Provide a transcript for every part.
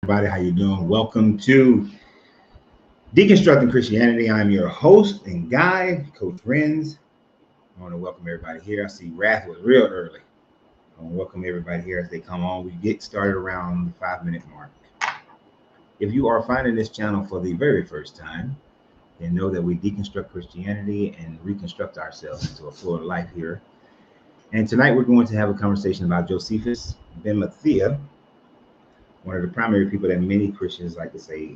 Everybody, how you doing? Welcome to Deconstructing Christianity. I'm your host and guide, Coach Renz. I want to welcome everybody here. I see Wrath was real early. I want to welcome everybody here as they come on. We get started around the 5-minute mark. If you are finding this channel for the very first time, then know that we deconstruct Christianity and reconstruct ourselves into a fuller life here. And tonight we're going to have a conversation about Josephus ben Matthias, one of the primary people that many Christians like to say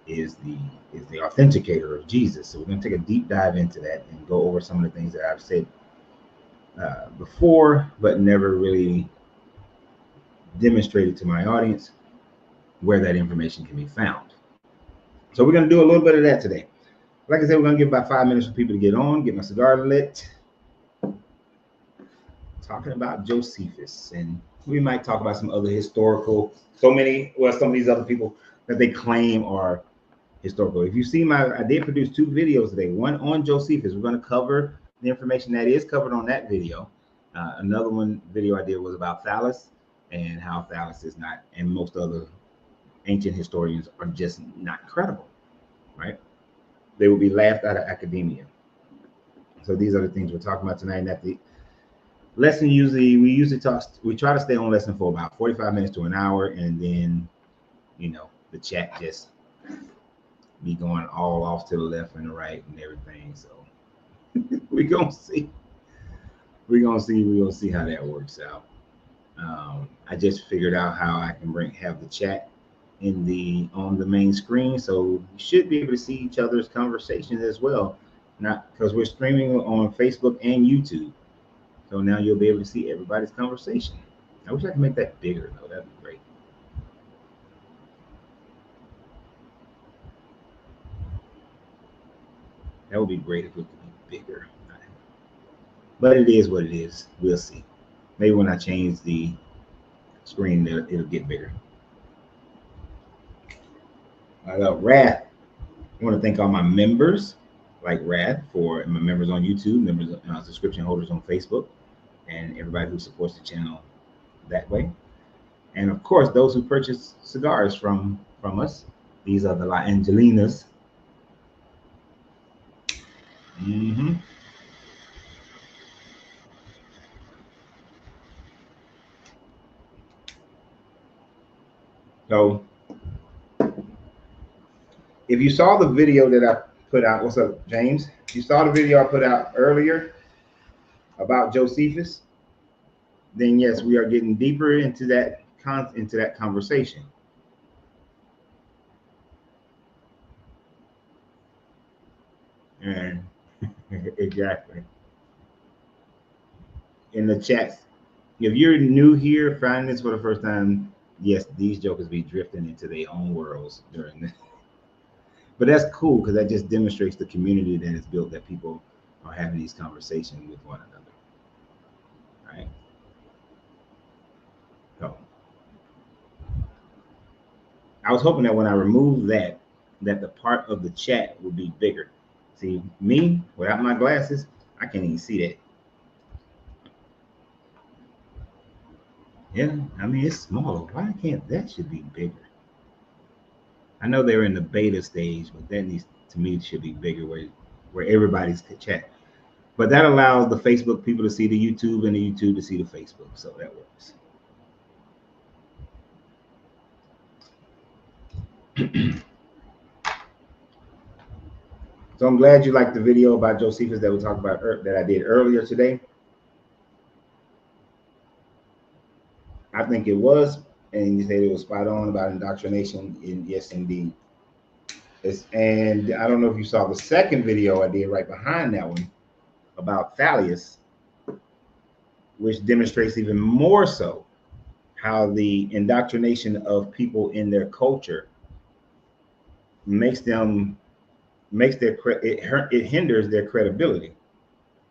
is the authenticator of Jesus. So we're going to take a deep dive into that and go over some of the things that I've said before, but never really demonstrated to my audience where that information can be found. So we're going to do a little bit of that today. Like I said, we're going to give about 5 minutes for people to get on, get my cigar lit, talking about Josephus, and we might talk about some other historical, some of these other people that they claim are historical. If you see I did produce 2 videos today, one on Josephus. We're going to cover the information that is covered on that video. Another video I did was about Thales and how Thales is not, and most other ancient historians are just not credible, right? They will be laughed out of academia. So these are the things we're talking about tonight. And at the lesson, we try to stay on lesson for about 45 minutes to an hour, and then the chat just be going all off to the left and the right and everything. So we're gonna see how that works out. I just figured out how I can have the chat on the main screen, so you should be able to see each other's conversations as well. Not because we're streaming on Facebook and YouTube. So now you'll be able to see everybody's conversation. I wish I could make that bigger, though. That'd be great. That would be great if it could be bigger. But it is what it is. We'll see. Maybe when I change the screen, it'll get bigger. Wrath. I want to thank all my members, like Wrath, for my members on YouTube, members, subscription holders on Facebook, and everybody who supports the channel that way. And of course, those who purchase cigars from us. These are the La Angelinas. So if you saw the video that I put out, what's up, James? If you saw the video I put out earlier about Josephus, then yes, we are getting deeper into that conversation. And exactly. In the chats, if you're new here, finding this for the first time, yes, these jokers be drifting into their own worlds during this. But that's cool because that just demonstrates the community that is built, that people are having these conversations with one another. Right? So I was hoping that when I remove that the part of the chat would be bigger. See, me without my glasses, I can't even see that. Yeah, I mean, it's smaller. Why can't that should be bigger? I know they're in the beta stage, but that needs, to me, should be bigger where everybody's chat. But that allows the Facebook people to see the YouTube and the YouTube to see the Facebook. So that works. So I'm glad you liked the video about Josephus that we talked about that I did earlier today. I think it was, and you said it was spot on about indoctrination. Yes, indeed. And I don't know if you saw the second video I did right behind that one about Thales, which demonstrates even more so how the indoctrination of people in their culture it hinders their credibility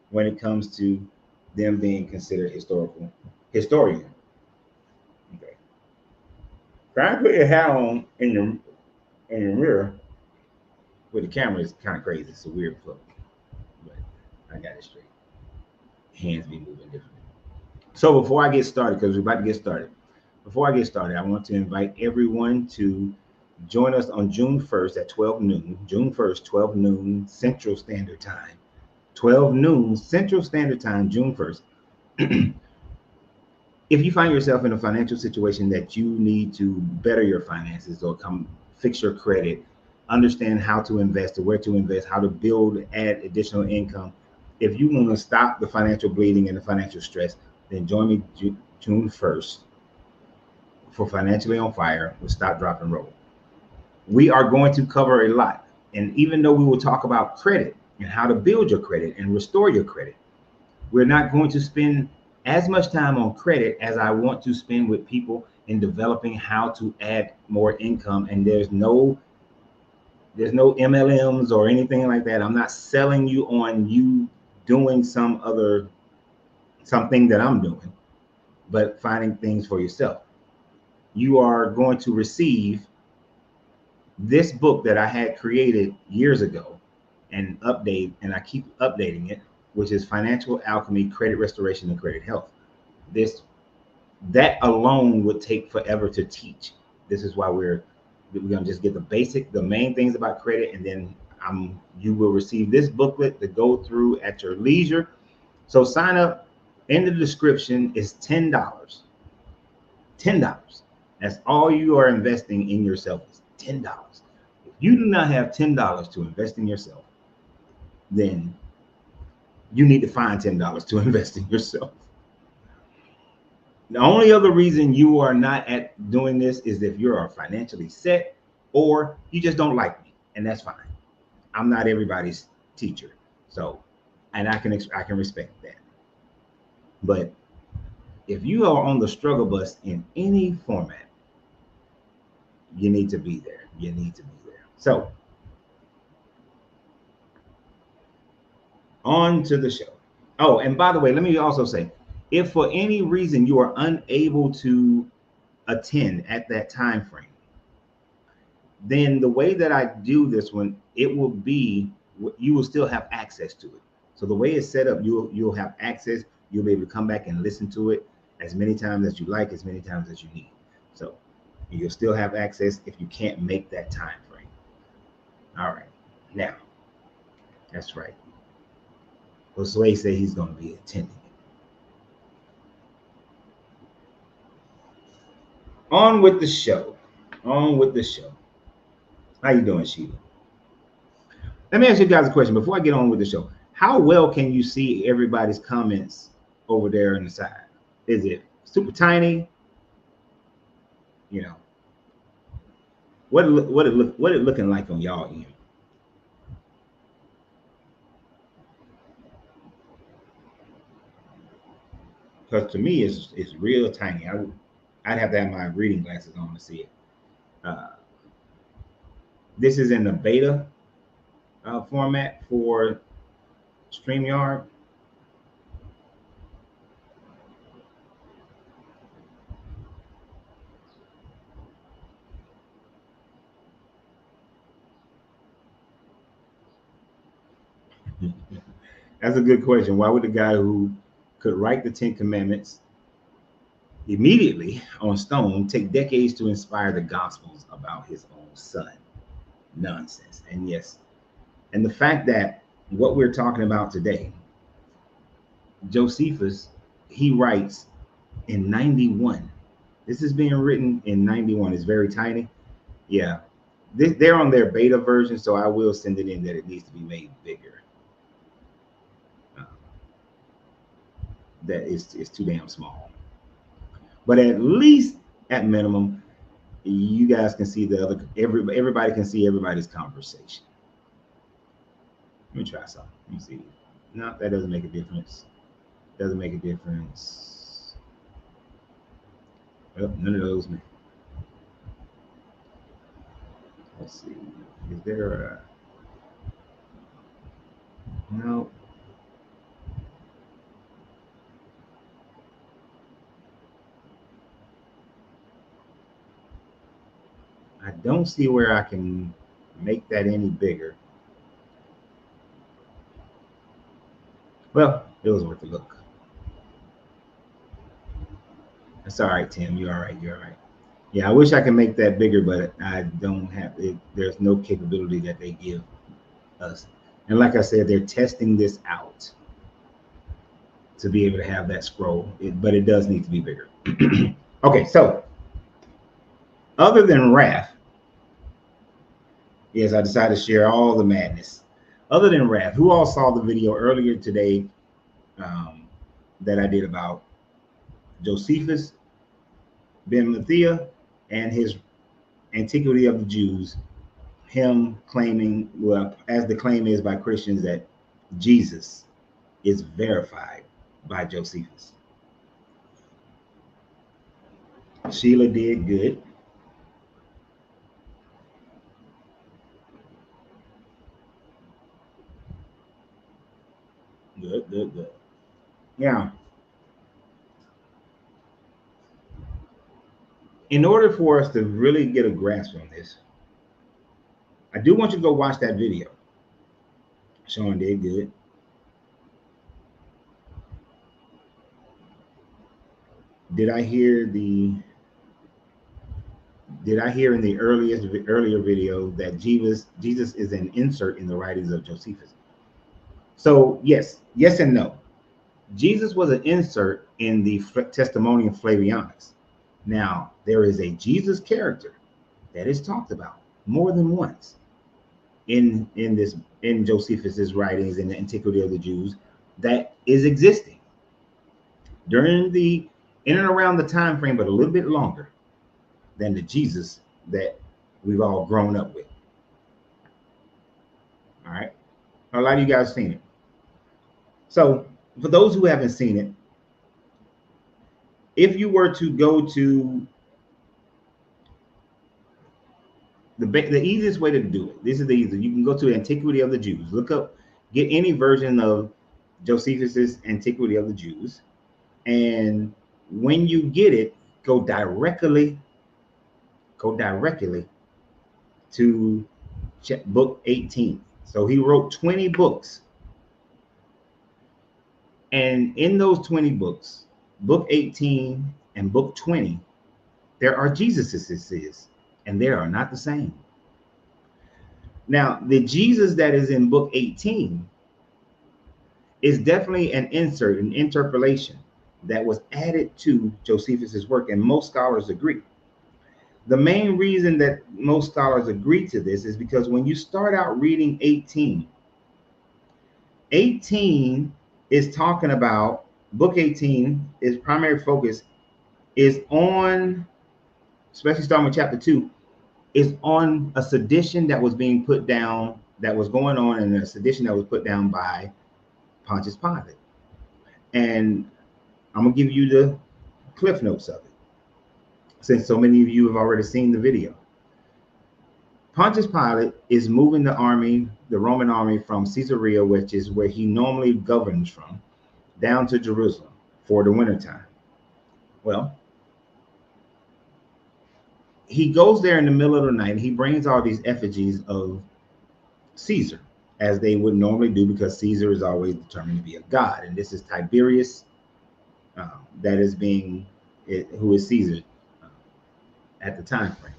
when it comes to them being considered historian. Okay. Try to put your hat on in your mirror with the camera is kind of crazy. It's a weird flow, but I got it straight. Hands be moving differently. So before I get started, because we're about to get started, before I get started, I want to invite everyone to join us on June 1st at 12 noon. June 1st, 12 noon Central Standard Time. 12 noon Central Standard Time, June 1st. If you find yourself in a financial situation that you need to better your finances or come fix your credit, understand how to invest or where to invest, how to build, add additional income. If you want to stop the financial bleeding and the financial stress, then join me June 1st for Financially on Fire with Stop, Drop, and Roll. We are going to cover a lot. And even though we will talk about credit and how to build your credit and restore your credit, we're not going to spend as much time on credit as I want to spend with people in developing how to add more income. And there's no MLMs or anything like that. I'm not selling you on you doing something that I'm doing, but finding things for yourself. You are going to receive this book that I had created years ago and I keep updating it, which is Financial Alchemy, Credit Restoration, and Credit Health. That alone would take forever to teach. This is why we're going to just get the main things about credit, and then you will receive this booklet to go through at your leisure. So sign up. In the description is $10. $10. That's all you are investing in yourself is $10. If you do not have $10 to invest in yourself, then you need to find $10 to invest in yourself. The only other reason you are not at doing this is if you're financially set or you just don't like me, and that's fine. I'm not everybody's teacher, so and I can respect that. But if you are on the struggle bus in any format, you need to be there. You need to be there. So on to the show. Oh, and by the way, let me also say, if for any reason you are unable to attend at that time frame, then the way that I do this one, it will be, you will still have access to it. So the way it's set up, you'll have access. You'll be able to come back and listen to it as many times as you like, as many times as you need. So you'll still have access if you can't make that time frame. All right. Now, that's right. Josue said he's going to be attending it. On with the show. On with the show. How you doing, Sheila? Let me ask you guys a question before I get on with the show. How well can you see everybody's comments over there on the side? Is it super tiny? You know, what it looking like on y'all end? Because to me, it's real tiny. I'd have to have my reading glasses on to see it. This is in the beta format for StreamYard. That's a good question. Why would the guy who could write the Ten Commandments immediately on stone take decades to inspire the Gospels about his own son? Nonsense. And yes, and the fact that what we're talking about today, Josephus, he writes in 91. This is being written in 91. It's very tiny. Yeah. They're on their beta version, so I will send it in that it needs to be made bigger. That is too damn small. But at least at minimum, you guys can see everybody can see everybody's conversation. Let me try something. Let me see. No, that doesn't make a difference. Doesn't make a difference. Well, none of those. Let's see. Is there a no? I don't see where I can make that any bigger. Well, it was worth a look. That's all right, Tim. You're all right. You're all right. Yeah, I wish I could make that bigger, but I don't have it. There's no capability that they give us. And like I said, they're testing this out to be able to have that scroll, but it does need to be bigger. Okay, so other than wrath, yes, I decided to share all the madness. Other than wrath, who all saw the video earlier today um, that I did about Josephus ben Mathia and his Antiquity of the Jews, him claiming, well, as the claim is by Christians, that Jesus is verified by Josephus. Sheila did good. Good, good, good. Yeah. In order for us to really get a grasp on this, I do want you to go watch that video. Sean did good. Did I hear the did I hear in the earlier video that Jesus is an insert in the writings of Josephus? So yes and no. Jesus was an insert in the Testimonium Flavianus. Now there is a Jesus character that is talked about more than once in Josephus's writings in the Antiquity of the Jews that is existing during the in and around the time frame, but a little bit longer than the Jesus that we've all grown up with. All right. A lot of you guys seen it. So for those who haven't seen it, if you were to go to the easiest way to do it, this is the easiest. You can go to Antiquity of the Jews. Look up, get any version of Josephus's Antiquity of the Jews, and when you get it, go directly to book 18. So he wrote 20 books. And in those 20 books, book 18 and book 20, there are Jesuses, and they are not the same. Now, the Jesus that is in book 18 is definitely an insert, an interpolation that was added to Josephus's work, and most scholars agree. The main reason that most scholars agree to this is because when you start out reading 18 is talking about, book 18, its primary focus is on, especially starting with chapter 2, is on a sedition that was being put down, that was going on, and a sedition that was put down by Pontius Pilate. And I'm gonna give you the cliff notes of it, since so many of you have already seen the video. Pontius Pilate is moving the army, the Roman army, from Caesarea, which is where he normally governs from, down to Jerusalem for the wintertime. Well, he goes there in the middle of the night and he brings all these effigies of Caesar, as they would normally do, because Caesar is always determined to be a god. And this is Tiberius, that is who is Caesar at the time frame.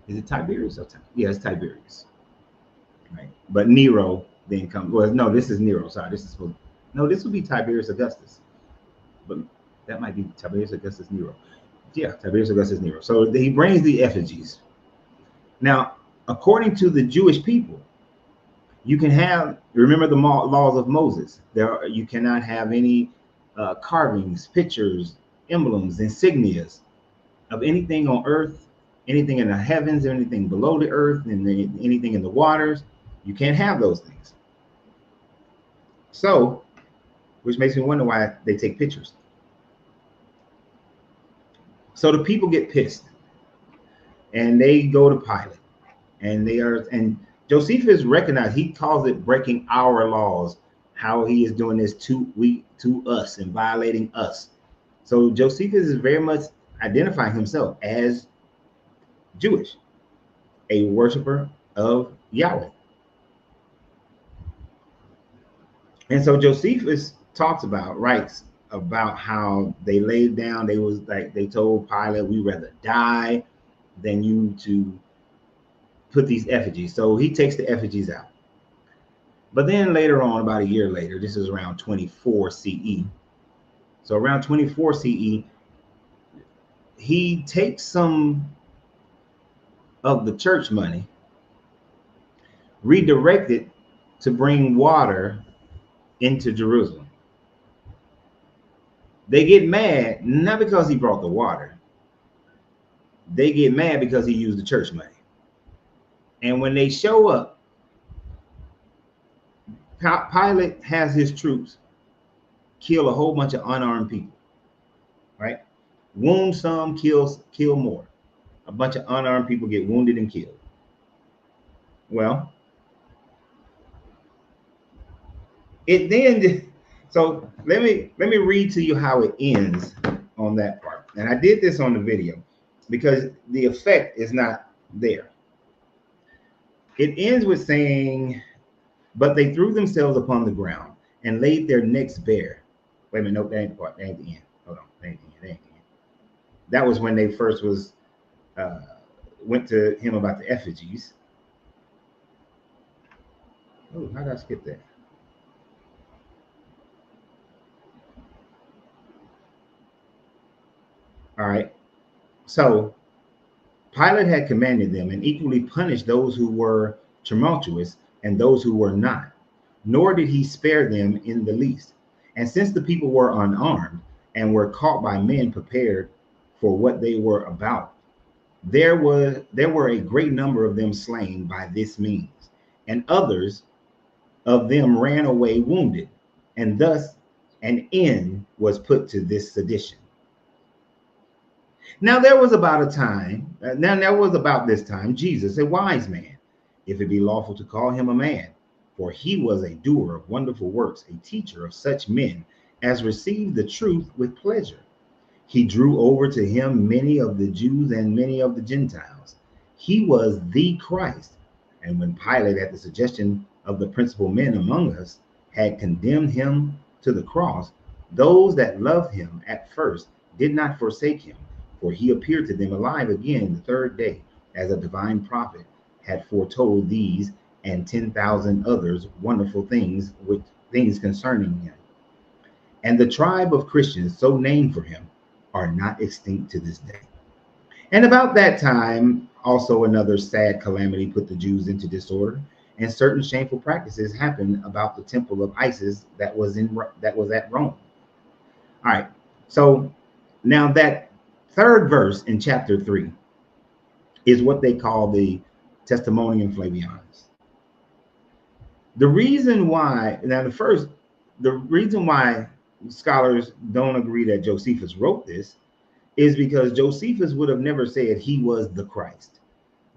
Is it Tiberius or yeah, it's Tiberius, right? But Nero then comes. Well, no, this is Nero. Sorry, this would be Tiberius Augustus, but that might be Tiberius Augustus Nero. Yeah, Tiberius Augustus Nero. So he brings the effigies. Now, according to the Jewish people, you can remember the laws of Moses. You cannot have any carvings, pictures, emblems, insignias of anything on earth, anything in the heavens, anything below the earth, and anything in the waters. You can't have those things. So, which makes me wonder why they take pictures. So the people get pissed, and they go to Pilate, and Josephus recognized, he calls it breaking our laws, how he is doing this to us and violating us. So Josephus is very much identifying himself as Jewish, a worshiper of Yahweh. And so Josephus writes about how they laid down. They was like, they told Pilate, "We rather die than you to put these effigies." So he takes the effigies out. But then later on, about a year later, this is around 24 CE. So around 24 CE, he takes some of the church money, redirect it to bring water into Jerusalem. They get mad, not because he brought the water. They get mad because he used the church money. And when they show up, Pilate has his troops kill a whole bunch of unarmed people, right? Wound some, kill more. A bunch of unarmed people get wounded and killed. Well, it then, so let me read to you how it ends on that part. And I did this on the video because the effect is not there. It ends with saying, "But they threw themselves upon the ground and laid their necks bare." Wait a minute, no, that ain't the part. That ain't the end. Hold on, that ain't the end. That ain't the end. That was when they first was went to him about the effigies. Oh, how did I skip that? All right. So Pilate had commanded them and equally punished those who were tumultuous and those who were not, nor did he spare them in the least. And since the people were unarmed and were caught by men prepared for what they were about, there were a great number of them slain by this means, and others of them ran away wounded, and thus an end was put to this sedition. Now there was about this time Jesus, a wise man, if it be lawful to call him a man, for he was a doer of wonderful works, a teacher of such men as received the truth with pleasure. He drew over to him many of the Jews and many of the Gentiles. He was the Christ. And when Pilate, at the suggestion of the principal men among us, had condemned him to the cross, those that loved him at first did not forsake him, for he appeared to them alive again the third day, as a divine prophet had foretold these and 10,000 others wonderful things concerning him. And the tribe of Christians, so named for him, are not extinct to this day. And about that time, also another sad calamity put the Jews into disorder, and certain shameful practices happened about the temple of Isis that was at Rome. All right, so now that third verse in chapter 3 is what they call the Testimonium Flavianus. The reason why scholars don't agree that Josephus wrote this is because Josephus would have never said he was the Christ.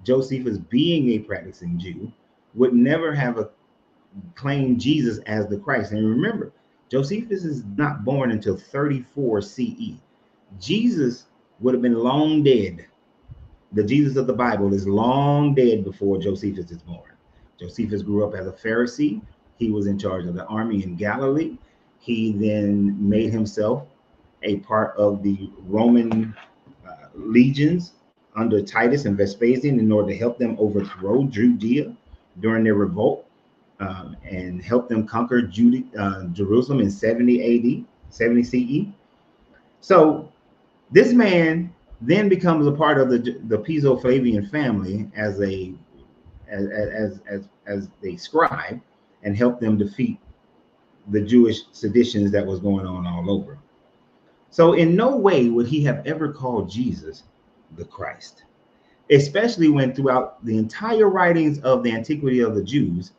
Josephus, being a practicing Jew, would never have claimed Jesus as the Christ. And remember, Josephus is not born until 34 CE. Jesus would have been long dead. The Jesus of the Bible is long dead before Josephus is born. Josephus grew up as a Pharisee. He was in charge of the army in Galilee. He then made himself a part of the Roman legions under Titus and Vespasian in order to help them overthrow Judea during their revolt and help them conquer Jerusalem in 70 AD, 70 CE. So this man then becomes a part of the Piso Flavian family as a scribe and help them defeat the Jewish seditions that was going on all over. So in no way would he have ever called Jesus the Christ, especially when throughout the entire writings of the Antiquity of the Jews,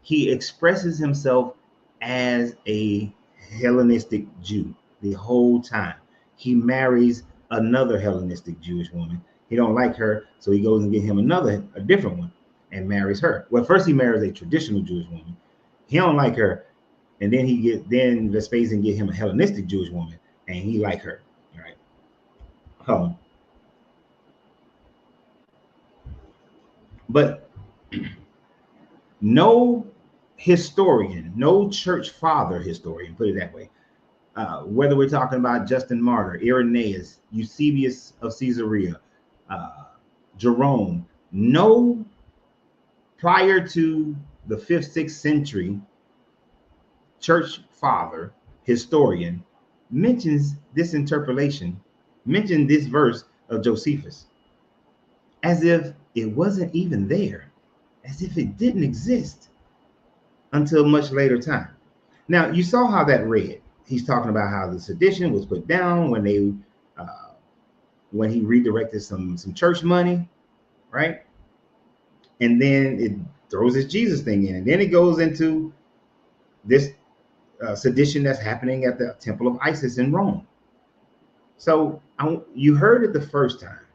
he expresses himself as a Hellenistic Jew the whole time. He marries another Hellenistic Jewish woman. He don't like her, so he goes and get him a different one and marries her. Well, first he marries a traditional Jewish woman. He don't like her, and then Vespasian get him a Hellenistic Jewish woman, and he like her. All right. But no historian, no church father historian, put it that way, Whether we're talking about Justin Martyr, Irenaeus, Eusebius of Caesarea, uh, Jerome, no prior to the 5th, 6th century church father, historian, mentions this interpolation, mentioned this verse of Josephus, as if it wasn't even there, as if it didn't exist until much later time. Now, you saw how that read. He's talking about how the sedition was put down uh, when he redirected some church money, right? And then it throws this Jesus thing in, and then it goes into this sedition that's happening at the temple of Isis in Rome. So you heard it the first time.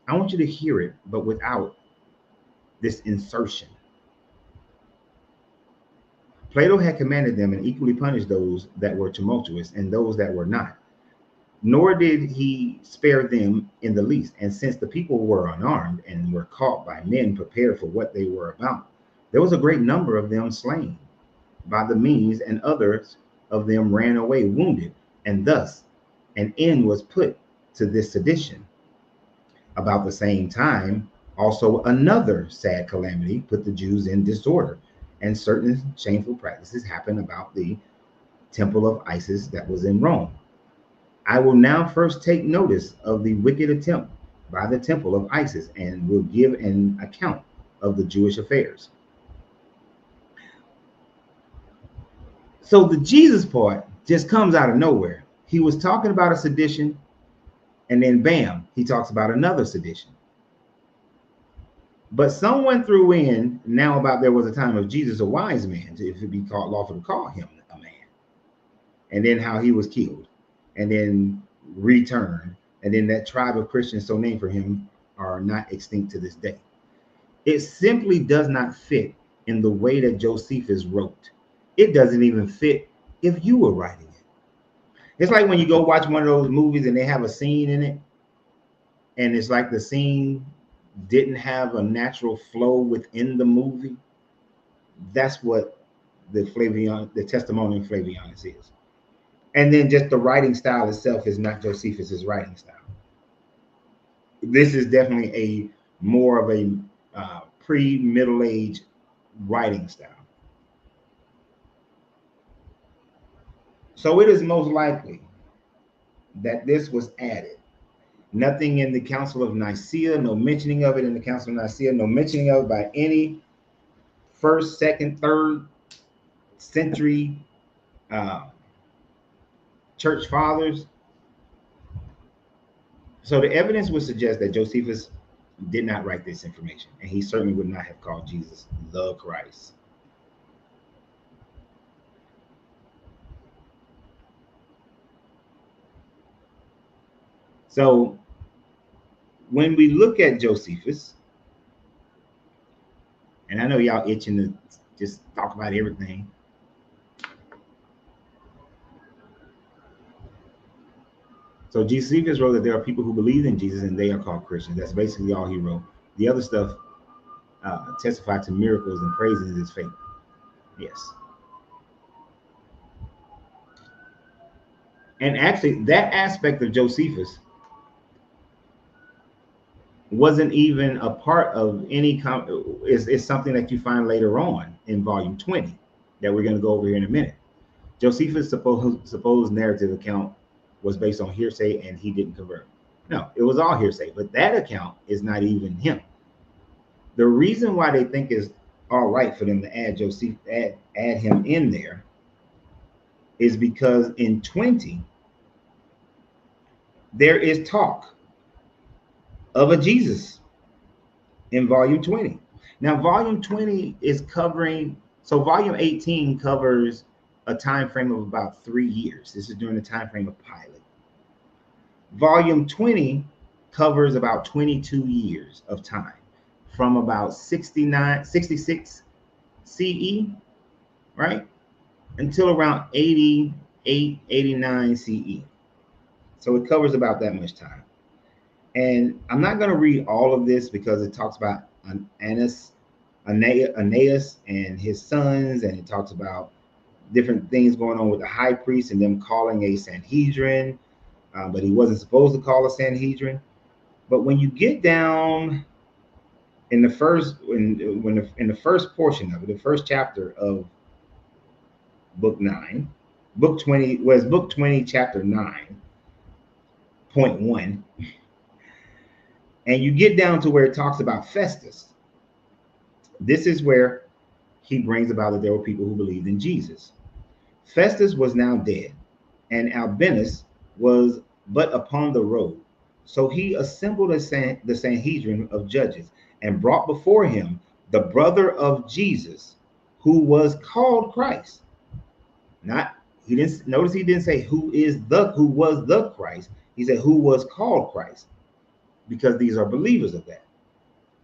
I want you to hear it, but without this insertion. Plato had commanded them and equally punished those that were tumultuous and those that were not. Nor did he spare them in the least. And since the people were unarmed and were caught by men prepared for what they were about, there was a great number of them slain by the means, and others of them ran away wounded. And thus an end was put to this sedition. About the same time, also another sad calamity put the Jews in disorder, and certain shameful practices happened about the temple of Isis that was in Rome. I will now first take notice of the wicked attempt by the temple of Isis, and will give an account of the Jewish affairs. So the Jesus part just comes out of nowhere. He was talking about a sedition, and then bam, he talks about another sedition. But someone threw in now about there was a time of Jesus, a wise man, if it be called lawful to call him a man, and then how he was killed, and then returned, and then that tribe of Christians so named for him are not extinct to this day. It simply does not fit in the way that Josephus wrote. It doesn't even fit if you were writing it. It's like when you go watch one of those movies and they have a scene in it, and it's like the scene didn't have a natural flow within the movie. That's what the testimonium Flavianus is. And then just the writing style itself is not Josephus's writing style. This is definitely a more of a pre-Middle Age writing style. So it is most likely that this was added. Nothing in the Council of Nicaea, no mentioning of it in the Council of Nicaea, no mentioning of it by any first, second, third century church fathers. So the evidence would suggest that Josephus did not write this information, and he certainly would not have called Jesus the Christ. So when we look at Josephus, and I know y'all itching to just talk about everything. So Josephus wrote that there are people who believe in Jesus and they are called Christians. That's basically all he wrote. The other stuff testified to miracles and praises his faith. Yes. And actually, that aspect of Josephus wasn't even a part of any is something that you find later on in volume 20 that we're going to go over here in a minute. Josephus' supposed narrative account was based on hearsay and he didn't convert. No, it was all hearsay, but that account is not even him. The reason why they think it's all right for them to add add him in there is because in 20 there is talk of a Jesus in volume 20. Now, volume 20 is covering, so volume 18 covers a time frame of about 3 years. This is during the time frame of Pilate. Volume 20 covers about 22 years of time, from about 66 CE, right, until around 88, 89 CE. So it covers about that much time. And I'm not going to read all of this because it talks about Aeneas and his sons, and it talks about different things going on with the high priest and them calling a Sanhedrin, but he wasn't supposed to call a Sanhedrin. But when you get down in the first in the first portion of it, the first chapter of book 9, book 20 was book 20, chapter 9.1, and you get down to where it talks about Festus. This is where he brings about that there were people who believed in Jesus. Festus was now dead, and Albinus was but upon the road. So he assembled the Sanhedrin of judges and brought before him the brother of Jesus, who was called Christ. Not he didn't notice he didn't say who was the Christ. He said who was called Christ, because these are believers of that,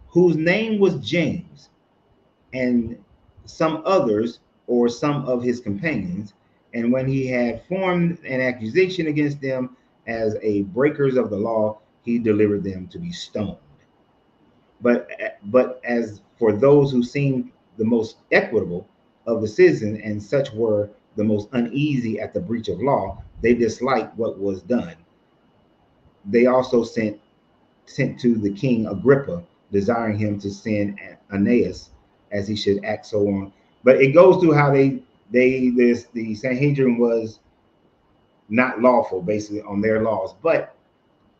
whose name was James, and some others or some of his companions. And when he had formed an accusation against them as a breakers of the law, he delivered them to be stoned. But as for those who seemed the most equitable of the citizens, and such were the most uneasy at the breach of law, they disliked what was done. They also sent to the king Agrippa, desiring him to send Aeneas, as he should act so on. But it goes through how the Sanhedrin was not lawful, basically, on their laws. But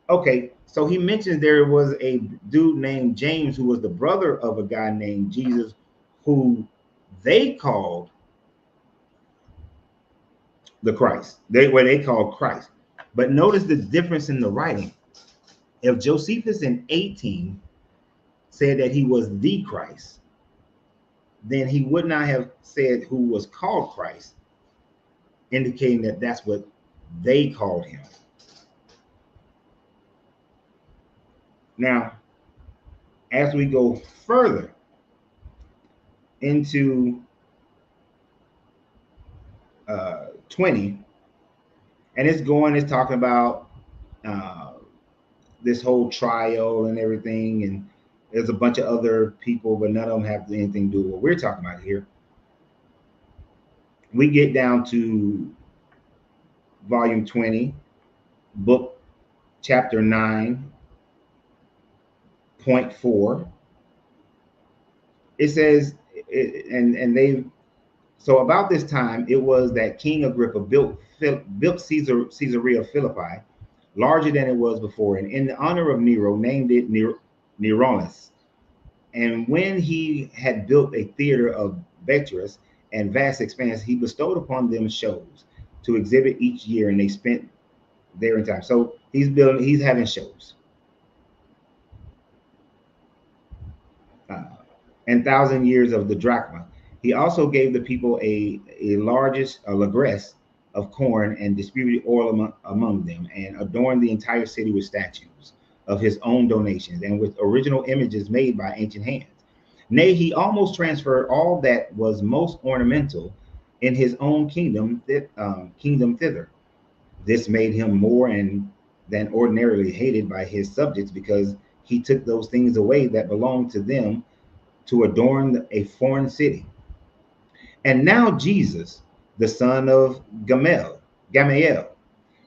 okay, so he mentions there was a dude named James who was the brother of a guy named Jesus, who they called the Christ. They called Christ. But notice the difference in the writing. If Josephus in 18 said that he was the Christ, then he would not have said who was called Christ, indicating that that's what they called him. Now, as we go further into 20, and it's talking about this whole trial and everything, and there's a bunch of other people, but none of them have anything to do with what we're talking about here. We get down to volume 20, book chapter 9.4. It says, so about this time, it was that King Agrippa built Caesarea Philippi, larger than it was before, and in the honor of Nero, named it Neronis. And when he had built a theater of Becturus and vast expanse, he bestowed upon them shows to exhibit each year, and they spent their entire. So he's having shows. And 1,000 years of the drachma. He also gave the people a lagress of corn, and distributed oil among them, and adorned the entire city with statues of his own donations, and with original images made by ancient hands. Nay, he almost transferred all that was most ornamental in his own kingdom thither. This made him more than ordinarily hated by his subjects, because he took those things away that belonged to them to adorn a foreign city. And now Jesus, the son of Gamaliel,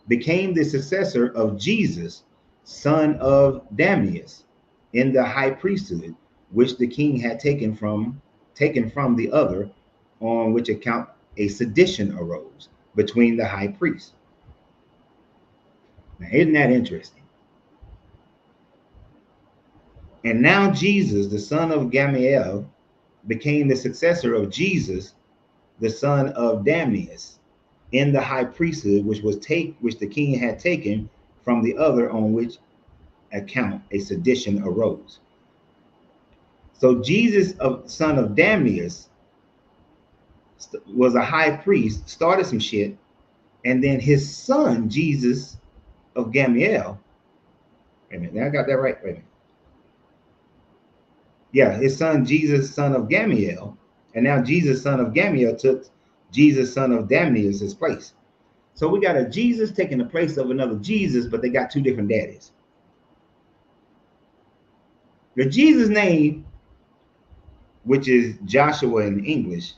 became the successor of Jesus, son of Damius, in the high priesthood, which the king had taken from the other, on which account a sedition arose between the high priests. Now, isn't that interesting? And now Jesus, the son of Gamaliel, became the successor of Jesus, the son of Damius, in the high priesthood, which the king had taken from the other, on which account a sedition arose. So Jesus, son of Damius, was a high priest, started some shit, and then his son Jesus of Gamaliel. Wait a minute, I got that right. Wait a minute. Yeah, his son Jesus, son of Gamaliel, and now Jesus, son of Gamaliel, took Jesus, son of Damius' place. So we got a Jesus taking the place of another Jesus, but they got two different daddies. The Jesus name, which is Joshua in English,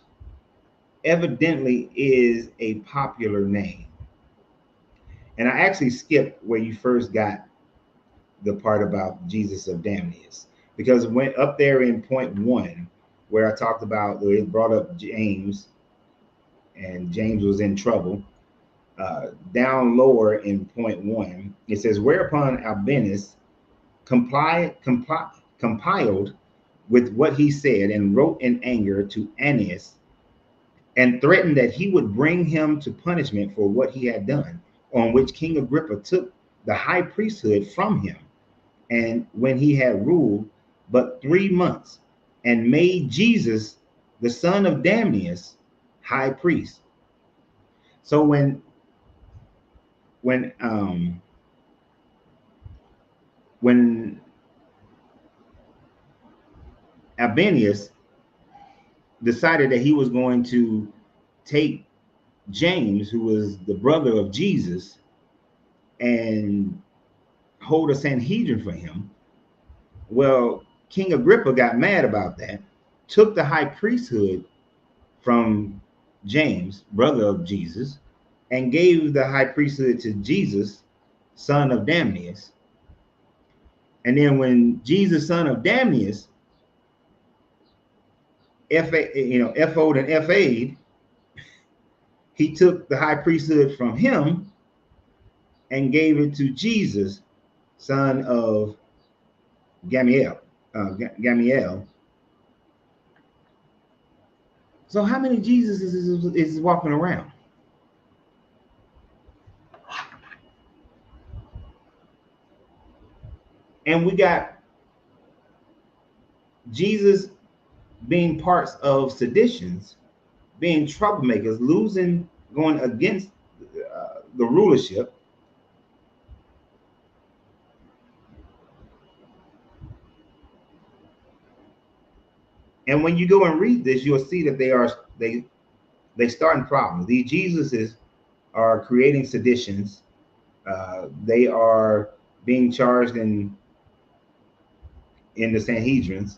evidently is a popular name. And I actually skipped where you first got the part about Jesus of Damascus, because it went up there in point one, where I talked about, it brought up James, and James was in trouble. Down lower in point one, it says, whereupon Albinus compiled with what he said and wrote in anger to Annas, and threatened that he would bring him to punishment for what he had done. On which King Agrippa took the high priesthood from him, and when he had ruled but 3 months, and made Jesus, the son of Damascus, high priest. So when um when Albinus decided that he was going to take James, who was the brother of Jesus, and hold a Sanhedrin for him, well, King Agrippa got mad about that, took the high priesthood from James, brother of Jesus, and gave the high priesthood to Jesus, son of Damascus. And then when Jesus, son of Damascus, FO'd and FA'd, he took the high priesthood from him and gave it to Jesus, son of Gamaliel. Gamaliel. So how many Jesus is walking around? And we got Jesus being parts of seditions, being troublemakers, losing, going against the rulership. And when you go and read this, you'll see that they starting problems. These Jesuses are creating seditions. They are being charged in the Sanhedrins.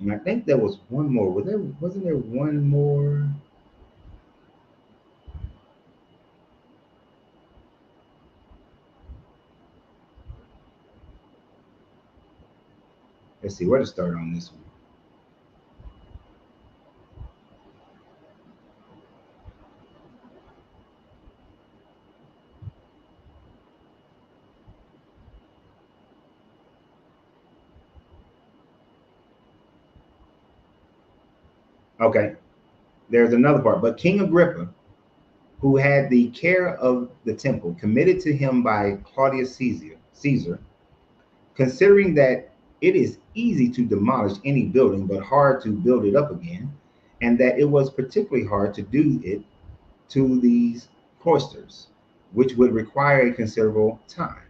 And I think there was one more. Wasn't there one more? Let's see where to start on this one. Okay, there's another part. But King Agrippa, who had the care of the temple committed to him by Claudius Caesar, considering that it is easy to demolish any building but hard to build it up again, and that it was particularly hard to do it to these cloisters, which would require a considerable time.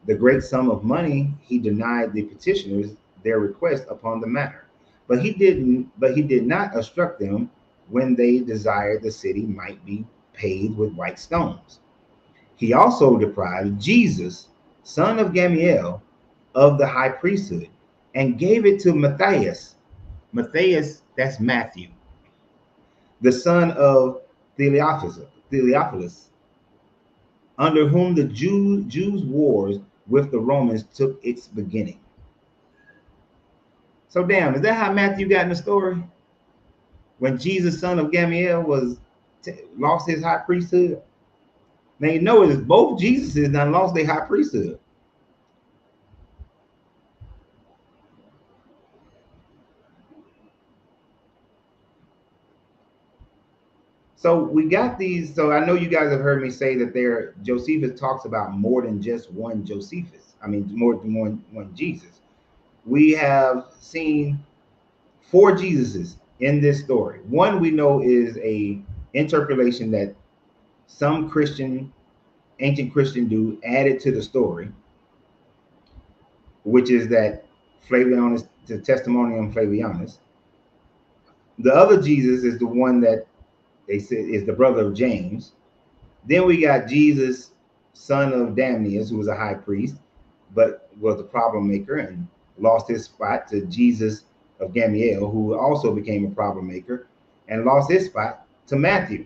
The great sum of money he denied the petitioners their request upon the matter. But he did not obstruct them when they desired the city might be paved with white stones. He also deprived Jesus, son of Gamaliel, of the high priesthood, and gave it to Matthias. Matthias, that's Matthew, the son of Theophilus, under whom the Jews' wars with the Romans took its beginning. So damn, is that how Matthew got in the story? When Jesus, son of Gamaliel, lost his high priesthood? Now you know it's both Jesuses done lost their high priesthood. So we got these. So I know you guys have heard me say that Josephus talks about more than just one Josephus. I mean, more than one Jesus. We have seen 4 Jesuses in this story. One we know is a interpolation that some ancient Christian dude added to the story, which is that Flavianus, the Testimonium Flavianus. The other Jesus is the one that they said is the brother of James. Then we got Jesus, son of Damnius, who was a high priest, but was a problem maker and lost his spot to Jesus of Gamaliel, who also became a problem maker and lost his spot to Matthew.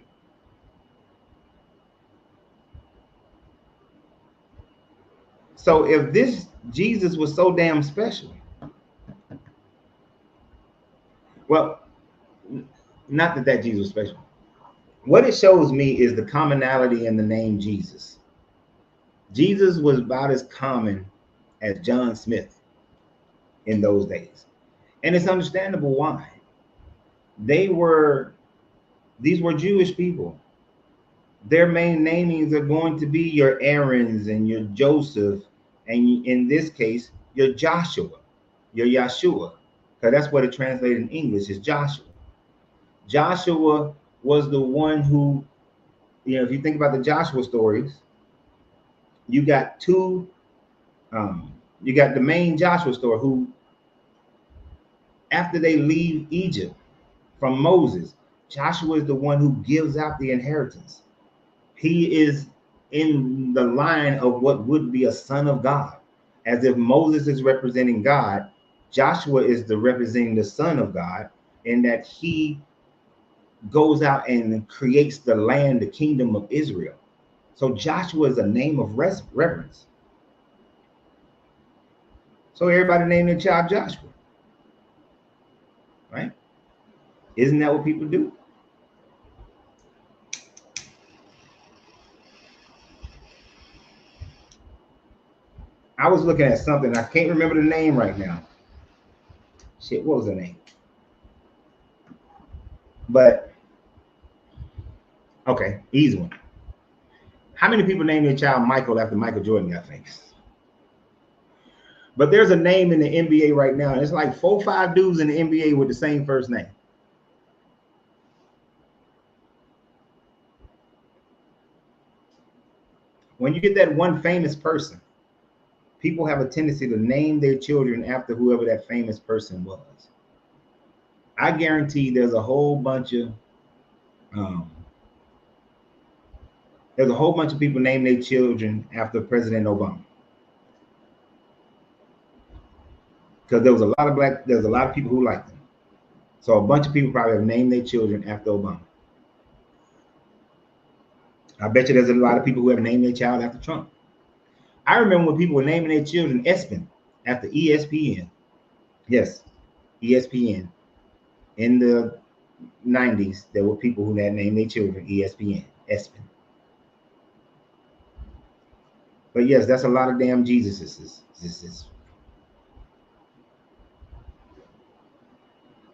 So if this Jesus was so damn special, well, not that Jesus was special. What it shows me is the commonality in the name Jesus. Jesus was about as common as John Smith in those days. And it's understandable why. They were, these were Jewish people. Their main namings are going to be your Aarons and your Joseph, and in this case, your Joshua, your Yeshua, because that's what it translated in English is Joshua. Joshua was the one who, if you think about the Joshua stories, you got two, you got the main Joshua story who, after they leave Egypt from Moses, Joshua is the one who gives out the inheritance. He is in the line of what would be a son of God. As if Moses is representing God, Joshua is the representing the son of God, in that he goes out and creates the land, the kingdom of Israel. So Joshua is a name of reverence. So everybody named their child Joshua, right? Isn't that what people do? I was looking at something. I can't remember the name right now. Shit, what was the name? But, okay, easy one. How many people named their child Michael after Michael Jordan got famous? But there's a name in the NBA right now. And it's like 4 or 5 dudes in the NBA with the same first name. When you get that one famous person, people have a tendency to name their children after whoever that famous person was. I guarantee there's a whole bunch of people name their children after President Obama. Because there's a lot of people who liked him. So a bunch of people probably have named their children after Obama. I bet you there's a lot of people who have named their child after Trump. I remember when people were naming their children Espen after ESPN. Yes, ESPN. In the 90s, there were people who had named their children ESPN, Espen. But yes, that's a lot of damn Jesuses.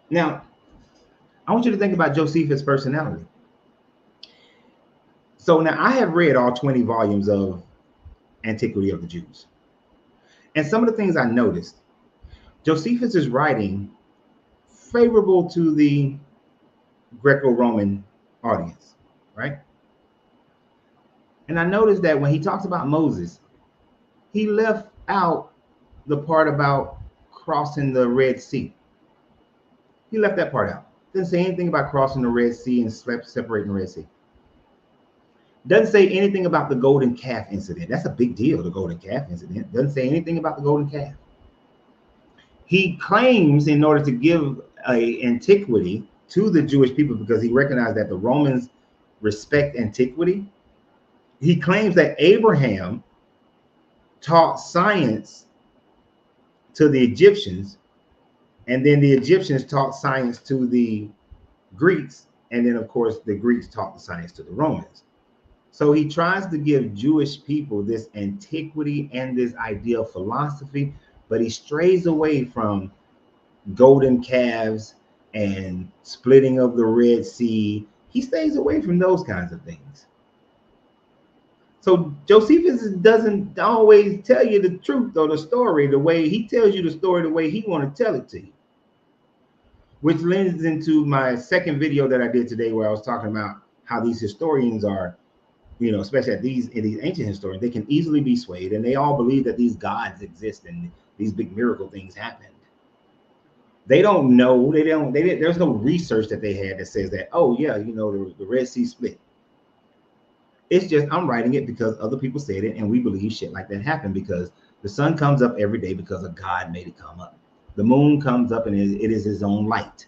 Now, I want you to think about Josephus' personality. So now I have read all 20 volumes of Antiquity of the Jews. And some of the things I noticed, Josephus is writing favorable to the Greco-Roman audience, right? And I noticed that when he talks about Moses, he left out the part about crossing the Red Sea. He left that part out. Didn't say anything about crossing the Red Sea and separating the Red Sea. Doesn't say anything about the golden calf incident. That's a big deal, the golden calf incident. Doesn't say anything about the golden calf. He claims, in order to give an antiquity to the Jewish people, because he recognized that the Romans respect antiquity, he claims that Abraham taught science to the Egyptians, and then the Egyptians taught science to the Greeks, and then of course the Greeks taught the science to the Romans. So he tries to give Jewish people this antiquity and this idea of philosophy, but he strays away from golden calves and splitting of the Red Sea. He stays away from those kinds of things. So Josephus doesn't always tell you the truth or the story the way he tells you the story, the way he want to tell it to you. Which lends into my second video that I did today, where I was talking about how these historians are, especially in these ancient historians, they can easily be swayed, and they all believe that these gods exist and these big miracle things happened. They don't know. There's no research that they had that says that, oh yeah, the Red Sea split. It's just I'm writing it because other people said it, and we believe shit like that happened because the sun comes up every day because a God made it come up. The moon comes up and it is his own light,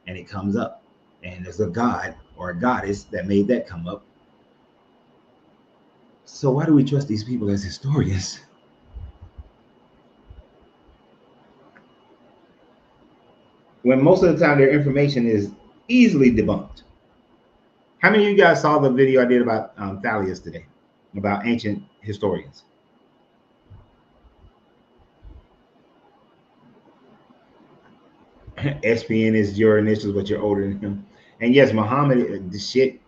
and it comes up, and there's a God or a goddess that made that come up. So why do we trust these people as historians? When most of the time their information is easily debunked. How many of you guys saw the video I did about Thalius today, about ancient historians? SPN is your initials, but you're older than him. And yes, Muhammad, the shit,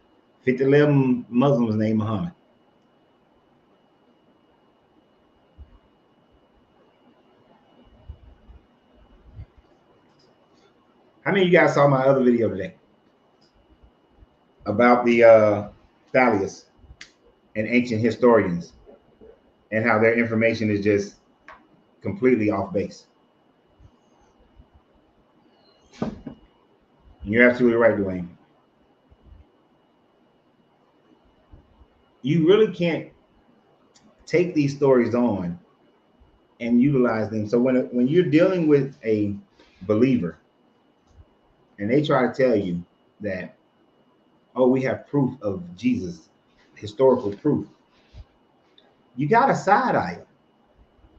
50-11 Muslims named Muhammad. How many of you guys saw my other video today about the Thalius and ancient historians and how their information is just completely off base? You're absolutely right, Dwayne. You really can't take these stories on and utilize them. So when you're dealing with a believer and they try to tell you that, oh, we have proof of Jesus, historical proof, you got to side eye it.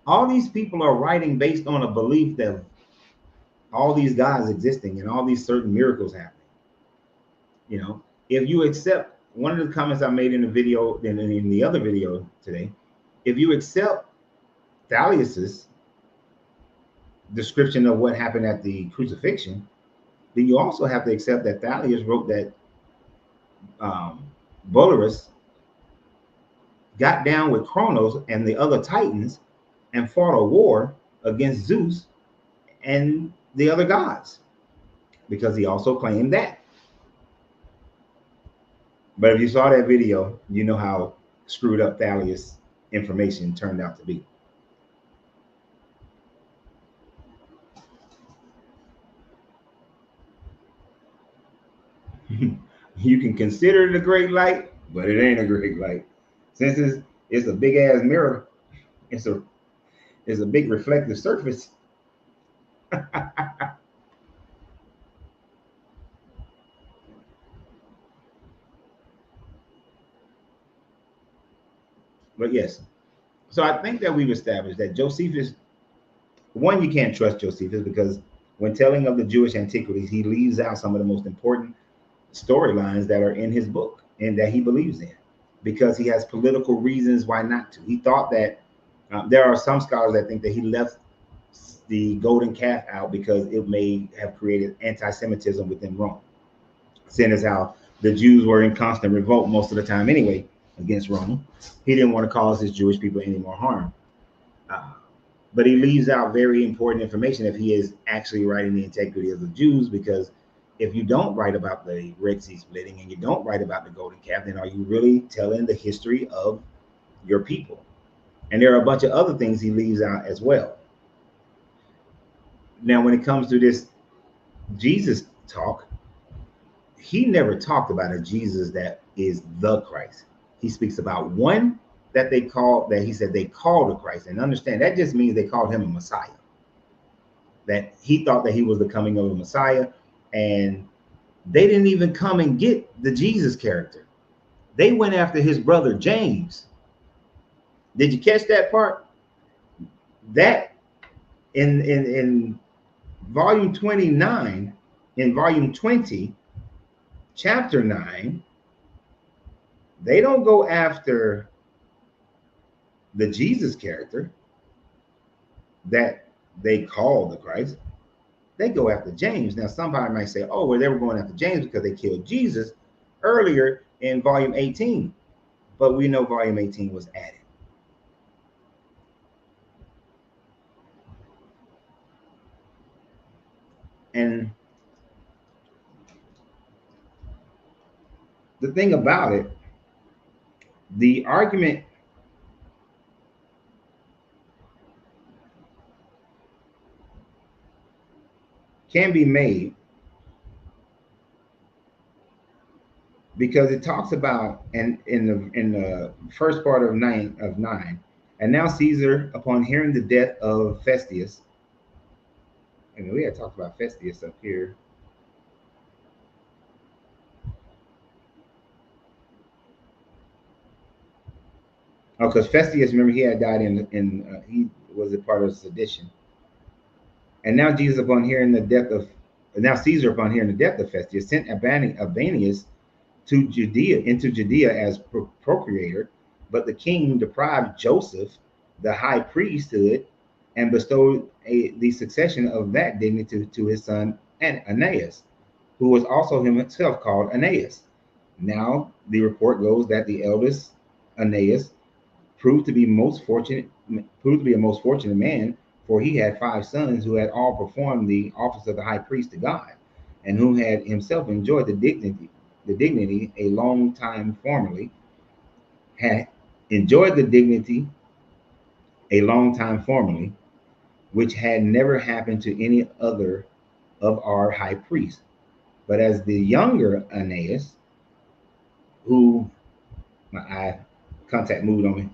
All these people are writing based on a belief that all these gods existing and all these certain miracles happening. You know, if you accept one of the comments I made in the video, and in the other video today, if you accept Thalius's description of what happened at the crucifixion, then you also have to accept that Thalius wrote that Bolarus got down with Kronos and the other Titans and fought a war against Zeus and the other gods, because he also claimed that. But if you saw that video, you know how screwed up Thalius information turned out to be. You can consider it a great light, but it ain't a great light. Since it's a big ass mirror, it's a big reflective surface. But yes, so I think that we've established that Josephus, one, you can't trust Josephus because when telling of the Jewish antiquities, he leaves out some of the most important storylines that are in his book and that he believes in, because he has political reasons why not to. He thought that there are some scholars that think that he left the golden calf out because it may have created anti-Semitism within Rome, seeing as how the Jews were in constant revolt most of the time anyway against Rome. He didn't want to cause his Jewish people any more harm. But he leaves out very important information if he is actually writing the integrity of the Jews, because if you don't write about the Red Sea splitting and you don't write about the golden calf, then are you really telling the history of your people? And there are a bunch of other things he leaves out as well. Now, when it comes to this Jesus talk, he never talked about a Jesus that is the Christ. He speaks about one that he said they called the Christ. And understand, that just means they called him a Messiah. That he thought that he was the coming of a Messiah. And they didn't even come and get the Jesus character. They went after his brother James. Did you catch that part? That in volume 29, in volume 20, chapter 9, they don't go after the Jesus character that they call the Christ. They go after James. Now, somebody might say, oh, well, they were going after James because they killed Jesus earlier in volume 18. But we know volume 18 was added. And the thing about it, the argument can be made because it talks about, and in the first part of nine, and now Caesar, upon hearing the death of Festus, and we had talked about Festus up here. Oh, because Festus, remember, he had died in he was a part of sedition. And now Jesus, upon hearing the death of, now Caesar, upon hearing the death of Festus, sent Abanius to Judea, into Judea as procurator, but the king deprived Joseph, the high priesthood, and bestowed the succession of that dignity to his son Aeneas, who was also himself called Aeneas. Now the report goes that the eldest Aeneas proved to be proved to be a most fortunate man, for he had 5 sons who had all performed the office of the high priest to God, and who had himself enjoyed the dignity a long time formerly, had enjoyed the dignity a long time formerly, which had never happened to any other of our high priests. But as the younger Aeneas, who, my eye contact moved on me,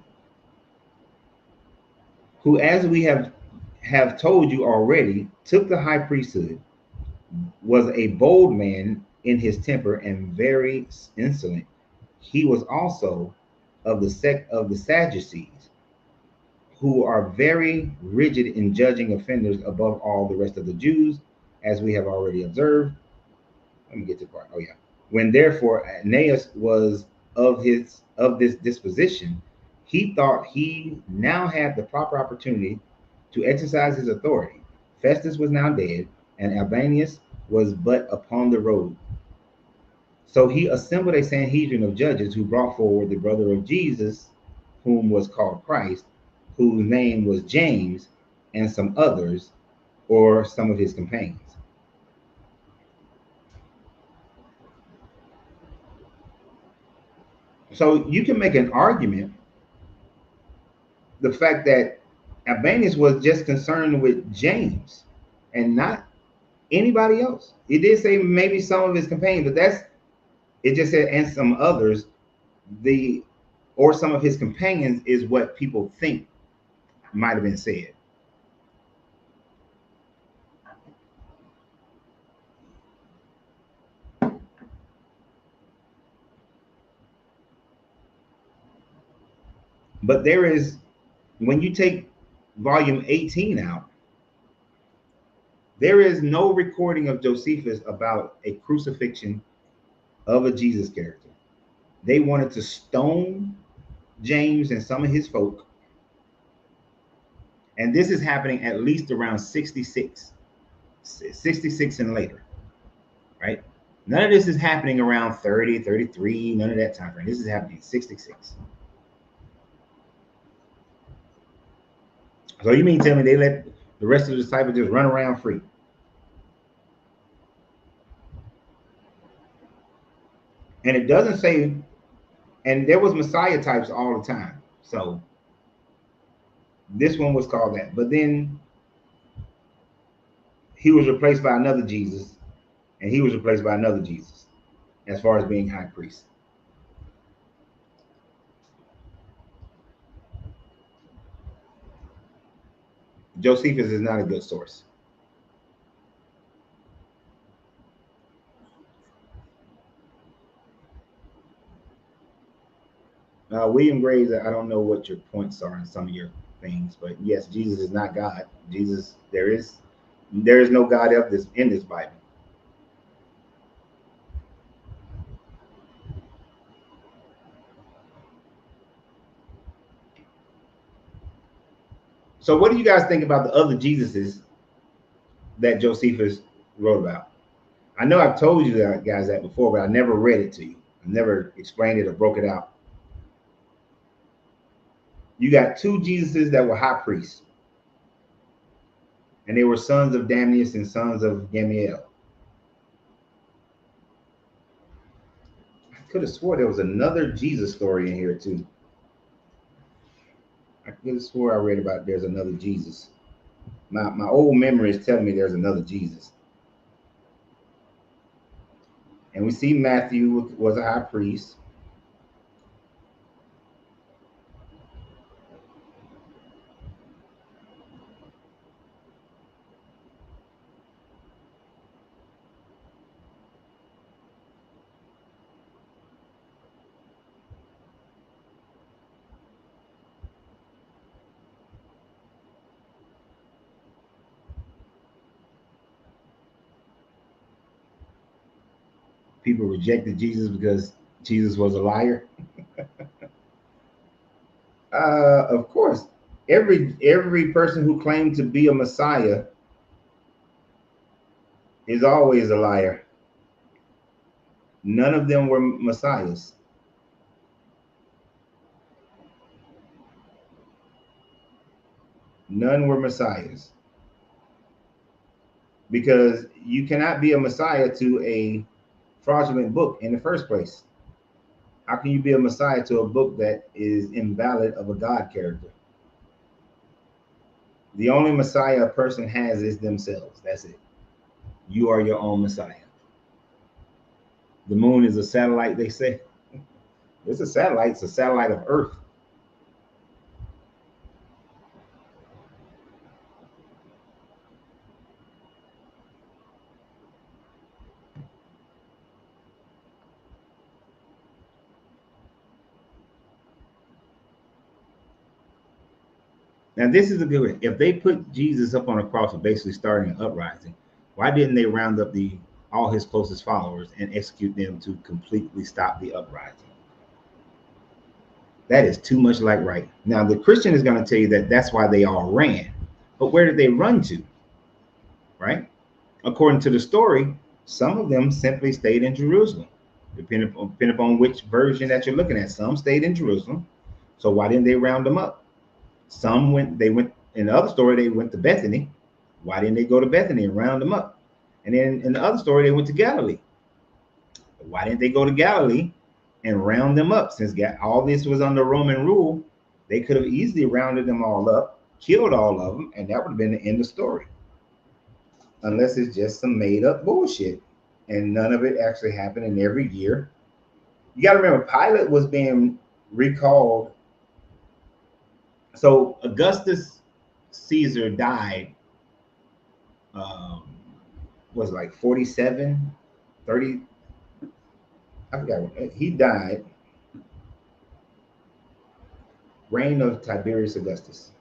who, as we have told you already, took the high priesthood, was a bold man in his temper and very insolent. He was also of the sect of the Sadducees, who are very rigid in judging offenders above all the rest of the Jews, as we have already observed. Let me get to the part. Oh yeah. When therefore Aeneas was of this disposition, he thought he now had the proper opportunity to exercise his authority. Festus was now dead, and Albanius was but upon the road. So he assembled a Sanhedrin of judges, who brought forward the brother of Jesus, whom was called Christ, whose name was James, and some others, or some of his companions. So you can make an argument, the fact that Albanius was just concerned with James and not anybody else. It did say maybe some of his companions, but that's, it just said and some others. The, or some of his companions is what people think might have been said. But there is, when you take volume 18 out, there is no recording of Josephus about a crucifixion of a Jesus character. They wanted to stone James and some of his folk. And this is happening at least around 66 and later, right? None of this is happening around 30, 33, none of that time frame. This is happening 66. So you mean tell me they let the rest of the disciples just run around free? And it doesn't say, and there was Messiah types all the time. So this one was called that. But then he was replaced by another Jesus, and he was replaced by another Jesus, as far as being high priest. Josephus is not a good source. William Graves, I don't know what your points are in some of your things, but yes, Jesus is not God. Jesus, there is no God of this in this Bible. So what do you guys think about the other Jesuses that Josephus wrote about? I know I've told you that, guys, that before, but I never read it to you. I never explained it or broke it out. You got 2 Jesuses that were high priests, and they were sons of Damnius and sons of Gamaliel. I could have swore there was another Jesus story in here too. I could have swore I read about there's another Jesus. My old memory is telling me there's another Jesus. And we see Matthew was a high priest. People rejected Jesus because Jesus was a liar. Of course, every person who claimed to be a Messiah is always a liar. None of them were messiahs. None were messiahs because you cannot be a messiah to a fraudulent book in the first place. How can you be a messiah to a book that is invalid of a God character? The only messiah a person has is themselves. That's it. You are your own messiah. The moon is a satellite, they say. It's a satellite. It's a satellite of Earth. Now, this is a good one. If they put Jesus up on a cross for basically starting an uprising, why didn't they round up all his closest followers and execute them to completely stop the uprising? That is too much like right. Now, the Christian is going to tell you that that's why they all ran. But where did they run to? Right? According to the story, some of them simply stayed in Jerusalem. Depending upon which version that you're looking at, some stayed in Jerusalem. So why didn't they round them up? Some went in the other story, they went to Bethany. Why didn't they go to Bethany and round them up? And then in the other story, they went to Galilee. Why didn't they go to Galilee and round them up? Since all this was under Roman rule, they could have easily rounded them all up, killed all of them, and that would have been the end of the story. Unless it's just some made up bullshit. And none of it actually happened. And every year, you got to remember, Pilate was being recalled. So Augustus Caesar died, um, was like 47, 30. I forgot. He died, reign of Tiberius Augustus.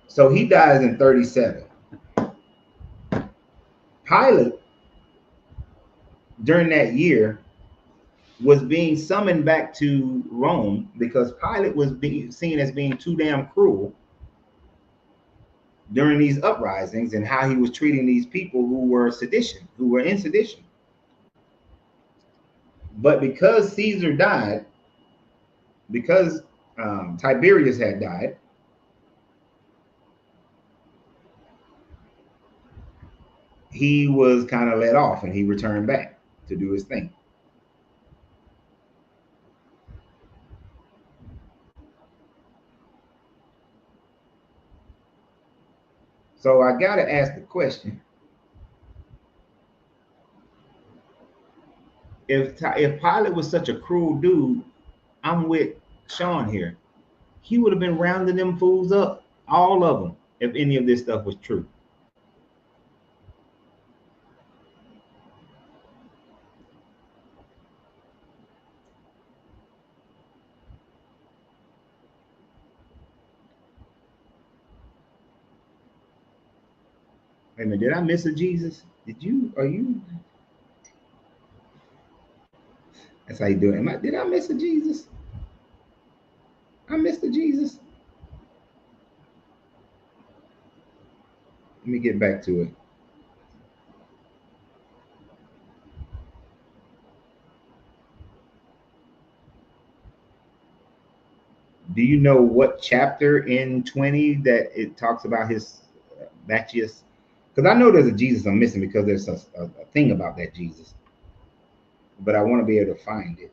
So he dies in 37. Pilate, during that year, was being summoned back to Rome because Pilate was being seen as being too damn cruel during these uprisings and how he was treating these people who were in sedition. But because Caesar died, because Tiberius had died, he was kind of let off and he returned back to do his thing. So I got to ask the question: if Pilate was such a cruel dude, I'm with Sean here. He would have been rounding them fools up, all of them, if any of this stuff was true. Wait a minute, did I miss a Jesus? Did you? Are you? That's how you do it. Did I miss a Jesus? I missed a Jesus. Let me get back to it. Do you know what chapter in 20 that it talks about his Bacchius? Because I know there's a Jesus I'm missing because there's a thing about that Jesus, but I want to be able to find it.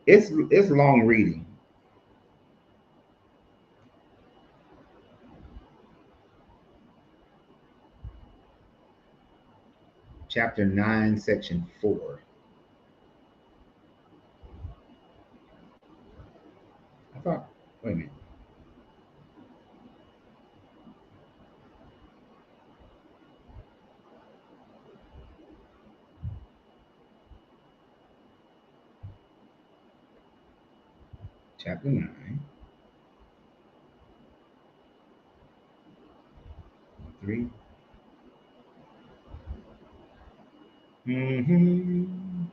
It's long reading. Chapter 9, section 4. I thought, wait a minute. Chapter 9, 3. Mm-hmm.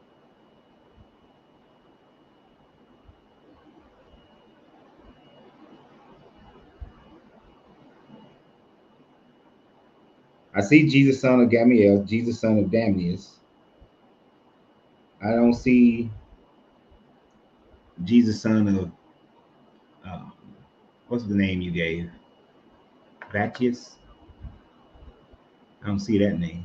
I see Jesus, son of Gamaliel, Jesus, son of Damnius. I don't see Jesus, son of, um, what's the name you gave? Bacchius? I don't see that name.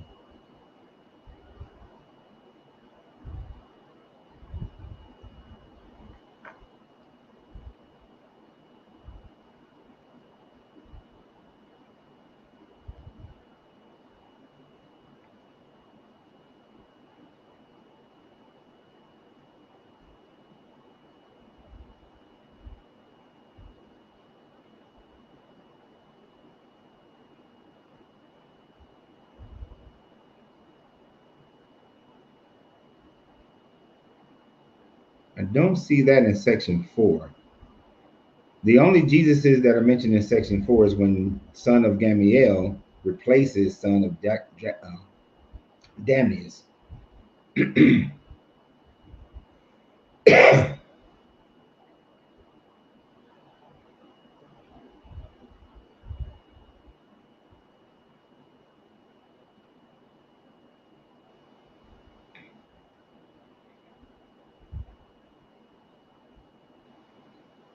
I don't see that in section 4. The only Jesuses that are mentioned in section 4 is when son of Gamaliel replaces son of Damnius.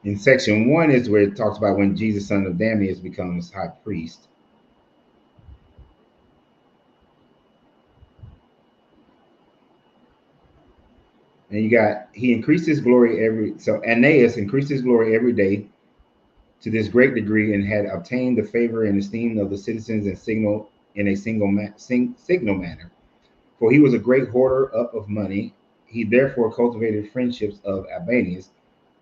In section 1 is where it talks about when Jesus, son of Damnius, becomes high priest. And you got, he increased his glory so Ananias increased his glory every day to this great degree and had obtained the favor and esteem of the citizens and signal in a signal manner. For he was a great hoarder up of money. He therefore cultivated friendships of Albanius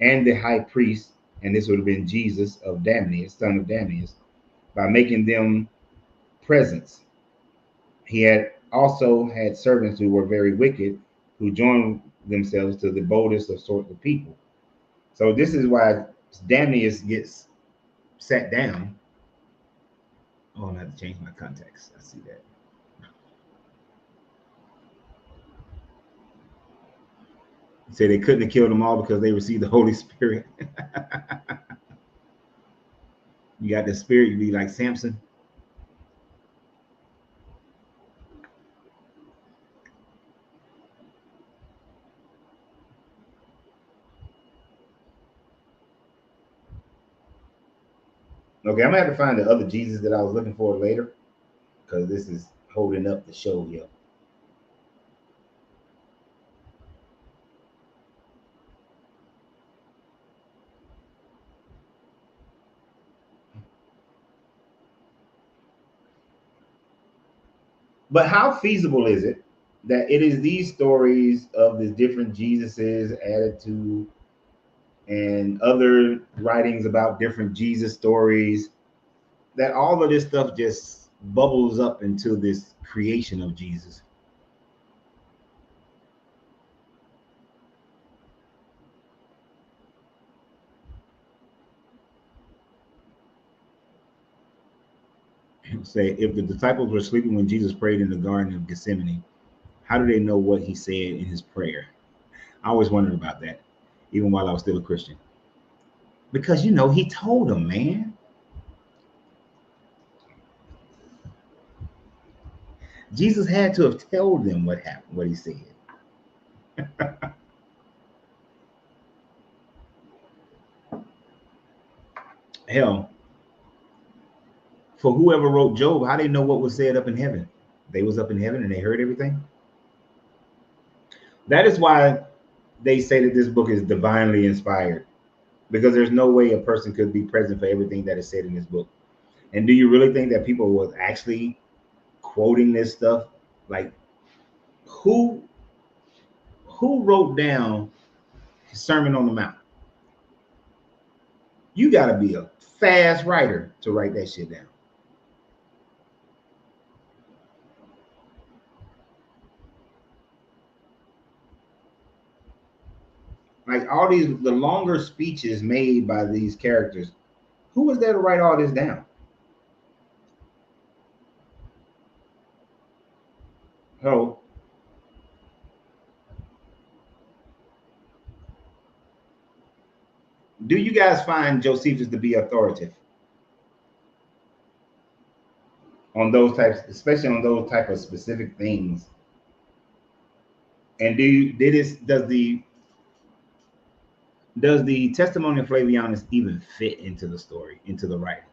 and the high priest, and this would have been Jesus of Damnius, son of Damnius, by making them presents. He had also had servants who were very wicked, who joined themselves to the boldest of sort of people. So this is why Damnius gets sat down. Oh, I'm gonna have to change my context. I see that. He said they couldn't have killed them all because they received the Holy Spirit. You got the Spirit, you be like Samson. Okay, I'm gonna have to find the other Jesus that I was looking for later because this is holding up the show here. But how feasible is it that it is these stories of the different Jesuses added to and other writings about different Jesus stories that all of this stuff just bubbles up into this creation of Jesus? Say, if the disciples were sleeping when Jesus prayed in the Garden of Gethsemane, how do they know what he said in his prayer? I always wondered about that, even while I was still a Christian. Because he told them, man. Jesus had to have told them what happened, what he said. Hell, for whoever wrote Job, how they know what was said up in heaven? They was up in heaven and they heard everything. That is why they say that this book is divinely inspired because there's no way a person could be present for everything that is said in this book. And do you really think that people was actually quoting this stuff? Like, who who wrote down his Sermon on the Mount? You got to be a fast writer to write that shit down. Like all these, the longer speeches made by these characters, who was there to write all this down? Oh, do you guys find Josephus to be authoritative on those types, especially on those type of specific things? And do you, did this, does the testimony of Flavianus even fit into the story, into the writing?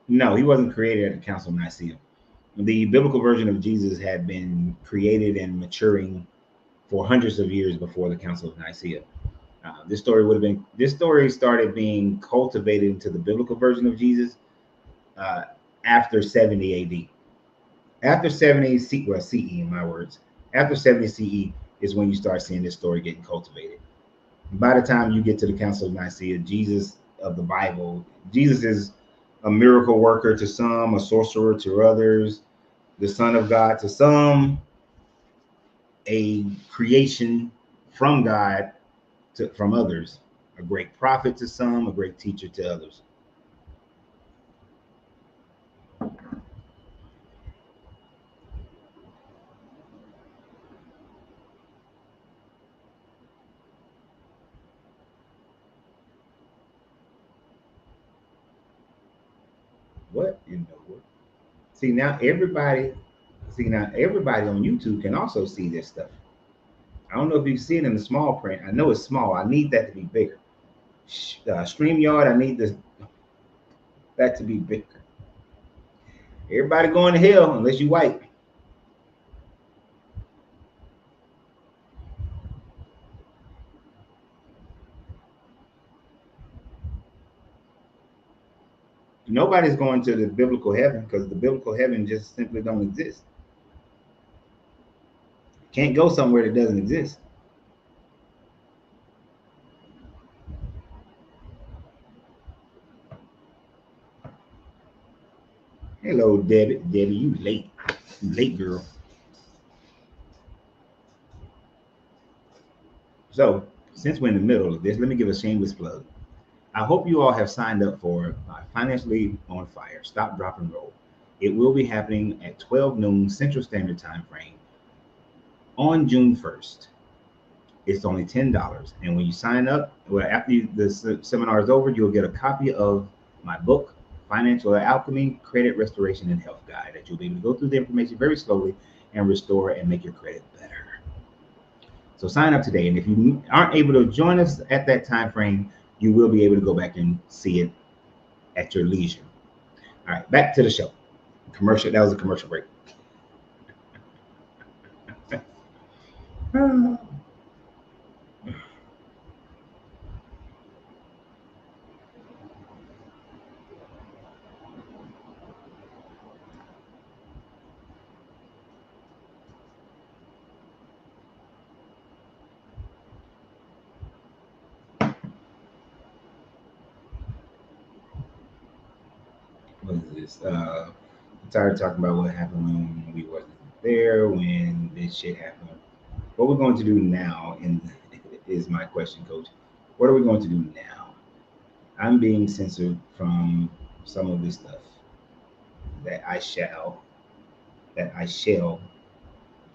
No, he wasn't created at the Council of Nicaea. The biblical version of Jesus had been created and maturing for hundreds of years before the Council of Nicaea. This story started being cultivated into the biblical version of Jesus uh, after 70 AD. After 70 well, CE in my words, after 70 CE is when you start seeing this story getting cultivated. By the time you get to the Council of Nicaea, Jesus of the Bible, Jesus is a miracle worker to some, a sorcerer to others, the Son of God to some, a creation from God from others, a great prophet to some, a great teacher to others. What in the world? See now everybody, see now everybody on YouTube can also see this stuff. I don't know if you see it in the small print. I know it's small. I need that to be bigger. StreamYard, I need that to be bigger. Everybody going to hell unless you white. Nobody's going to the biblical heaven because the biblical heaven just simply don't exist. Can't go somewhere that doesn't exist. Hello, Debbie. Debbie, you late. You late, girl. So, since we're in the middle of this, let me give a shameless plug. I hope you all have signed up for Financially on Fire, Stop, Drop, and Roll. It will be happening at 12 noon Central Standard Time frame on June 1st. It's only $10. And when you sign up, well, after the seminar is over, you'll get a copy of my book, Financial Alchemy, Credit Restoration and Health Guide, that you'll be able to go through the information very slowly and restore and make your credit better. So sign up today. And if you aren't able to join us at that time frame, you will be able to go back and see it at your leisure. All right, back to the show. Commercial. That was a commercial break. What is this? I'm tired of talking about what happened when we wasn't there, when this shit happened. What we're going to do now is my question, Coach. What are we going to do now? I'm being censored from some of this stuff that I shall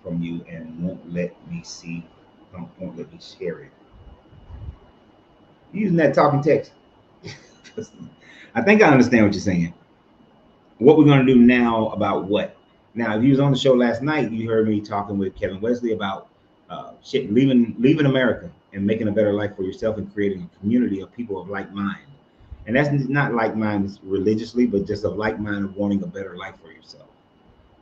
from you and won't let me see, won't let me share it. Using that talking text. I think I understand what you're saying. What we're going to do now about what? Now, if you was on the show last night, you heard me talking with Kevin Wesley about leaving America and making a better life for yourself and creating a community of people of like mind. And that's not like mine religiously, but just a like mind of wanting a better life for yourself.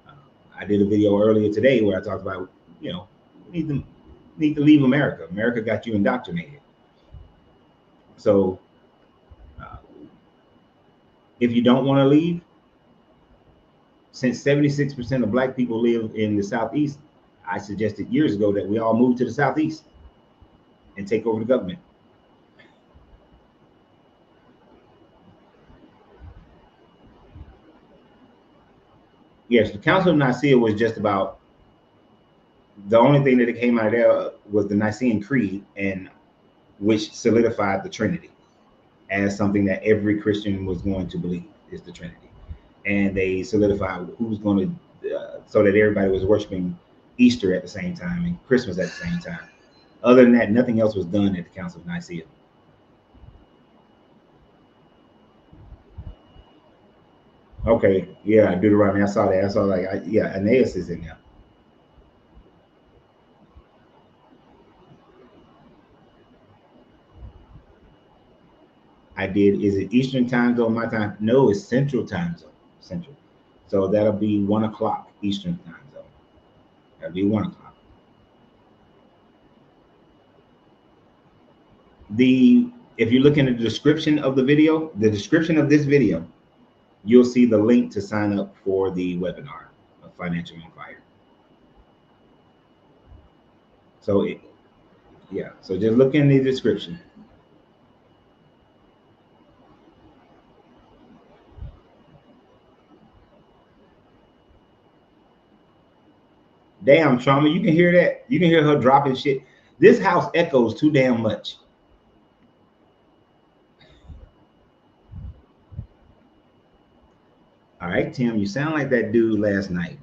Uh, I did a video earlier today where I talked about, you know, need to need to leave America. America got you indoctrinated. So uh, if you don't want to leave, since 76% of black people live in the Southeast, I suggested years ago that we all move to the Southeast and take over the government. Yes, the Council of Nicaea was just about the only thing that came out of there was the Nicene Creed, and which solidified the Trinity as something that every Christian was going to believe is the Trinity, and they solidified who's going to, so that everybody was worshiping Easter at the same time and Christmas at the same time. Other than that, nothing else was done at the Council of Nicaea. Okay, yeah, Deuteronomy. I saw that. I saw yeah, Aeneas is in there. I did. Is it Eastern time zone? My time? No, it's Central time zone. Central. So that'll be 1 o'clock Eastern time zone. That'll be 1 o'clock. The If you look in the description of the video, the description of this video, you'll see the link to sign up for the webinar of Financial on Fire. So yeah. So just look in the description. Damn, Trauma, you can hear that? You can hear her dropping shit. This house echoes too damn much. All right, Tim, you sound like that dude last night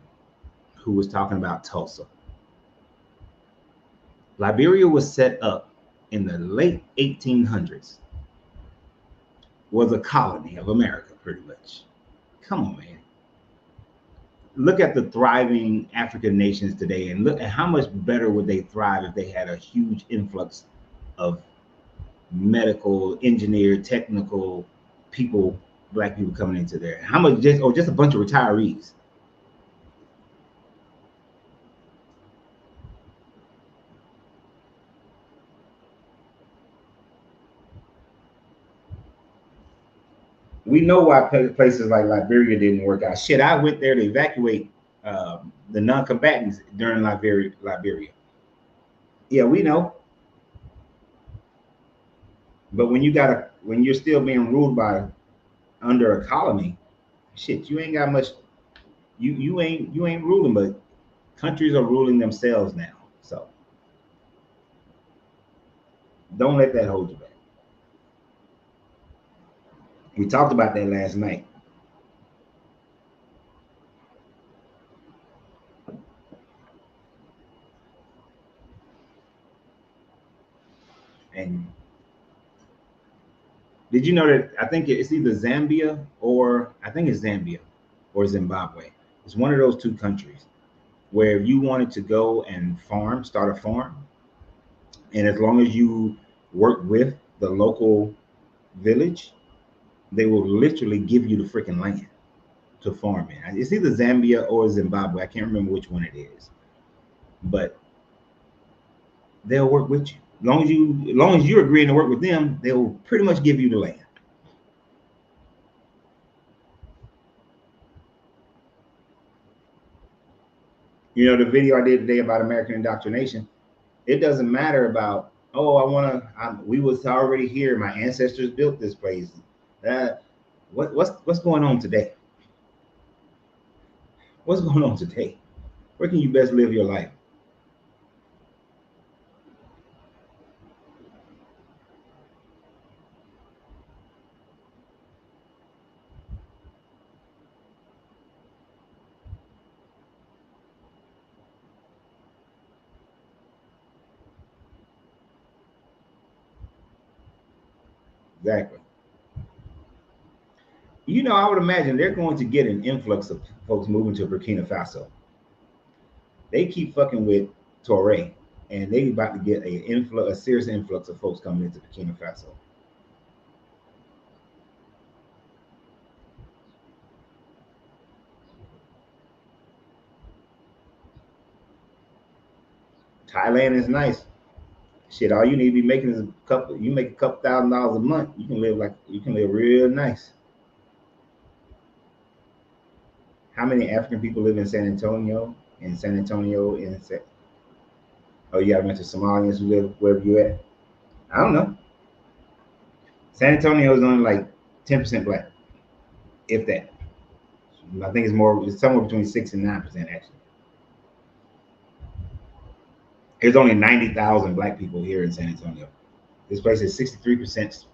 who was talking about Tulsa. Liberia was set up in the late 1800s, was a colony of America, pretty much. Come on, man. Look at the thriving African nations today and look at how much better would they thrive if they had a huge influx of medical, engineer, technical people, black people coming into there. How much just a bunch of retirees. We know why places like Liberia didn't work out. Shit, I went there to evacuate the non-combatants during Liberia. Yeah, we know. But when you're still being ruled by under a colony, shit, you ain't got much. You ain't ruling, but countries are ruling themselves now. So don't let that hold you back. We talked about that last night. And did you know that I think it's either Zambia or I think it's Zambia or Zimbabwe. It's one of those two countries where if you wanted to go and start a farm, and as long as you work with the local village, they will literally give you the freaking land to farm in. It's either Zambia or Zimbabwe. I can't remember which one it is, but they'll work with you. As long as you're agreeing to work with them, they'll pretty much give you the land. You know, the video I did today about American indoctrination, it doesn't matter about, oh, we was already here. My ancestors built this place. Uh, what's going on today? What's going on today? Where can you best live your life? Exactly. You know, I would imagine they're going to get an influx of folks moving to Burkina Faso. They keep fucking with Torre, and they about to get a serious influx of folks coming into Burkina Faso. Thailand is nice. Shit, all you need to be making is a couple. You make a couple $1,000 a month. You can live real nice. How many African people live in San Antonio? In San Antonio, oh, you got a bunch of Somalians who live wherever you at. I don't know. San Antonio is only like 10% black, if that. I think it's more. It's somewhere between 6 and 9% actually. There's only 90,000 black people here in San Antonio. This place is 63%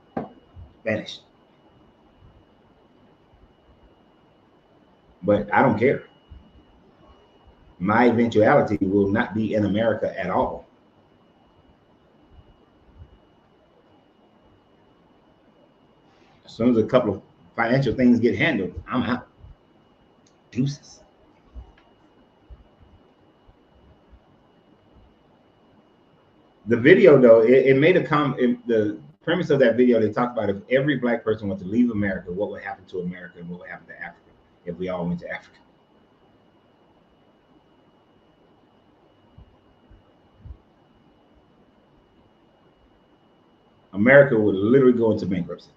Spanish. But I don't care. My eventuality will not be in America at all. As soon as a couple of financial things get handled, I'm out. Deuces. The video, though, it made a comment. The premise of that video, they talked about if every black person went to leave America, what would happen to America and what would happen to Africa if we all went to Africa. America would literally go into bankruptcy.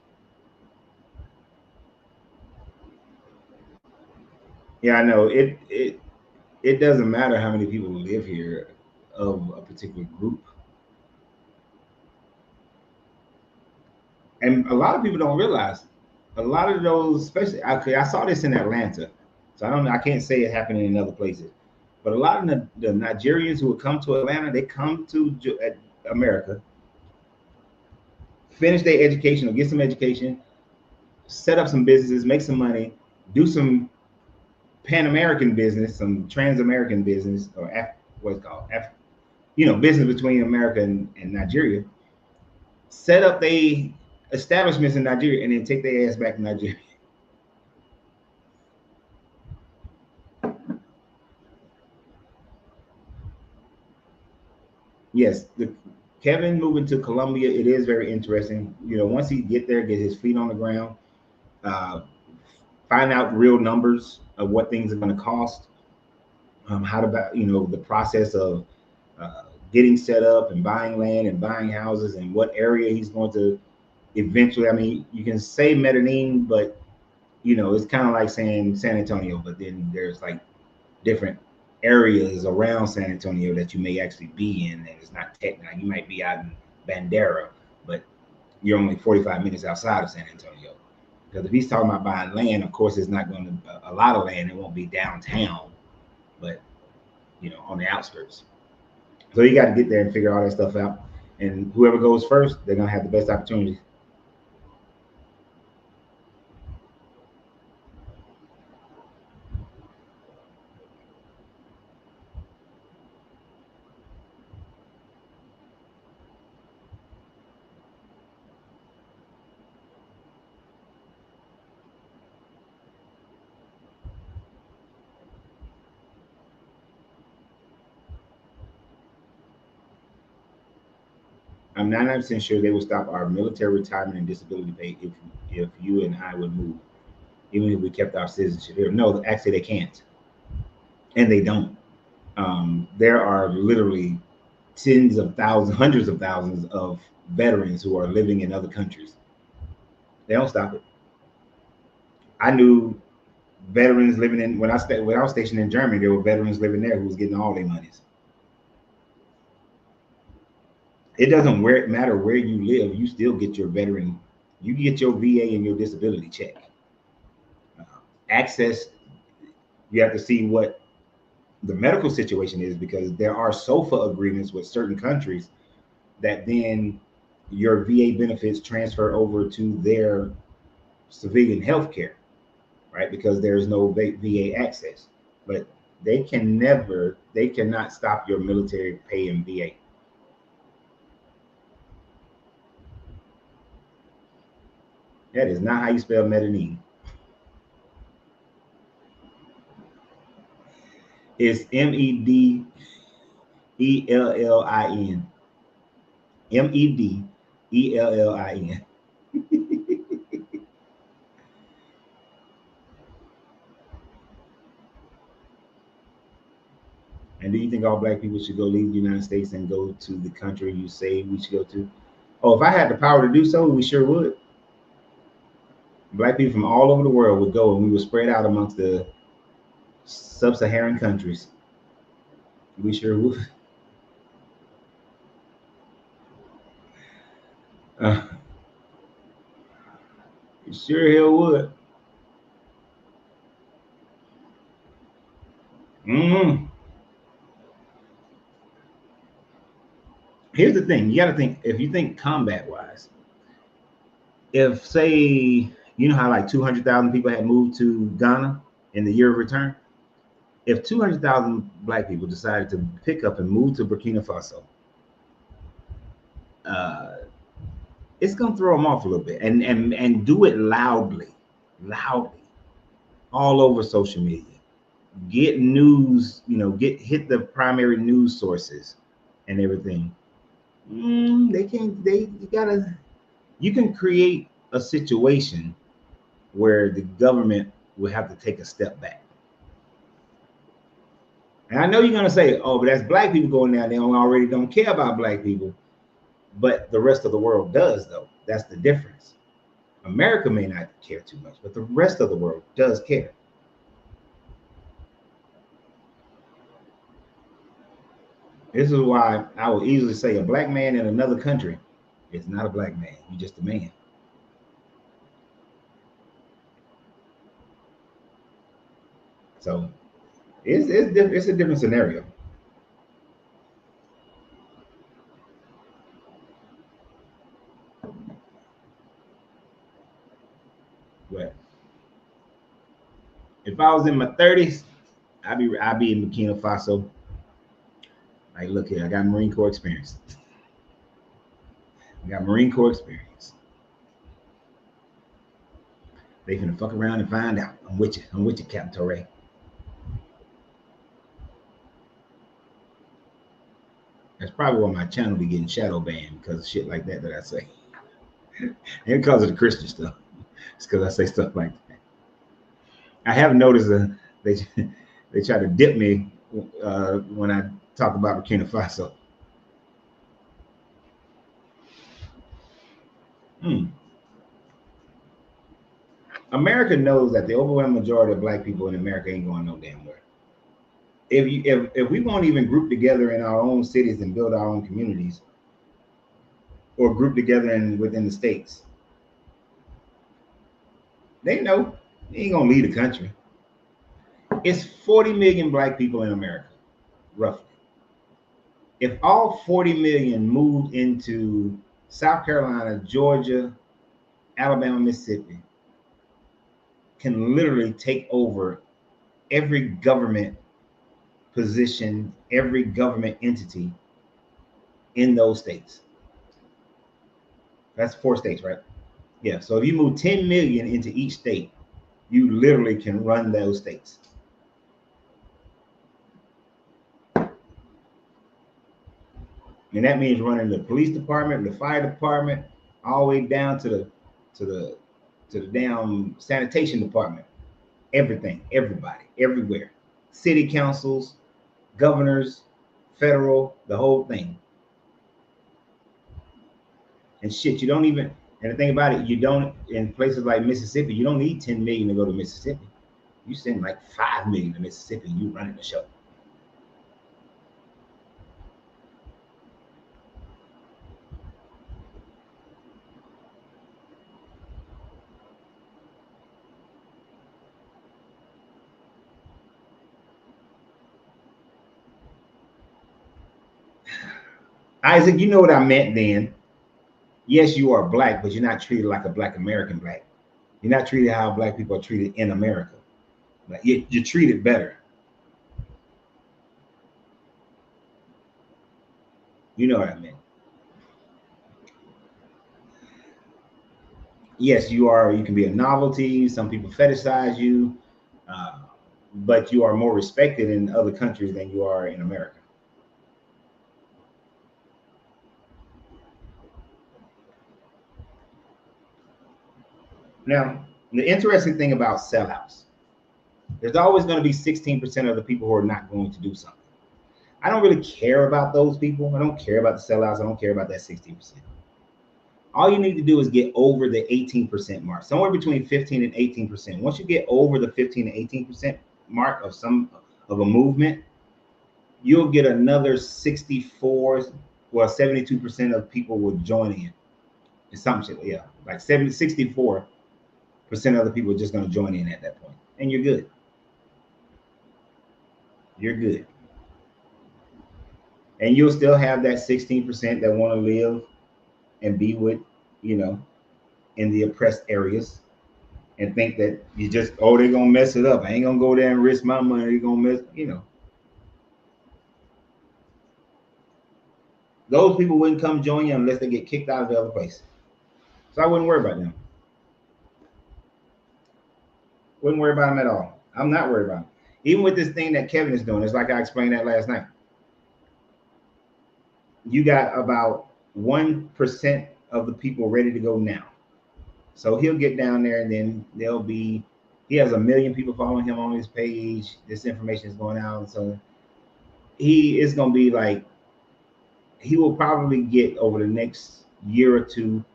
Yeah, I know. It doesn't matter how many people live here of a particular group. And a lot of people don't realize a lot of those, especially I saw this in Atlanta, so I can't say it happened in other places, but a lot of the Nigerians who would come to Atlanta, they come to America, finish their education or get some education, set up some businesses, make some money, do some Pan American business, some Trans American business, or what's it called, business between America and Nigeria, set up they establishments in Nigeria, and then take their ass back to Nigeria. Yes, Kevin moving to Colombia, it is very interesting. Once he get there, get his feet on the ground, uh, find out real numbers of what things are going to cost, how to, the process of getting set up and buying land and buying houses and what area he's going to eventually. I mean, you can say Medellin, but it's kind of like saying San Antonio, but then there's like different areas around San Antonio that you may actually be in, and it's not technical. You might be out in Bandera, but you're only 45 minutes outside of San Antonio. Because if he's talking about buying land, of course, it's not going to a lot of land. It won't be downtown, but on the outskirts. So you got to get there and figure all that stuff out. And whoever goes first, they're gonna have the best opportunities. I'm 99% sure they will stop our military retirement and disability pay if you and I would move, even if we kept our citizenship here. No, actually they can't, and they don't. There are literally tens of thousands, hundreds of thousands of veterans who are living in other countries. They don't stop it. I knew veterans living in when I was stationed in Germany. There were veterans living there who was getting all their monies. It doesn't matter where you live. You still get your veteran. You get your VA and your disability check. Access. You have to see what the medical situation is, because there are SOFA agreements with certain countries that then your VA benefits transfer over to their civilian health care, right? Because there's no VA access. But they cannot stop your military pay in VA. That is not how you spell Medellin. It's Medellin. Medellin. And do you think all black people should go leave the United States and go to the country you say we should go to? Oh, if I had the power to do so, we sure would. Black people from all over the world would go, and we would spread out amongst the sub-Saharan countries. We sure would. Uh, we sure hell would. Mm. Here's the thing: you got to think. If you think combat-wise, if say you know how like 200,000 people had moved to Ghana in the year of return, if 200,000 black people decided to pick up and move to Burkina Faso, uh, it's gonna throw them off a little bit, and do it loudly, all over social media. Get news, get hit the primary news sources and everything. They can't. You gotta. You can create a situation where the government will have to take a step back. And I know you're gonna say, "Oh, but that's black people going down. They already don't care about black people." But the rest of the world does, though. That's the difference. America may not care too much, but the rest of the world does care. This is why I will easily say a black man in another country is not a black man. You're just a man. So it's a different scenario. But if I was in my 30s, I'd be in Burkina Faso. Like, look here, I got Marine Corps experience. I got Marine Corps experience. They finna fuck around and find out. I'm with you. I'm with you, Captain Torre. That's probably why my channel be getting shadow banned because of shit like that I say. And because of the Christian stuff. It's because I say stuff like that. I have noticed that they they try to dip me when I talk about Burkina Faso. Hmm. America knows that the overwhelming majority of black people in America ain't going no damn where. If we won't even group together in our own cities and build our own communities, or group together within the states, they know they ain't gonna leave the country. It's 40 million black people in America, roughly. If all 40 million moved into South Carolina, Georgia, Alabama, Mississippi, can literally take over every government position, every government entity in those states. That's 4 states, right? Yeah. So if you move 10 million into each state, you literally can run those states. And that means running the police department, the fire department, all the way down to the to the damn sanitation department. Everything, everybody, everywhere. City councils, governors, federal, the whole thing. And shit, you don't even, and the thing about it, you don't, in places like Mississippi, you don't need 10 million to go to Mississippi. You send like 5 million to Mississippi and you running the show. Isaac, you know what I meant then. Yes, you are black, but you're not treated like a black American black. You're not treated how black people are treated in America. Like you're treated better. You know what I mean? Yes, you are. You can be a novelty. Some people fetishize you, uh, but you are more respected in other countries than you are in America. Now, the interesting thing about sellouts, there's always going to be 16% of the people who are not going to do something. I don't really care about those people. I don't care about the sellouts. I don't care about that 16%. All you need to do is get over the 18% mark, somewhere between 15 and 18%. Once you get over the 15 to 18% mark of a movement, you'll get another 64, well, 72% of people will join in. It's something, yeah, like 64% of the people are just going to join in at that point, and you're good. You're good. And you'll still have that 16% that want to live and be with, you know, in the oppressed areas and think that you just, oh, they're going to mess it up. I ain't going to go there and risk my money. They're going to mess, you know. Those people wouldn't come join you unless they get kicked out of the other place. So I wouldn't worry about them. Wouldn't worry about them at all. I'm not worried about them. Even with this thing that Kevin is doing, it's like I explained that last night. You got about 1% of the people ready to go now. So he'll get down there and then there'll be, he has 1 million people following him on his page. This information is going out. So he is going to be like, he will probably get over the next year or two,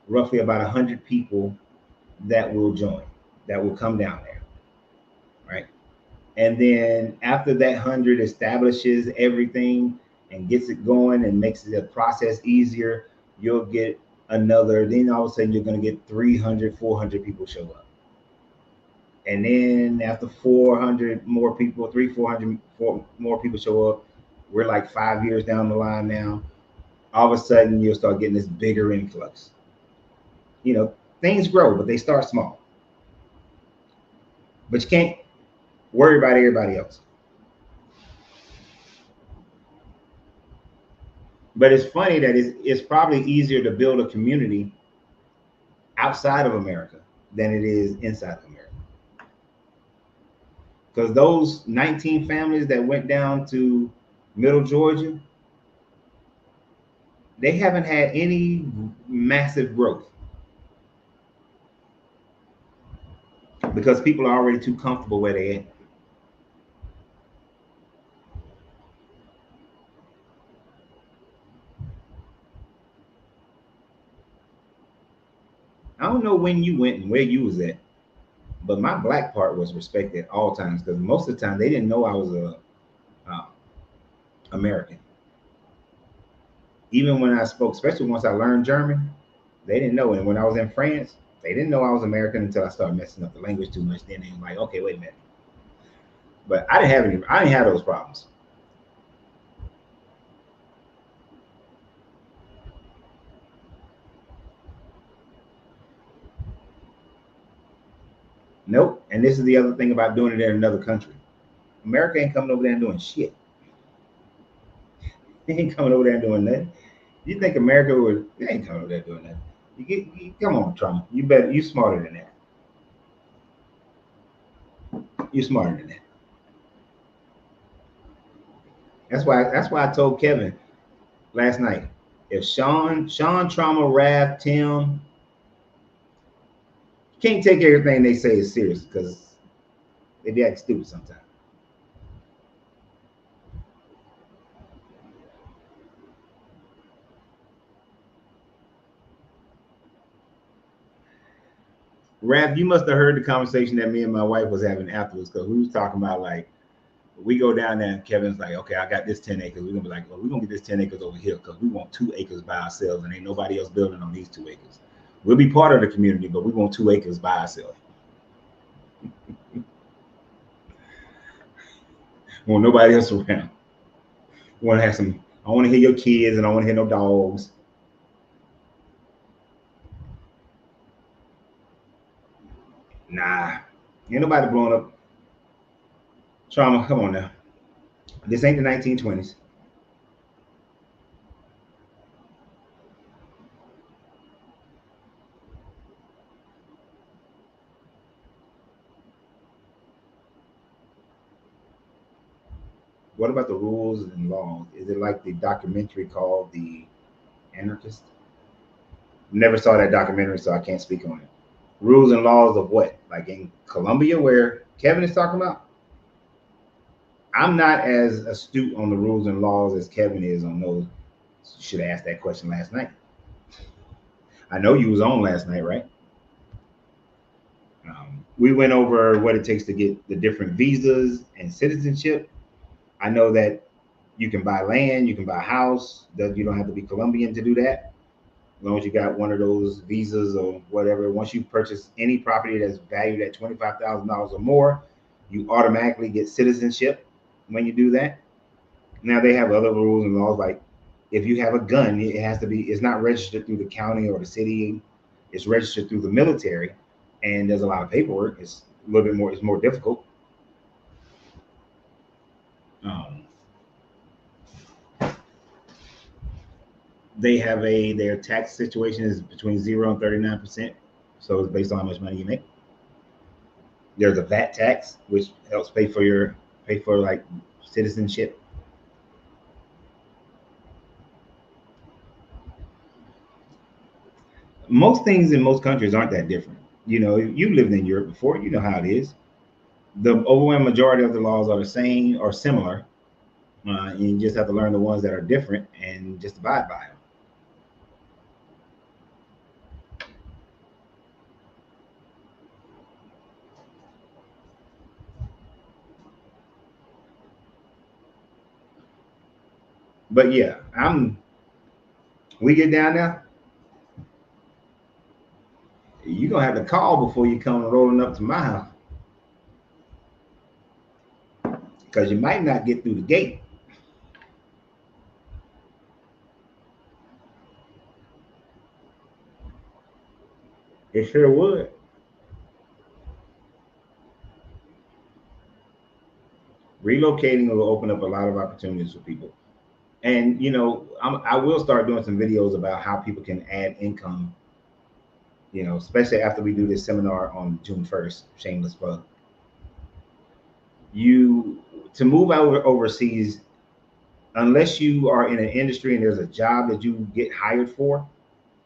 roughly about 100 people that will join, that will come down there, right? And then after that 100 establishes everything and gets it going and makes the process easier, you'll get another, then all of a sudden you're going to get 300, 400 people show up. And then after 400 more people, 400 more people show up, we're like 5 years down the line now. All of a sudden you'll start getting this bigger influx. You know, things grow, but they start small. But you can't worry about everybody else. But it's funny that it's probably easier to build a community outside of America than it is inside of America. Because those 19 families that went down to Middle Georgia, they haven't had any massive growth because people are already too comfortable where they're at. I don't know when you went and where you was at, but my black part was respected at all times because most of the time they didn't know I was a American. Even when I spoke, especially once I learned German, they didn't know. And when I was in France, they didn't know I was American until I started messing up the language too much. Then they were like, okay, wait a minute. But I didn't have those problems. Nope. And this is the other thing about doing it in another country. America ain't coming over there and doing shit. They ain't coming over there and doing nothing. You think America would? They ain't coming over there doing nothing. Come on, Trump. You smarter than that. You smarter than that. That's why I told Kevin last night. If Sean, Trauma, Raph, Tim can't take everything they say is serious because they be acting stupid sometimes. Raph, you must have heard the conversation that me and my wife was having afterwards because we was talking about like we go down there and Kevin's like, okay, I got this 10 acres. We're gonna be like, well, we're gonna get this 10 acres over here because we want 2 acres by ourselves and ain't nobody else building on these 2 acres. We'll be part of the community, but we want 2 acres by ourselves. Want nobody else around. Want to have some. I want to hear your kids, and I want to hear no dogs. Nah, ain't nobody blowing up. Trauma, come on now. This ain't the 1920s. What about the rules and laws? Is it like the documentary called The Anarchist? Never saw that documentary, so I can't speak on it. Rules and laws of what? Like in Colombia, where Kevin is talking about? I'm not as astute on the rules and laws as Kevin is on those. You should have asked that question last night. I know you was on last night, right? We went over what it takes to get the different visas and citizenship. I know that you can buy land, you can buy a house. That you don't have to be Colombian to do that. As long as you got one of those visas or whatever. Once you purchase any property that's valued at $25,000 or more, you automatically get citizenship when you do that. Now they have other rules and laws like if you have a gun, it has to be. It's not registered through the county or the city. It's registered through the military, and there's a lot of paperwork. It's a little bit more. It's more difficult. Um, they have their tax situation is between 0 and 39%, so it's based on how much money you make. There's a VAT tax, which helps pay for like citizenship. Most things in most countries aren't that different. You know, you lived in Europe before, you know how it is. The overwhelming majority of the laws are the same or similar. And you just have to learn the ones that are different and just abide by them. But yeah, we get down there, you're gonna have to call before you come rolling up to my house. Because you might not get through the gate. It sure would. Relocating will open up a lot of opportunities for people. And you know, I will start doing some videos about how people can add income. You know, especially after we do this seminar on June 1st. Shameless plug. You to move out overseas, unless you are in an industry and there's a job that you get hired for,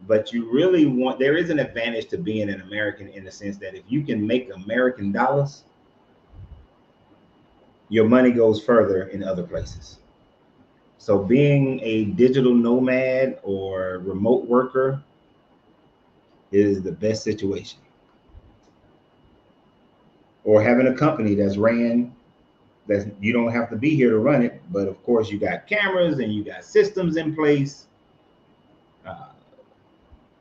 but you really want. There is an advantage to being an American in the sense that if you can make American dollars, your money goes further in other places. So being a digital nomad or remote worker is the best situation. Or having a company that's ran that you don't have to be here to run it, but of course you got cameras and you got systems in place. Uh,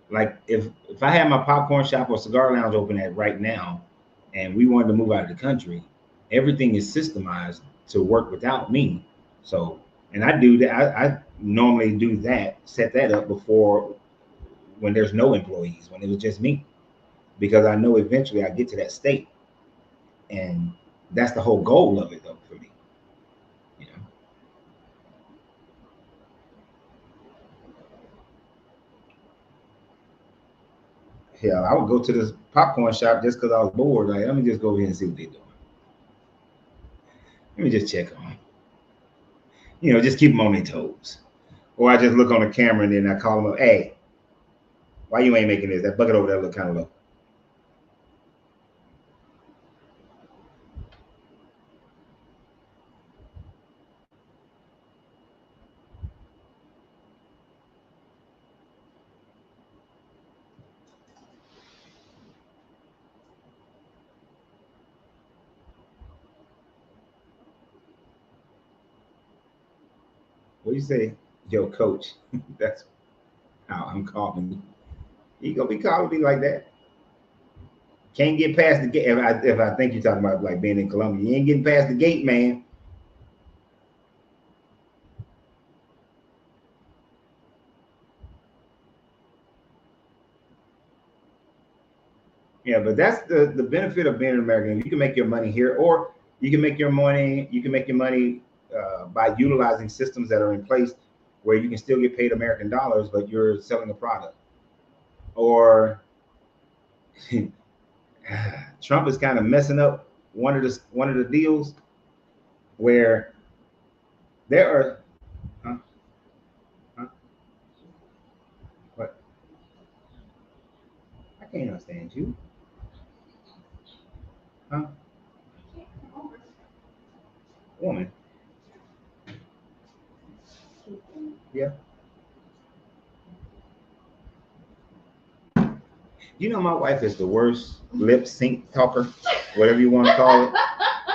like if I had my popcorn shop or cigar lounge open at right now, and we wanted to move out of the country, everything is systemized to work without me. So, and I do that. I normally do that, set that up before when there's no employees, when it was just me, because I know eventually I get to that state, and that's the whole goal of it, though, for me. You know, hell, I would go to this popcorn shop just because I was bored. Like, let me just go over here and see what they're doing. Let me just check on them. You know, just keep them on their toes. Or I just look on the camera and then I call them up. Hey, why you ain't making this? That bucket over there look kind of low. What do you say? Yo, coach. That's how I'm calling you. You gonna be calling me like that? Can't get past the gate. If I think you're talking about like being in Colombia, you ain't getting past the gate, man. Yeah, but that's the benefit of being an American. You can make your money here, or you can make your money. You can make your money by utilizing systems that are in place where you can still get paid American dollars, but you're selling a product. Or Trump is kind of messing up one of the deals where there are. Huh? Huh? What? I can't understand you. Huh? Woman. You know, my wife is the worst lip sync talker, whatever you want to call it.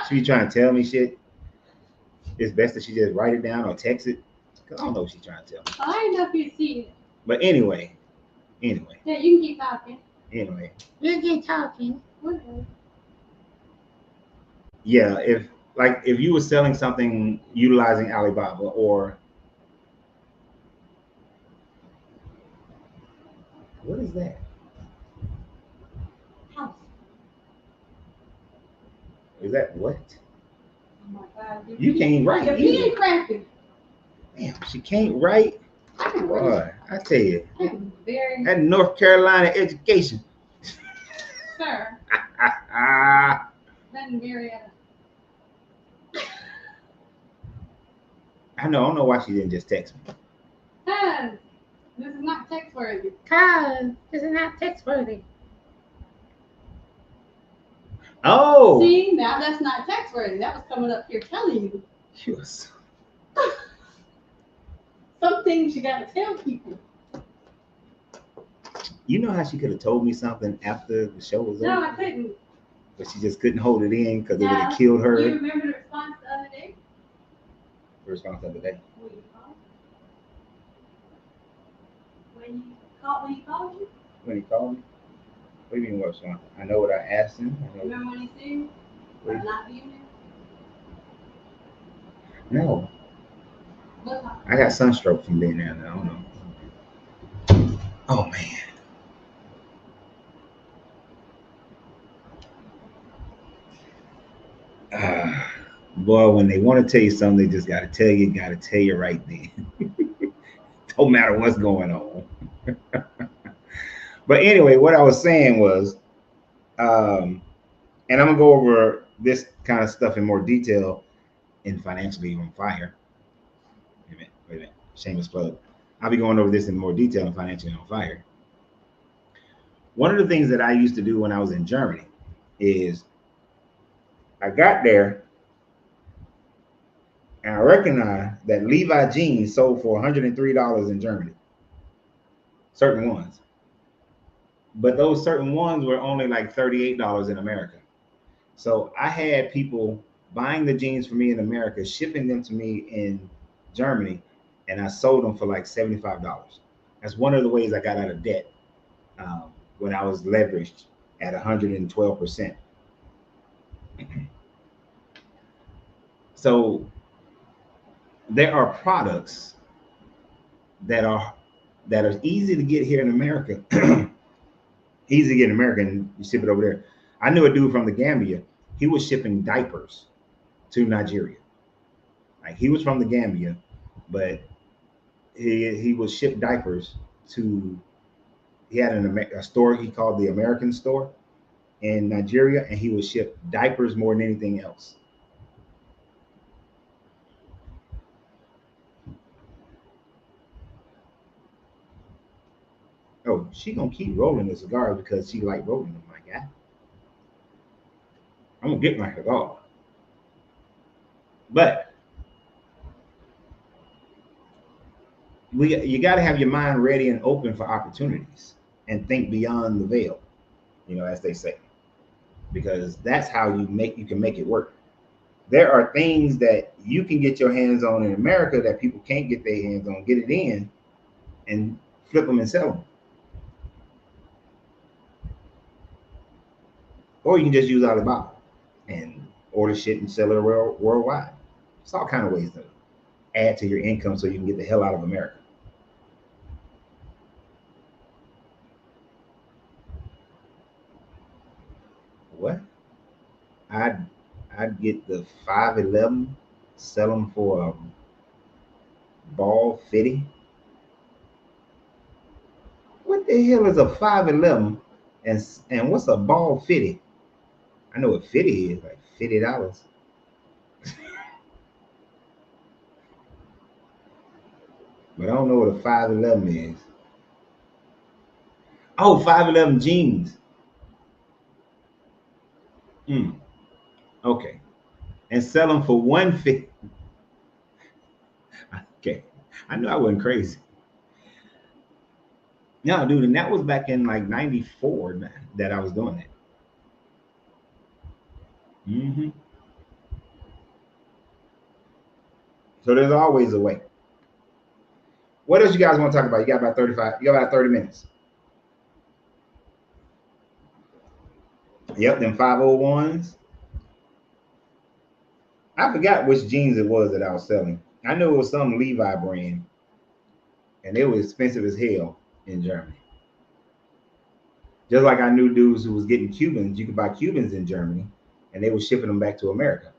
She be trying to tell me shit. It's best that she just write it down or text it. Cause I don't know what she's trying to tell me. I know if you see it. But anyway. Yeah, you can keep talking. Anyway. You keep talking. Whatever. Yeah, if you were selling something utilizing Alibaba or what is that? House. Is that what? Oh my God. You can't write You're either. being crafty. Damn, she can't write. I can Boy, write. I tell you, I'm very. that North Carolina education. Sir. Been very. I don't know why she didn't just text me. Cause this is not text worthy. Oh. See, now that's not text worthy. That was coming up here telling you. Yes. Some things you gotta tell people. You know how she could have told me something after the show was over? No, I couldn't. But she just couldn't hold it in because it would have killed her. You remember the response the other day? The response the other day? When you called? When he called you? When he called me? What do you mean what response? I know what I asked him. Remember when he said? I'm not being there? No. What? I got sunstroke from being there. I don't know. Oh, man. Boy, when they want to tell you something, they just got to tell you right then. Don't matter what's going on. But anyway, what I was saying was, and I'm going to go over this kind of stuff in more detail in Financially on Fire. Wait a minute. Shameless plug. I'll be going over this in more detail in Financially on Fire. One of the things that I used to do when I was in Germany is I got there and I recognized that Levi jeans sold for $103 in Germany. Certain ones. But those certain ones were only like $38 in America. So I had people buying the jeans for me in America, shipping them to me in Germany, and I sold them for like $75. That's one of the ways I got out of debt when I was leveraged at 112%. So there are products that are easy to get here in America. Easy to get in America and you ship it over there. I knew a dude from the Gambia. He was shipping diapers to Nigeria. Like he was from the Gambia, but he would ship diapers to. He had a store he called the American Store in Nigeria, and he would ship diapers more than anything else. Oh, she gonna keep rolling the cigars because she like rolling them, my guy. I'm gonna get my cigar, but you got to have your mind ready and open for opportunities and think beyond the veil, as they say, because that's how you can make it work. There are things that you can get your hands on in America that people can't get their hands on, get it in, and flip them and sell them. Or you can just use Alibaba and order shit and sell it worldwide. It's all kind of ways to add to your income so you can get the hell out of America. What? I'd get the 511, sell them for a ball 50. What the hell is a 511 and what's a ball 50? I know what 50 is, like $50. But I don't know what a 511 is. Oh, 511 jeans. Okay. And sell them for 150. Okay. I knew I wasn't crazy. No, dude, and that was back in like '94 that I was doing that. Hmm. So there's always a way. What else you guys want to talk about? You got about 35. You got about 30 minutes. Yep, them 501s. I forgot which jeans it was that I was selling. I knew it was some Levi brand, and it was expensive as hell in Germany. Just like I knew dudes who was getting Cubans. You could buy Cubans in Germany, and they were shipping them back to America.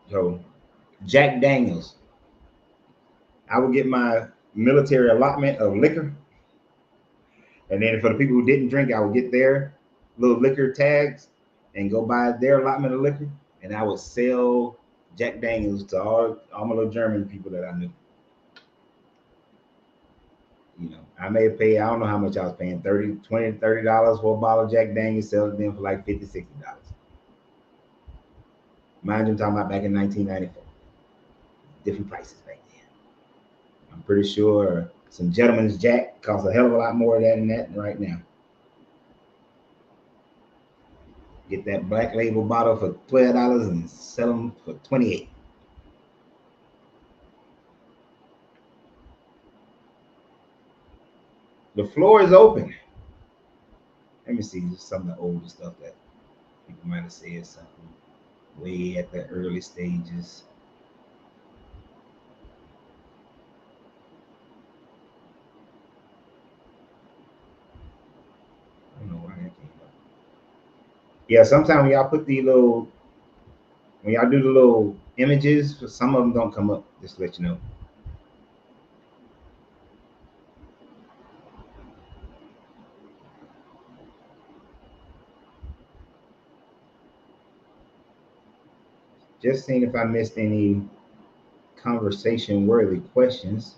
So Jack Daniels, I would get my military allotment of liquor, and then for the people who didn't drink, I would get their little liquor tags and go buy their allotment of liquor, and I would sell Jack Daniels to all my little German people that I knew. You know, I may have paid, I don't know how much I was paying, 30, 20, $30 for a bottle of Jack Daniels, sell it them for like 50, $60. Mind you, I'm talking about back in 1994. Different prices back then. I'm pretty sure some Gentleman's Jack costs a hell of a lot more than that right now. Get that black label bottle for $12 and sell them for 28. The floor is open. Let me see just some of the older stuff that people might have said something way at the early stages. I don't know why that came up. Yeah, sometimes when y'all put the little, when y'all do the little images, some of them don't come up. Just to let you know. Just seeing if I missed any conversation worthy questions.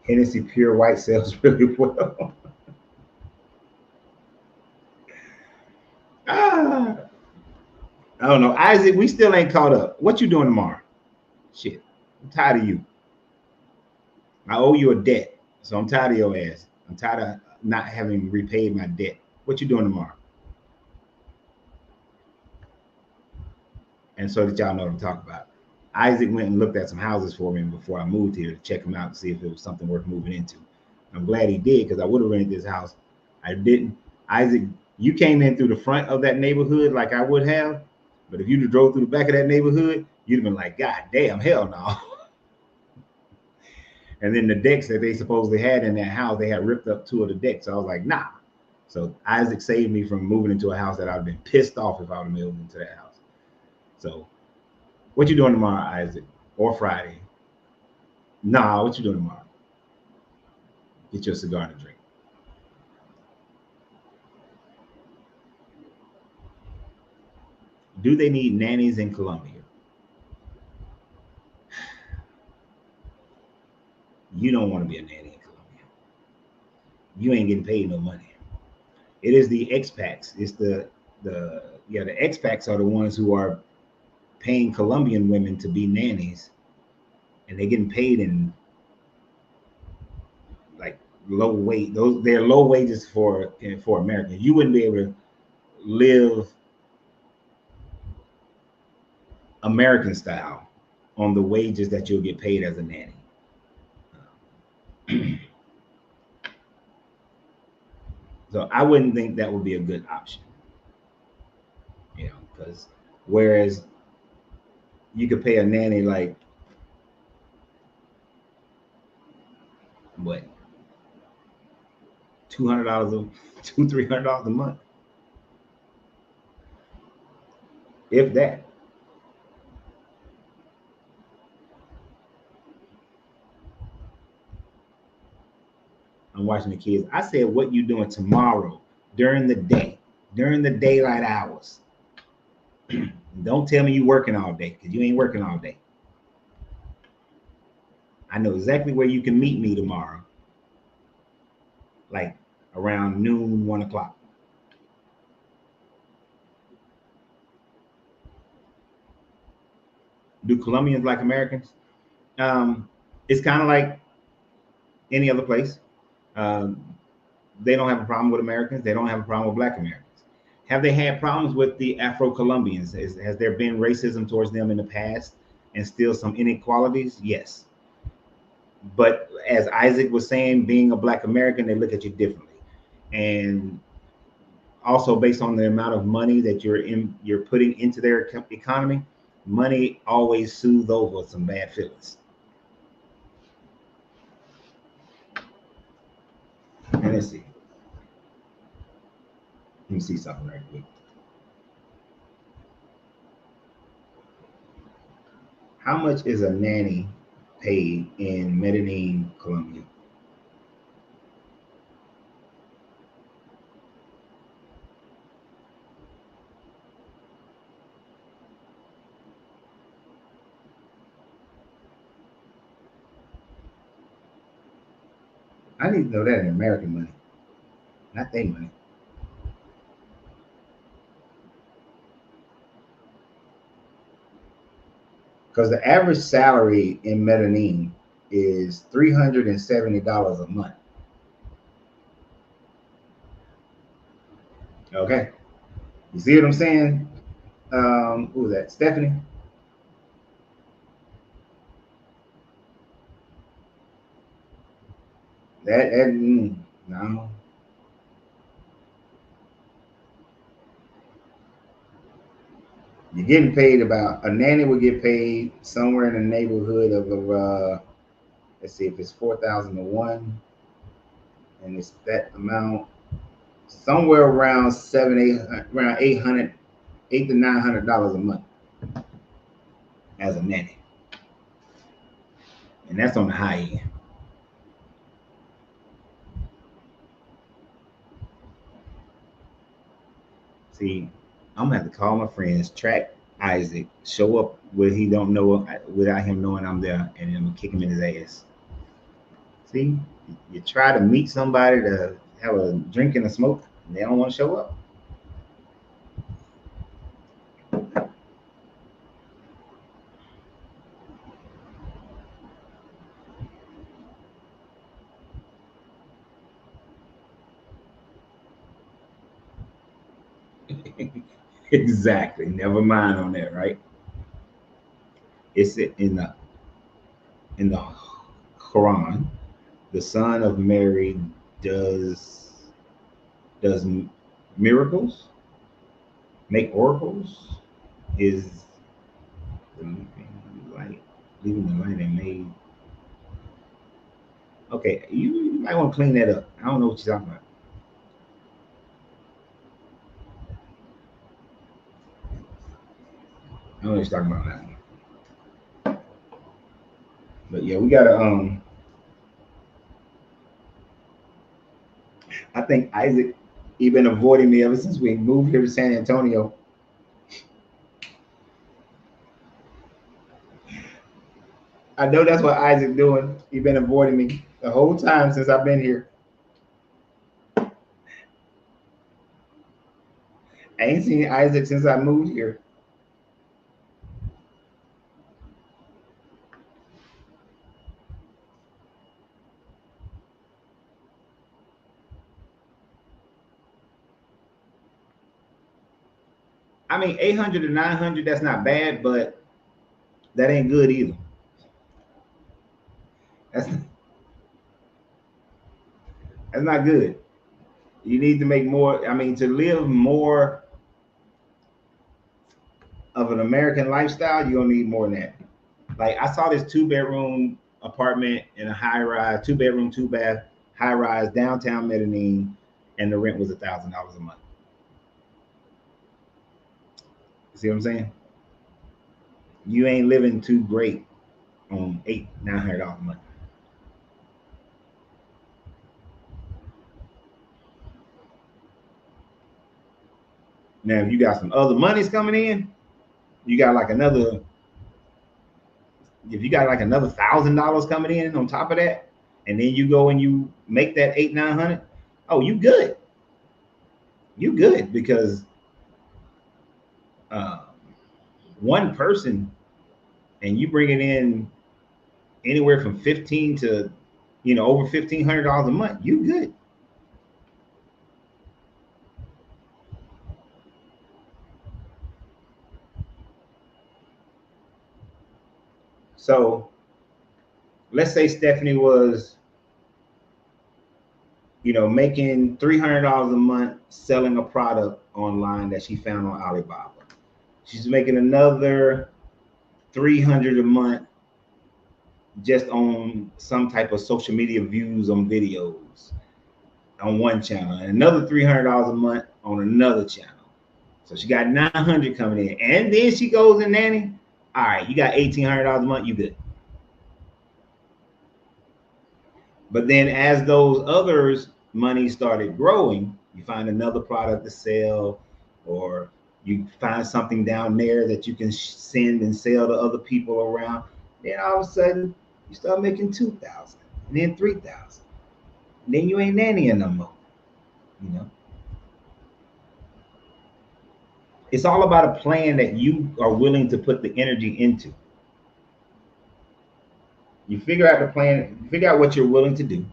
Hennessy Pure White sells really well. ah, I don't know. Isaac, we still ain't caught up. What you doing tomorrow? Shit. I'm tired of you. I owe you a debt. So I'm tired of your ass. I'm tired of not having repaid my debt. What you doing tomorrow? And so that y'all know what I'm talking about. Isaac went and looked at some houses for me before I moved here to check them out to see if it was something worth moving into. I'm glad he did because I would have rented this house. I didn't. Isaac, you came in through the front of that neighborhood like I would have, but if you'd have drove through the back of that neighborhood, you'd have been like, God damn, hell no. And then the decks that they supposedly had in that house, they had ripped up two of the decks. So I was like, nah. So Isaac saved me from moving into a house that I'd been pissed off if I would have moved into that house. So what you doing tomorrow, Isaac? Or Friday? Nah, what you doing tomorrow? Get your cigar to drink. Do they need nannies in Colombia? You don't want to be a nanny in Colombia. You ain't getting paid no money. It is the expats. It's the expats are the ones who are paying Colombian women to be nannies, and they're getting paid in like low wage. Those they're low wages for Americans. You wouldn't be able to live American style on the wages that you'll get paid as a nanny. So I wouldn't think that would be a good option, you know, because whereas you could pay a nanny like what $200 a $300 a month, if that. I'm watching the kids. I said, "What you doing tomorrow during the day, during the daylight hours?" Don't tell me you working all day, because you ain't working all day. I know exactly where you can meet me tomorrow, like around noon, 1 o'clock. Do Colombians like Americans? It's kind of like any other place. Um, they don't have a problem with Americans. They don't have a problem with Black Americans. Have they had problems with the Afro Colombians? Has there been racism towards them in the past and still some inequalities? Yes. But as Isaac was saying, being a Black American, they look at you differently. And also based on the amount of money that you're putting into their economy, money always soothes over some bad feelings. And let's see. Let me see something right quick. How much is a nanny paid in Medellin, Colombia? I need to know that in American money, not their money. Because the average salary in Medellin is $370 a month. Okay. You see what I'm saying? Who was that? Stephanie? No. You're getting paid about, a nanny would get paid somewhere in the neighborhood of, let's see if it's 4,000 to one, and it's that amount, somewhere around around 800, $800 to $900 a month as a nanny. And that's on the high end. See, I'm gonna have to call my friends, track Isaac, show up where he don't know without him knowing I'm there, and then I'm gonna kick him in his ass. See, you try to meet somebody to have a drink and a smoke, and they don't want to show up. Exactly. Never mind on that, right? It's in the Quran. The son of Mary does does miracles, make oracles, is the light, leaving the light and made. Okay, you might want to clean that up. I don't know what you're talking about. I don't know what you're talking about now. But yeah, we gotta. I think Isaac, he been avoiding me ever since we moved here to San Antonio. I know that's what Isaac doing. He been avoiding me the whole time since I've been here. I ain't seen Isaac since I moved here. I mean, 800 to 900, that's not bad, but that ain't good either. That's that's not good. You need to make more. I mean, to live more of an American lifestyle, you're gonna need more than that. Like I saw this 2 bedroom apartment in a high rise, 2 bedroom, 2 bath, high rise downtown Medellin, and the rent was $1,000 a month. You see what I'm saying? You ain't living too great on $800, $900 a month. Now, if you got some other monies coming in, you got like another, if you got like another $1,000 coming in on top of that, and then you go and you make that 800-900, oh, you good. You good because uh, one person, and you bring it in anywhere from 15 to, over $1,500 a month, you good. So let's say Stephanie was, making $300 a month selling a product online that she found on Alibaba. She's making another 300 a month just on some type of social media views on videos on one channel, and another $300 a month on another channel. So she got 900 coming in, and then she goes and nanny. All right, you got $1,800 a month. You good. But then as those others money started growing, you find another product to sell, or you find something down there that you can send and sell to other people around. Then all of a sudden you start making 2,000, and then 3,000. Then you ain't nannying no more. It's all about a plan that you are willing to put the energy into. You figure out the plan, you figure out what you're willing to do,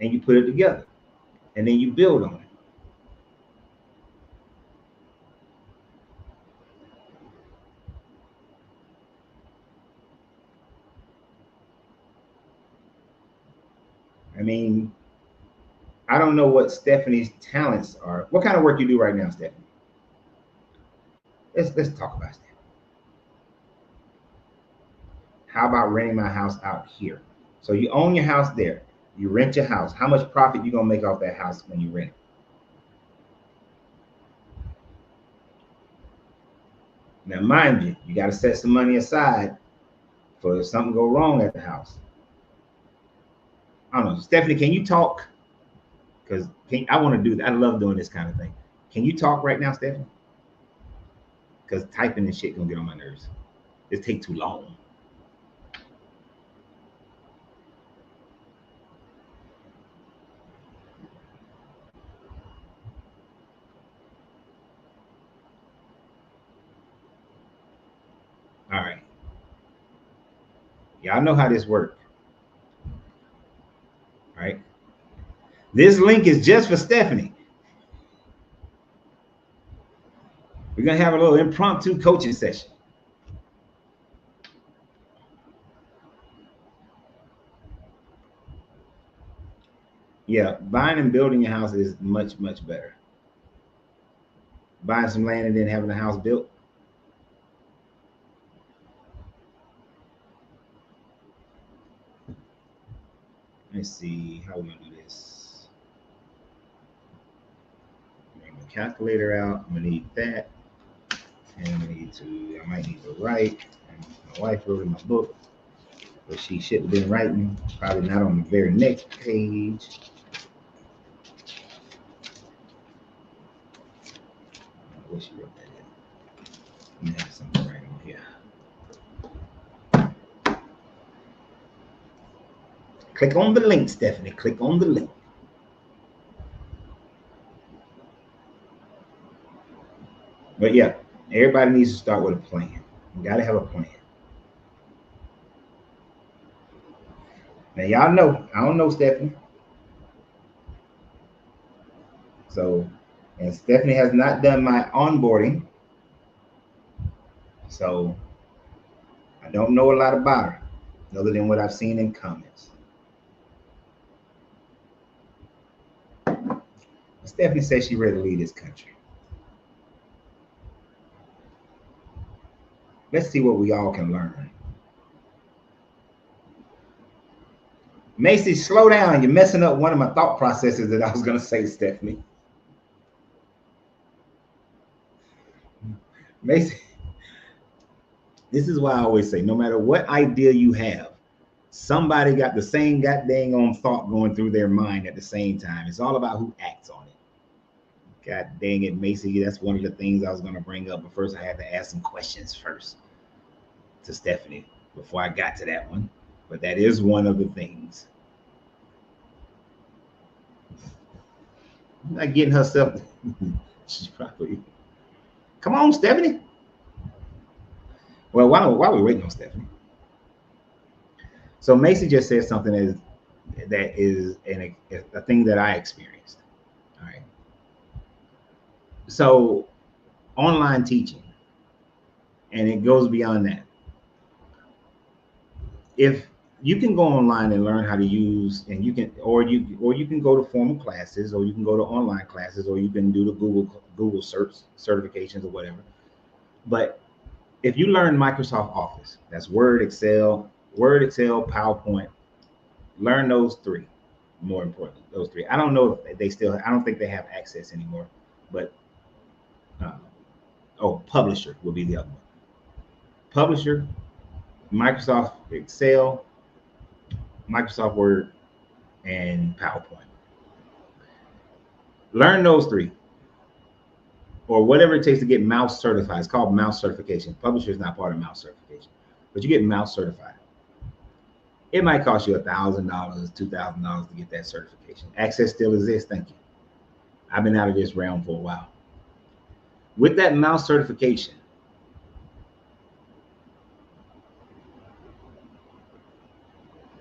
and you put it together, and then you build on it. I mean, I don't know what Stephanie's talents are. What kind of work you do right now, Stephanie? Let's talk about that. How about renting my house out here? So you own your house there. You rent your house. How much profit you gonna make off that house when you rent it? Now, mind you, you got to set some money aside for if something go wrong at the house. I don't know, Stephanie, can you talk? Because I want to do that. I love doing this kind of thing. Can you talk right now, Stephanie? Because typing and shit gonna get on my nerves. It take too long. All right. Y'all know how this works. All right. This link is just for Stephanie. We're gonna have a little impromptu coaching session. Yeah, buying and building your house is much, much better. Buying some land and then having a house built. Let's see how we're gonna do this. Bring the calculator out. I'm gonna need that. And I might need to write. And my wife wrote in my book, but she should have been writing, probably not on the very next page. Where she wrote that in. Let me have something right on here. Click on the link, Stephanie. Click on the link. But yeah, everybody needs to start with a plan. You got to have a plan. Now, y'all know, I don't know Stephanie. So, and Stephanie has not done my onboarding. So, I don't know a lot about her other than what I've seen in comments. Stephanie says she's ready to leave this country. Let's see what we all can learn. Macy, slow down. You're messing up one of my thought processes that I was going to say, Stephanie. Macy, this is why I always say, no matter what idea you have, somebody got the same goddamn thought going through their mind at the same time. It's all about who acts on it. God dang it, Macy. That's one of the things I was going to bring up. But first, I had to ask some questions first to Stephanie before I got to that one. But that is one of the things. Not getting herself. She's probably. Come on, Stephanie. Well, while we're waiting on Stephanie, so Macy just said something that is a thing that I experienced. All right. So online teaching, and it goes beyond that. If you can go online and learn how to use, and you can go to formal classes, or you can go to online classes, or you can do the Google search certifications or whatever. But if you learn Microsoft Office, that's Word, Excel, PowerPoint, learn those three. More important, those three. I don't know if they still. I don't think they have access anymore. But uh, Publisher will be the other one. Publisher, Microsoft Excel, Microsoft Word, and PowerPoint. Learn those three, or whatever it takes to get mouse certified. It's called mouse certification. Publisher is not part of mouse certification, but you get mouse certified. It might cost you $1,000, $2,000 to get that certification. Access still exists. Thank you. I've been out of this realm for a while. With that mouse certification,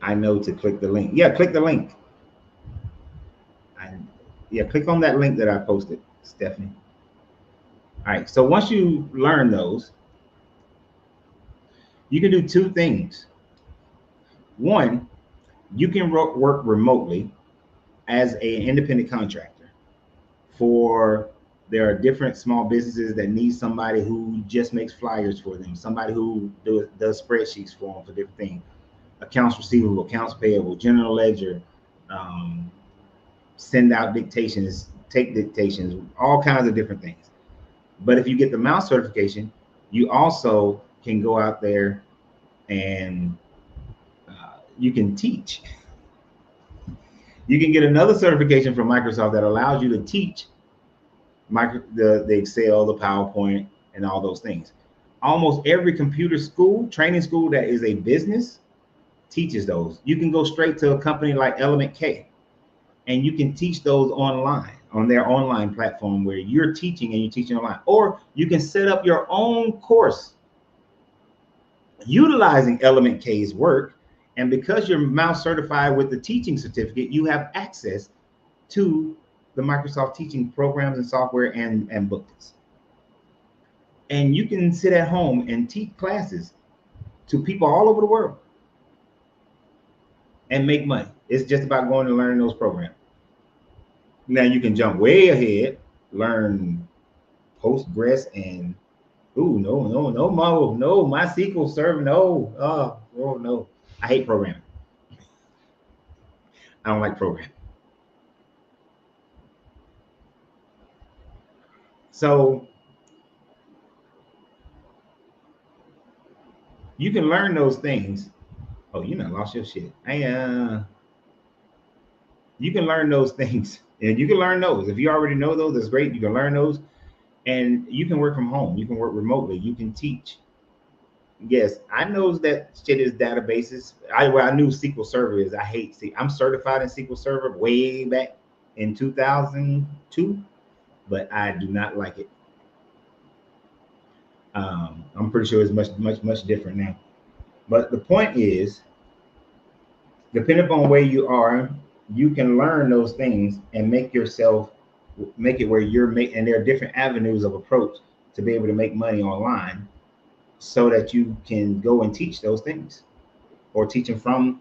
I know to click the link. Yeah, click the link. Click on that link that I posted, Stephanie. All right. So once you learn those, you can do two things. One, you can work remotely as an independent contractor for. There are different small businesses that need somebody who just makes flyers for them, somebody who does spreadsheets for them for different things, accounts receivable, accounts payable, general ledger, um, send out dictations, take dictations, all kinds of different things. But if you get the mouse certification, you also can go out there and you can teach. You can get another certification from Microsoft that allows you to teach the Excel, the PowerPoint, and all those things. Almost every computer school, training school that is a business teaches those. You can go straight to a company like Element K, and you can teach those online on their online platform where you're teaching and you're teaching online. Or you can set up your own course utilizing Element K's work. And because you're mouse certified with the teaching certificate, you have access to the Microsoft teaching programs and software and booklets. And you can sit at home and teach classes to people all over the world and make money. It's just about going and learning those programs. Now you can jump way ahead, learn Postgres and no, Mo, no, my SQL Server, no, oh no, I hate programming. I don't like programming. So you can learn those things. Oh, you not lost your shit. You can learn those things, and you can learn those. If you already know those, that's great. You can learn those, and you can work from home. You can work remotely. You can teach. Yes, I know that shit is databases. I knew SQL Server is. I hate see. I'm certified in SQL Server way back in 2002, but I do not like it. I'm pretty sure it's much different now. But the point is, depending upon where you are, you can learn those things and make it where you're making. And there are different avenues of approach to be able to make money online, so that you can go and teach those things, or teach them from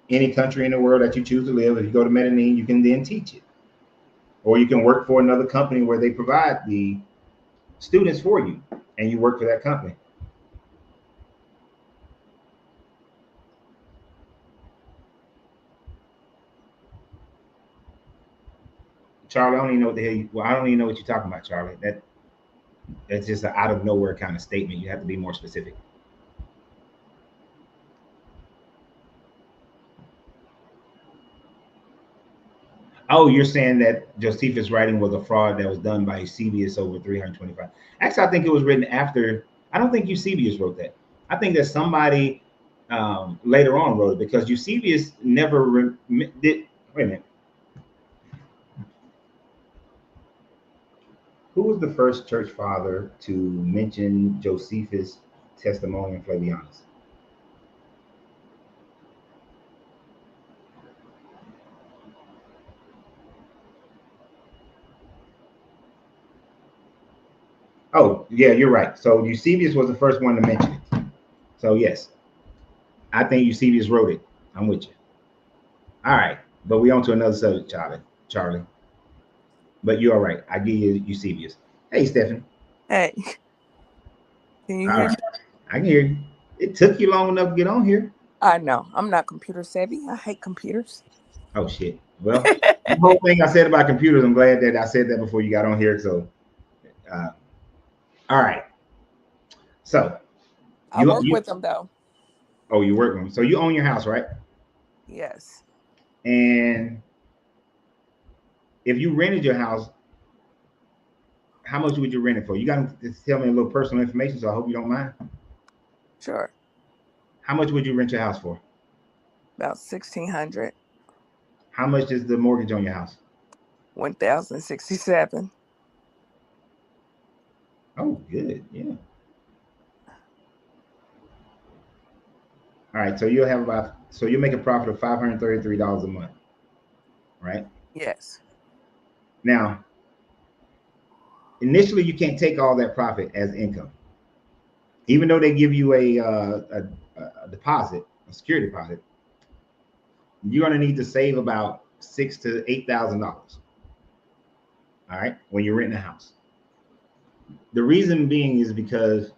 any country in the world that you choose to live. If you go to Medellin, you can then teach it, or you can work for another company where they provide the students for you, and you work for that company. Charlie, I don't even know what the hell. I don't even know what you're talking about, Charlie. That's just an out of nowhere kind of statement. You have to be more specific. Oh, you're saying that Josephus' writing was a fraud that was done by Eusebius over 325. Actually, I think it was written after. I don't think Eusebius wrote that. I think that somebody later on wrote it because Eusebius never did. Wait a minute. Who was the first church father to mention Josephus' testimony in Flavianus? Oh, yeah, you're right. So Eusebius was the first one to mention it. So yes, I think Eusebius wrote it. I'm with you. All right, but we on to another subject, Charlie. Charlie, but you're all right. I give you Eusebius. Hey, Stephanie. Hey, can you All hear right, me? I can hear you. It took you long enough to get on here. I know. I'm not computer savvy. I hate computers. Oh shit. Well, the whole thing I said about computers, I'm glad that I said that before you got on here. So, uh, all right. So I work you with them though. oh, you work with them. So you own your house, right? Yes. And if you rented your house, how much would you rent it for? You got to tell me a little personal information, so I hope you don't mind. Sure. How much would you rent your house for? About 1,600. How much is the mortgage on your house? 1,067. Oh, good. Yeah. All right. So you'll make a profit of $533 a month, right? Yes. Now, initially, you can't take all that profit as income, even though they give you a deposit, a security deposit. You're going to need to save about $6,000 to $8,000. All right, when you're renting a house. The reason being is because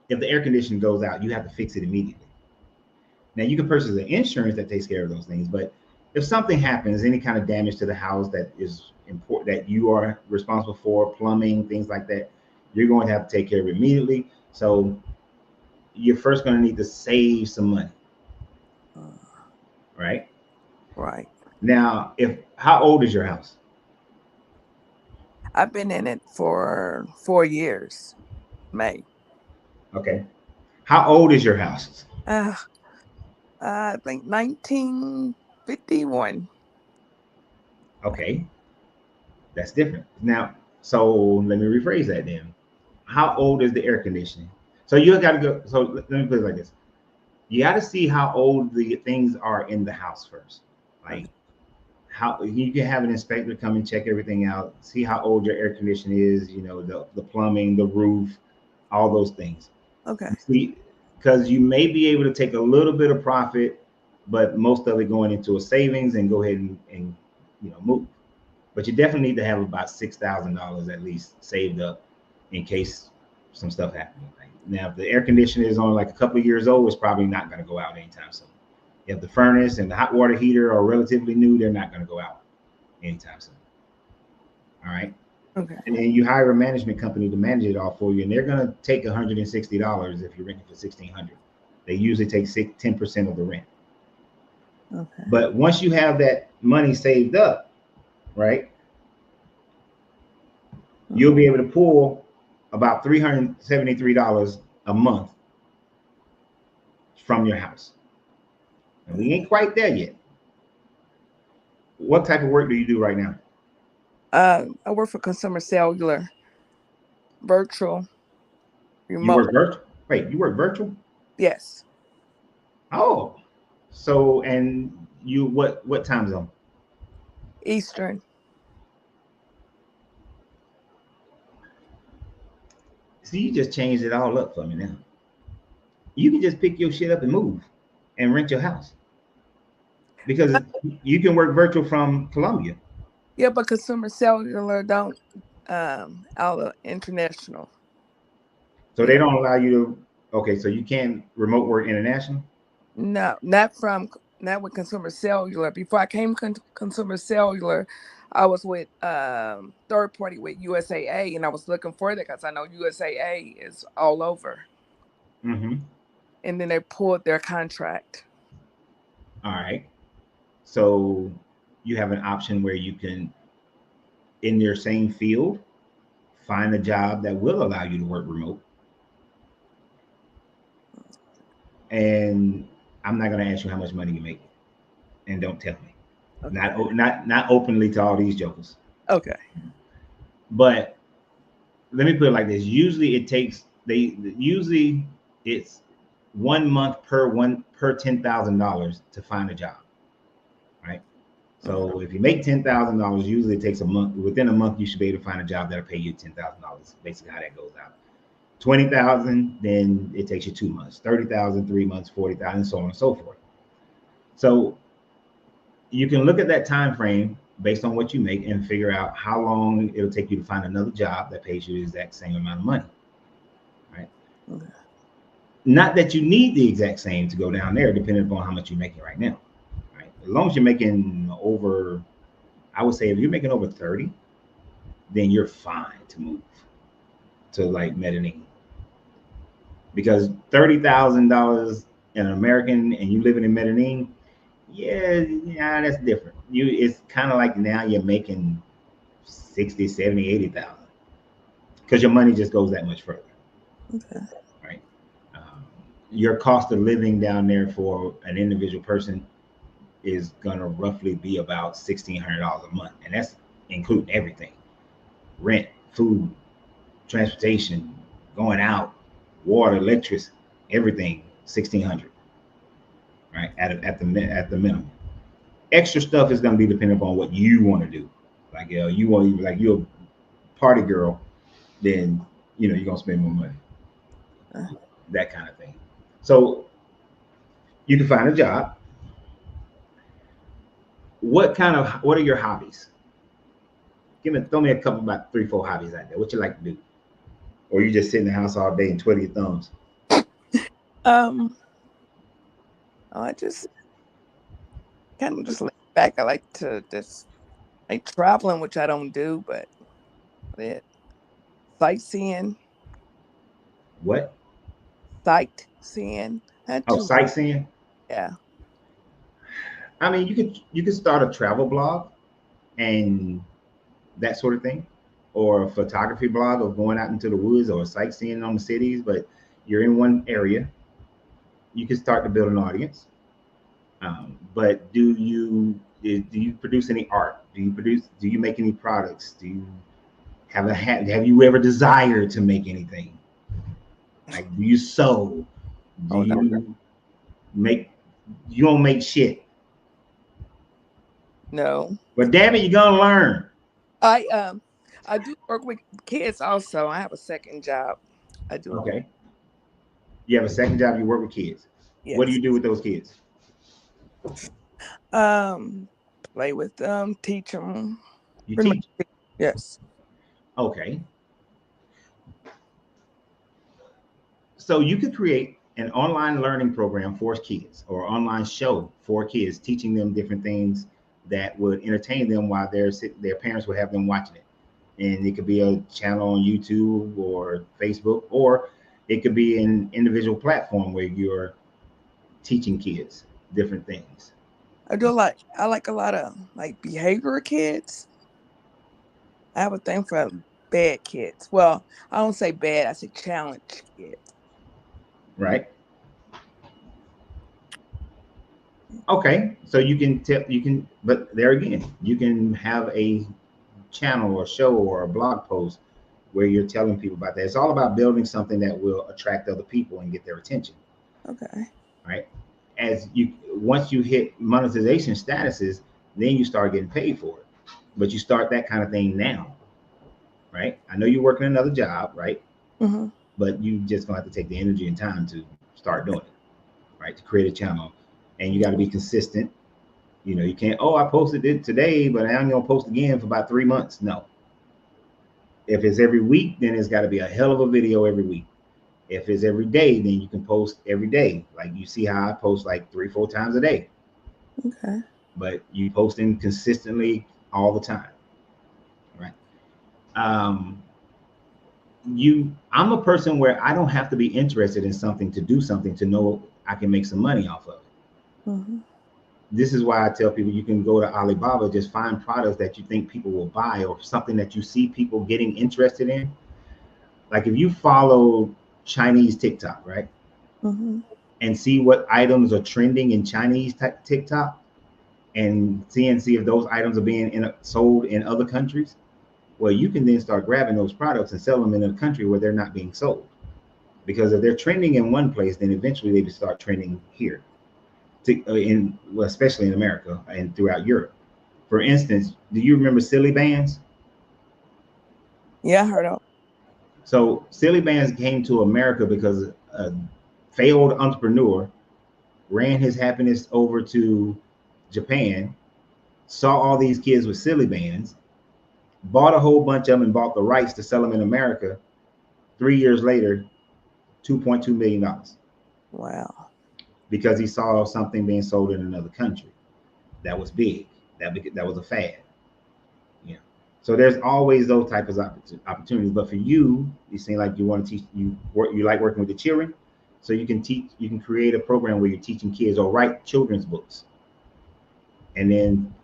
if the air conditioning goes out, you have to fix it immediately. Now you can purchase an insurance that takes care of those things, but if something happens, any kind of damage to the house that is important that you are responsible for, plumbing, things like that, you're going to have to take care of it immediately. So you're first going to need to save some money, Uh, right? right. Now, if how old is your house? I've been in it for 4 years. May. Okay. How old is your house? Uh, I think 1951. Okay, that's different. Now, so let me rephrase that then. How old is the air conditioning? So you got to go. So let me put it like this: you got to see how old the things are in the house first. Okay. Like how you can have an inspector come and check everything out, see how old your air conditioning is. You know, the plumbing, the roof, all those things. Okay. See, because you may be able to take a little bit of profit, but most of it going into a savings and go ahead and move. But you definitely need to have about $6,000 at least saved up in case some stuff happens. Right? Now, if the air conditioner is only like a couple of years old, it's probably not going to go out anytime soon. If the furnace and the hot water heater are relatively new, they're not going to go out anytime soon. All right. Okay. And then you hire a management company to manage it all for you, and they're going to take $160 if you're renting for 1,600. They usually take 10% of the rent. Okay. But once you have that money saved up, right, you'll be able to pull about $373 a month from your house. And we ain't quite there yet. What type of work do you do right now? I work for Consumer Cellular, virtual, You remote. work virtual? Wait, you work virtual? Yes. Oh, so and you what time zone? Eastern. See, you just changed it all up for me now. You can just pick your shit up and move and rent your house because you can work virtual from Colombia. Yeah, but Consumer Cellular don't out of international. So You they know, don't allow you to. Okay, so you can't remote work international. no, not with Consumer Cellular. Before I came Consumer Cellular, I was with third party with USAA, and I was looking for that because I know USAA is all over. Mm-hmm. And then they pulled their contract. All right. So you have an option where you can, in your same field, find a job that will allow you to work remote. And I'm not going to ask you how much money you make, and don't tell me. Okay. Not openly to all these jokers. Okay. But let me put it like this: usually it's 1 month per $10,000 to find a job, right? So if you make $10,000, usually it takes a month. Within a month, you should be able to find a job that'll pay you $10,000. Basically, how that goes out. 20,000, then it takes you 2 months. 30,000, 3 months. 40,000, so on and so forth. So you can look at that time frame based on what you make and figure out how long it'll take you to find another job that pays you the exact same amount of money, right? Okay. Not that you need the exact same to go down there, depending upon how much you're making right now, right? As long as you're making over, I would say if you're making over 30, then you're fine to move to like Medellin, because $30,000 in American and you living in Medellin, yeah, that's different. It's kind of like now you're making 60, 70, 80,000, because your money just goes that much further. Okay. Right. Your cost of living down there for an individual person is gonna roughly be about $1,600 a month, and that's including everything: rent, food, transportation, going out, water, electricity, everything. 1,600, right? At the minimum. Extra stuff is gonna be dependent upon what you want to do. Like you want, like you're a party girl, then you're gonna spend more money. That kind of thing. So you can find a job. What are your hobbies? Throw me a couple, about 3, 4 hobbies out there. What you like to do? Or you just sit in the house all day and twiddle your thumbs? I just kind of just lay back. I like to just like traveling, which I don't do, but it sightseeing. What? Sightseeing. Not Oh, too. sightseeing. Yeah. I mean, you could start a travel blog and that sort of thing, or a photography blog of going out into the woods or sightseeing on the cities. But you're in one area. You can start to build an audience. But do you produce any art? Do you make any products? Do you have you ever desired to make anything? Like, do you sew? Do Oh no. you make? You don't make shit. No. But damn it, you're gonna learn. I do work with kids also. I have a second job. I do. Okay. You have a second job. You work with kids. What do Yes. you do with those kids? Um, Play with them, teach them. You Pretty much. teach. Yes. Okay. So you could create an online learning program for kids, or online show for kids, teaching them different things that would entertain them while their parents would have them watching it. And it could be a channel on YouTube or Facebook, or it could be an individual platform where you're teaching kids different things. I like a lot of like behavioral kids. I have a thing for bad kids. Well, I don't say bad, I say challenge kids. Right. Okay. So but there again, you can have a channel or show or a blog post where you're telling people about that. It's all about building something that will attract other people and get their attention. Okay. Right. Once you hit monetization statuses, then you start getting paid for it. But you start that kind of thing now, right? I know you're working another job, right? Mm-hmm. But you just gonna have to take the energy and time to start doing it, right? To create a channel, and you got to be consistent. You can't. Oh, I posted it today, but I'm gonna post again for about 3 months. No. If it's every week, then it's got to be a hell of a video every week. If it's every day, then you can post every day. Like, you see how I post like 3, 4 times a day. Okay. But you posting consistently all the time, right? Um, I'm a person where I don't have to be interested in something to do something to know I can make some money off of it. Mm-hmm. this is why I tell people you can go to Alibaba, just find products that you think people will buy or something that you see people getting interested in. Like if you follow Chinese TikTok, right? Mm-hmm. And see what items are trending in Chinese TikTok and see if those items are being sold in other countries. Well, you can then start grabbing those products and sell them in a country where they're not being sold. Because if they're trending in one place, then eventually they just start trending here, well, especially in America and throughout Europe. For instance, do you remember Silly Bands? Yeah, I heard of. So Silly Bands came to America because a failed entrepreneur ran his happiness over to Japan, saw all these kids with Silly Bands, bought a whole bunch of them and bought the rights to sell them in America. 3 years later, $2.2 million. Wow. Because he saw something being sold in another country that was big, that was a fad. Yeah. So there's always those types of opportunities. But for you, you seem like you want to teach. You like working with the children, so you can teach. You can create a program where you're teaching kids or write children's books, and then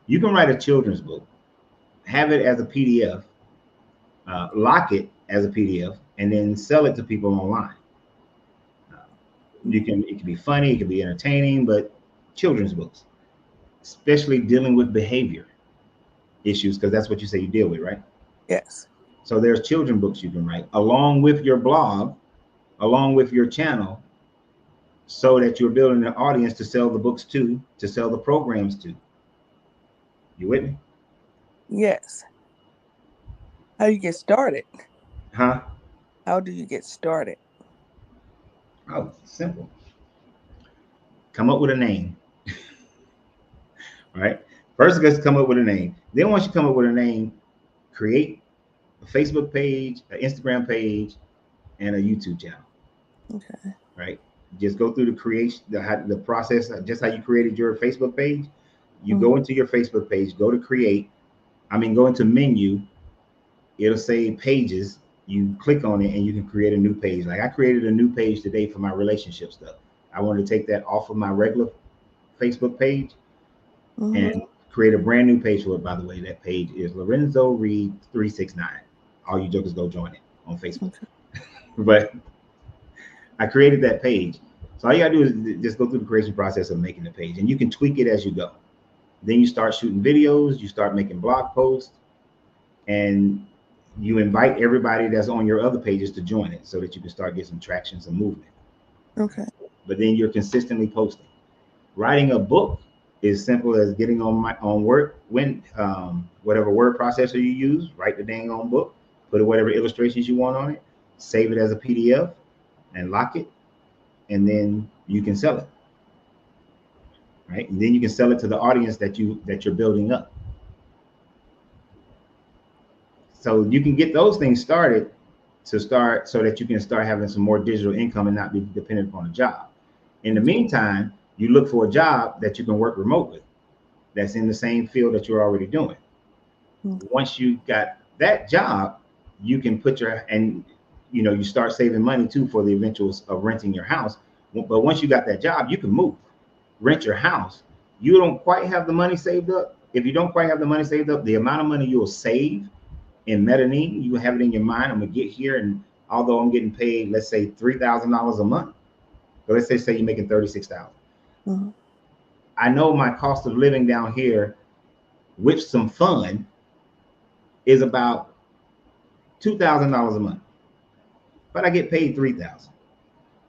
you can write a children's book, have it as a PDF, lock it as a PDF, and then sell it to people online. It can be funny, it can be entertaining, but children's books, especially dealing with behavior issues, because that's what you say you deal with, right? Yes. So there's children books you can write along with your blog, along with your channel, so that you're building an audience to sell the books to sell the programs to. You with me? Yes. How do you get started? Huh? How do you get started? Oh, simple. Come up with a name, right? First, let's come up with a name. Then once you come up with a name, create a Facebook page, an Instagram page, and a YouTube channel. Okay. Right? Just go through the creation, the process, just how you created your Facebook page. You go into your Facebook page, go to create. Go into menu. It'll say pages. You click on it and you can create a new page. Like I created a new page today for my relationship stuff. I wanted to take that off of my regular Facebook page and create a brand new page for it. By the way, that page is Lorenzo Reed 369. All you jokers go join it on Facebook. Okay. But I created that page. So all you gotta do is just go through the creation process of making the page, and you can tweak it as you go. Then you start shooting videos, you start making blog posts, and you invite everybody that's on your other pages to join it so that you can start getting some traction, some movement. Okay. But then you're consistently posting. Writing a book is simple as getting on Word, whatever word processor you use, write the dang on book, put whatever illustrations you want on it, save it as a PDF, and lock it, and then you can sell it. Right? And then you can sell it to the audience that you're building up. So you can get those things started so that you can start having some more digital income and not be dependent upon a job. In the meantime, you look for a job that you can work remotely that's in the same field that you're already doing. Once you got that job, you can you start saving money too for the eventuals of renting your house. But once you got that job, you can move, rent your house. You don't quite have the money saved up. If you don't quite have the money saved up, the amount of money you'll save in mezzanine, you have it in your mind. I'm gonna get here, and although I'm getting paid, let's say $3,000 a month, but let's say you're making $36,000. I know my cost of living down here with some fun is about $2,000 a month, but I get paid $3,000.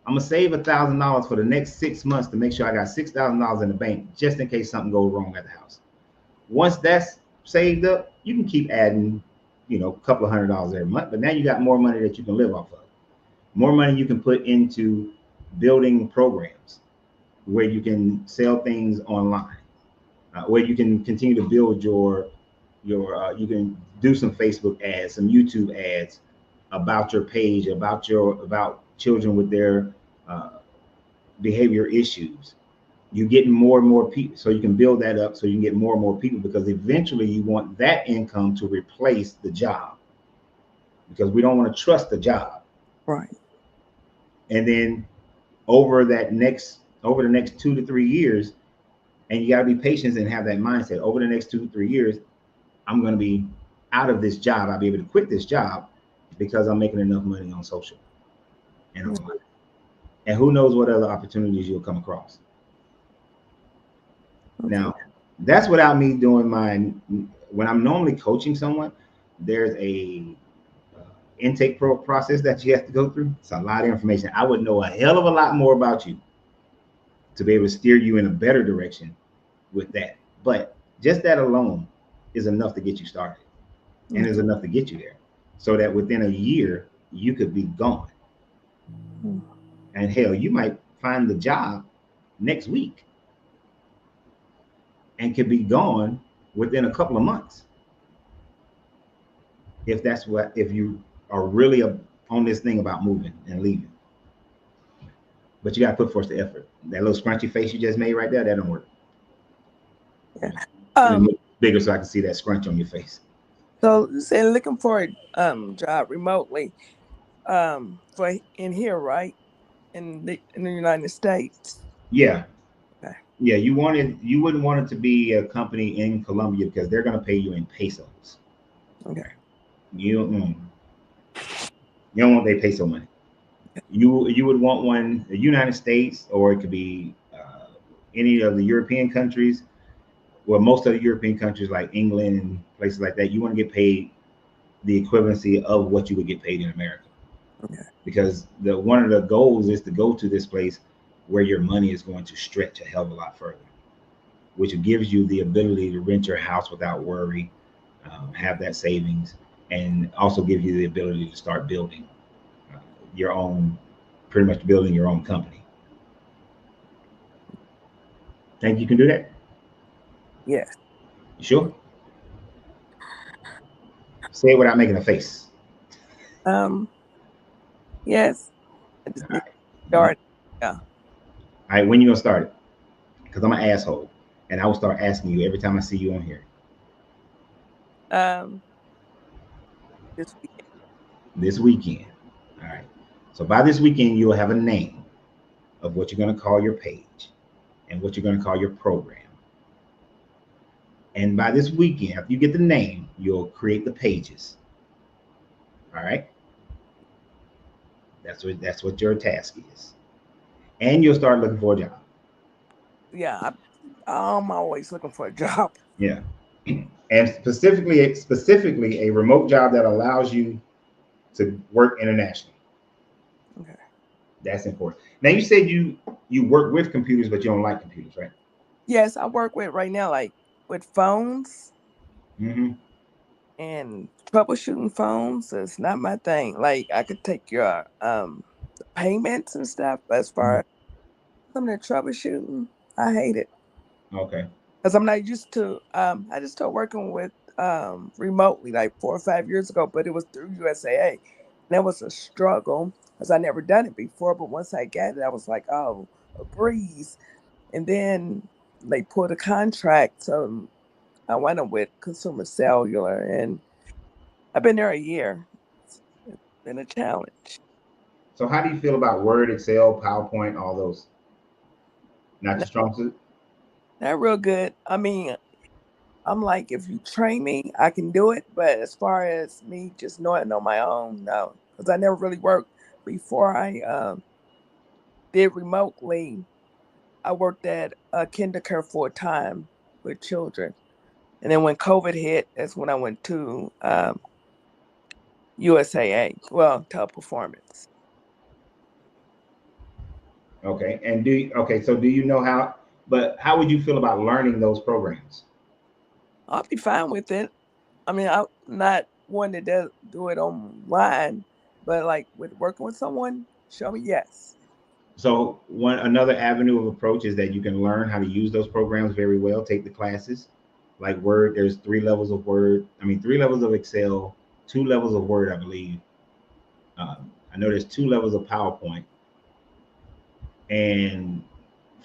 I'm gonna save $1,000 for the next 6 months to make sure I got $6,000 in the bank just in case something goes wrong at the house. Once that's saved up, you can keep adding, a couple of $100 every month, but now you got more money that you can live off of. More money you can put into building programs where you can sell things online, where you can continue to build you can do some Facebook ads, some YouTube ads about your page, about children with their behavior issues. You're getting more and more people, so you can build that up so you can get more and more people, because eventually you want that income to replace the job, because we don't want to trust the job. Right. And then over the next 2 to 3 years, And you got to be patient and have that mindset. Over the next 2 3 years, I'm going to be out of this job. I'll be able to quit this job because I'm making enough money on social and online. And who knows what other opportunities you'll come across. Okay. Now, that's without me doing when I'm normally coaching someone, there's a intake process that you have to go through. It's a lot of information. I would know a hell of a lot more about you to be able to steer you in a better direction with that. But just that alone is enough to get you started, and is enough to get you there, so that within a year you could be gone. And hell, you might find the job next week and could be gone within a couple of months. If you are really on this thing about moving and leaving. But you got to put forth the effort. That little scrunchy face you just made right there, that don't work. Yeah. Bigger so I can see that scrunch on your face. So say looking for a job remotely, for in here, right? In the United States. Yeah. Okay. Yeah, you wouldn't want it to be a company in Colombia because they're gonna pay you in pesos. Okay. You don't want their peso money. You would want one the United States, or it could be any of the European countries. Well, most of the European countries like England and places like that, you want to get paid the equivalency of what you would get paid in America. Okay. Because one of the goals is to go to this place where your money is going to stretch a hell of a lot further, which gives you the ability to rent your house without worry, have that savings, and also gives you the ability to start building your own, pretty much building your own company. Think you can do that? Yes. You sure? Say it without making a face. Yes. I just All need right. to start. Yeah. All right, when you gonna start it? Because I'm an asshole, and I will start asking you every time I see you on here. This weekend. This weekend. All right. So by this weekend, you'll have a name of what you're gonna call your page and what you're gonna call your program. And by this weekend, after you get the name, you'll create the pages. All right. That's what your task is. And you'll start looking for a job. Yeah. I'm always looking for a job. Yeah. And specifically a remote job that allows you to work internationally. Okay. That's important. Now you said you work with computers, but you don't like computers, right? Yes, I work with right now, like with phones Mm-hmm. and troubleshooting phones. It's not my thing. Like I could take your payments and stuff, but as far as some of the troubleshooting, I hate it. Okay. Because I'm not used to I just started working with remotely like 4 or 5 years ago, but it was through USAA. And that was a struggle because I never done it before, but once I got it, I was like, oh, a breeze. And then they pulled a contract, so I went up with Consumer Cellular, and I've been there a year. It's been a challenge. So how do you feel about Word, Excel, PowerPoint, all those? Not your Not, strong suit? not real good. I mean, I'm like, if you train me, I can do it. But as far as me just knowing it on my own, no, because I never really worked before I did remotely. I worked at a kindergarten full time with children, and then when COVID hit, that's when I went to USAA. Well, Teleperformance. Okay. And so do you know how, but how would you feel about learning those programs? I'll be fine with it. I mean, I'm not one that does do it online, but like with working with someone, show me yes. So one another avenue of approach is that you can learn how to use those programs very well, take the classes. Like Word, there's 3 levels of Word. I mean, 3 levels of Excel, 2 levels of Word, I believe. I know there's 2 levels of PowerPoint, and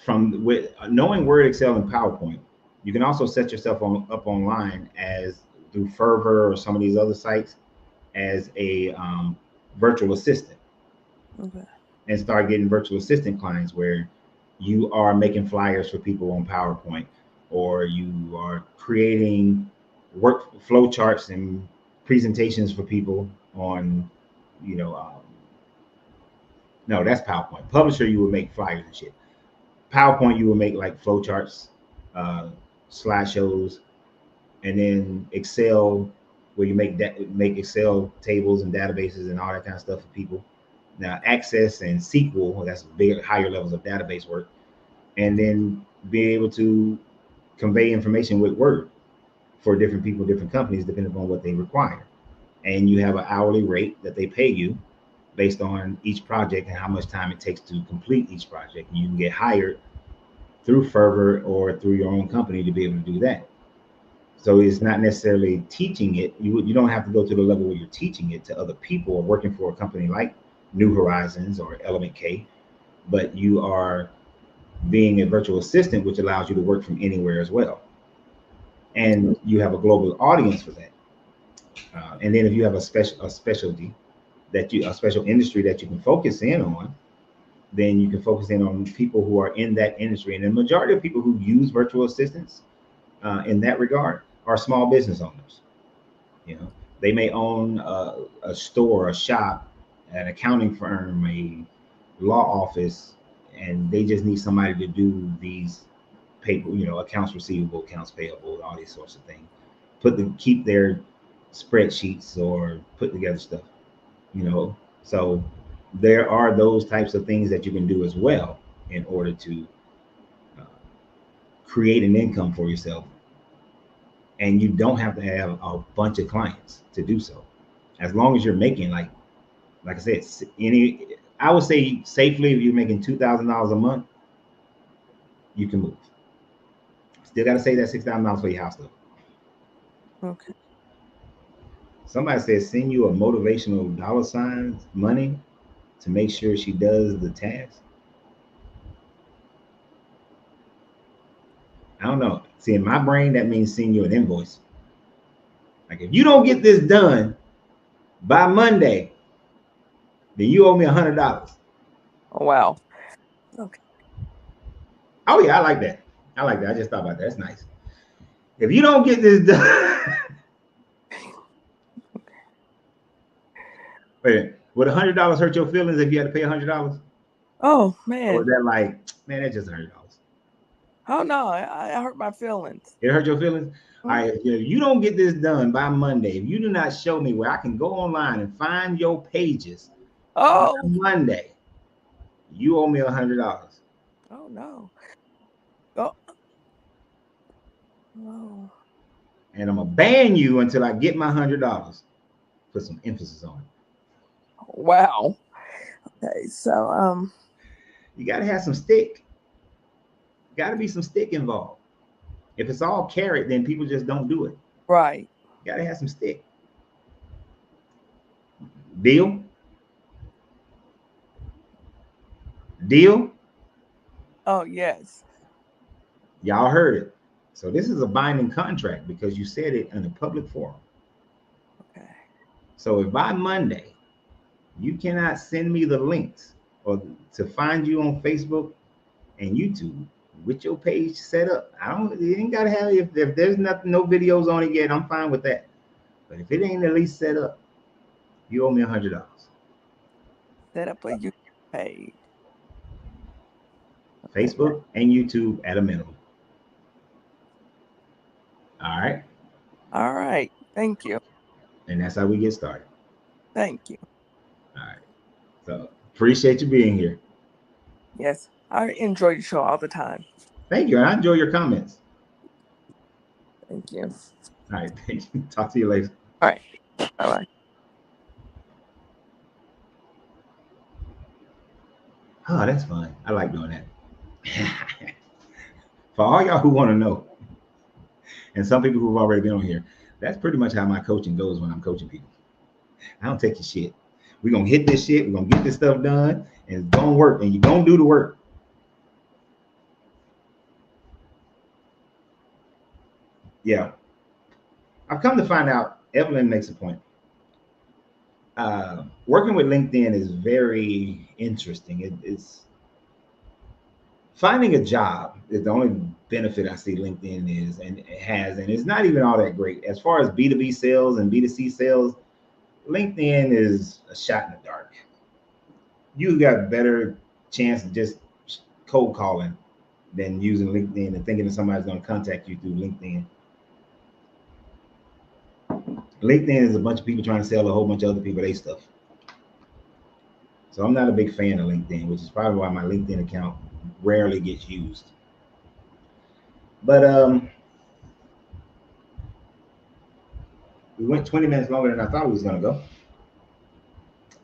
from with knowing Word, Excel, and PowerPoint, you can also set yourself up online as through Fervor or some of these other sites as a virtual assistant, Okay. and start getting virtual assistant clients where you are making flyers for people on PowerPoint. or you are creating work flow charts and presentations for people on, you know, no, that's PowerPoint. Publisher, you would make flyers and shit. PowerPoint, you will make like flow charts, uh, slideshows, and then Excel, where you make Excel tables and databases and all that kind of stuff for people. Now, Access and SQL, well, that's bigger, higher levels of database work, and then be able to convey information with Word for different people, different companies, depending upon what they require. And you have an hourly rate that they pay you based on each project and how much time it takes to complete each project. And you can get hired through Fervor or through your own company to be able to do that. So it's not necessarily teaching it. You don't have to go to the level where you're teaching it to other people or working for a company like New Horizons or Element K, but you are being a virtual assistant, which allows you to work from anywhere as well. And you have a global audience for that. And then if you have a specialty a special industry that you can focus in on, then you can focus in on people who are in that industry. And the majority of people who use virtual assistants in that regard are small business owners. You know, they may own a store, a shop, an accounting firm, a law office, and they just need somebody to do these paper, you know, accounts receivable, accounts payable, all these sorts of things. Keep their spreadsheets or put together stuff, you know. So there are those types of things that you can do as well in order to uh, create an income for yourself, and you don't have to have a bunch of clients to do so. As long as you're making like I said, I would say safely, if you're making $2,000 a month, you can move. Still got to save that $6,000 for your house though. Okay. Somebody says send you a motivational dollar signs money to make sure she does the task. I don't know. See, in my brain, that means send you an invoice. Like, if you don't get this done by Monday, then you owe me $100. Oh, wow. Okay. Oh yeah, I like that. I like that. I just thought about that. That's nice. If you don't get this done, wait, would $100 hurt your feelings if you had to pay $100? Oh Or man. was that like, man, that's just $100? Oh no, I hurt my feelings. It hurt your feelings? All right, if you don't get this done by Monday, if you do not show me where I can go online and find your pages by Monday, you owe me $100. Oh no. Oh no. And I'm gonna ban you until I get my $100. Put some emphasis on it. Wow. Okay, so You gotta have some stick. Gotta be some stick involved. If it's all carrot, then people just don't do it. right. You gotta have some stick. Deal? Deal? Oh yes. Y'all heard it. So this is a binding contract because you said it in a public forum. Okay. So if by Monday you cannot send me the links or to find you on Facebook and YouTube with your page set up, you ain't gotta have it. If there's nothing, no videos on it yet, I'm fine with that. But if it ain't at least set up, you owe me $100. Set up a YouTube page. Facebook and YouTube at a minimum. All right. All right. Thank you. And that's how we get started. Thank you. All right. So appreciate you being here. Yes, I enjoy your show all the time. Thank you. And I enjoy your comments. Thank you. All right. Thank you. Talk to you later. All right. Bye-bye. Oh, that's fun. I like doing that. For all y'all who want to know, and some people who've already been on here, that's pretty much how my coaching goes when I'm coaching people. I don't take your shit. We're going to hit this shit. We're going to get this stuff done, and it's going to work, and you're going to do the work. Yeah. I've come to find out, Evelyn makes a point. Working with LinkedIn is very interesting. It's finding a job is the only benefit I see LinkedIn is and it has, and it's not even all that great. As far as B2B sales and B2C sales, LinkedIn is a shot in the dark. You got a better chance of just cold calling than using LinkedIn and thinking that somebody's going to contact you through LinkedIn. LinkedIn is a bunch of people trying to sell a whole bunch of other people their stuff. So I'm not a big fan of LinkedIn, which is probably why my LinkedIn account rarely gets used. But we went 20 minutes longer than I thought we was going to go.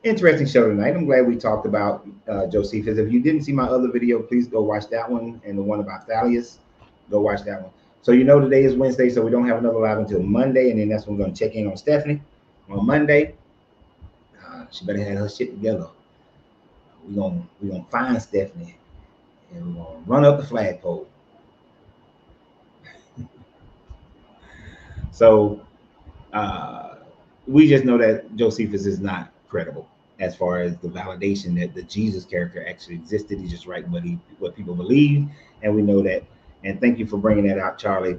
Interesting show tonight. I'm glad we talked about Josephus. If you didn't see my other video, please go watch that one, and the one about Thalius, go watch that one. So you know today is Wednesday, so we don't have another live until Monday, and then that's when we're going to check in on Stephanie on Monday. She better have her shit together. We're gonna find Stephanie, and we're gonna run up the flagpole. So we just know that Josephus is not credible as far as the validation that the Jesus character actually existed. He's just writing what people believe, and we know that. And thank you for bringing that out, Charlie.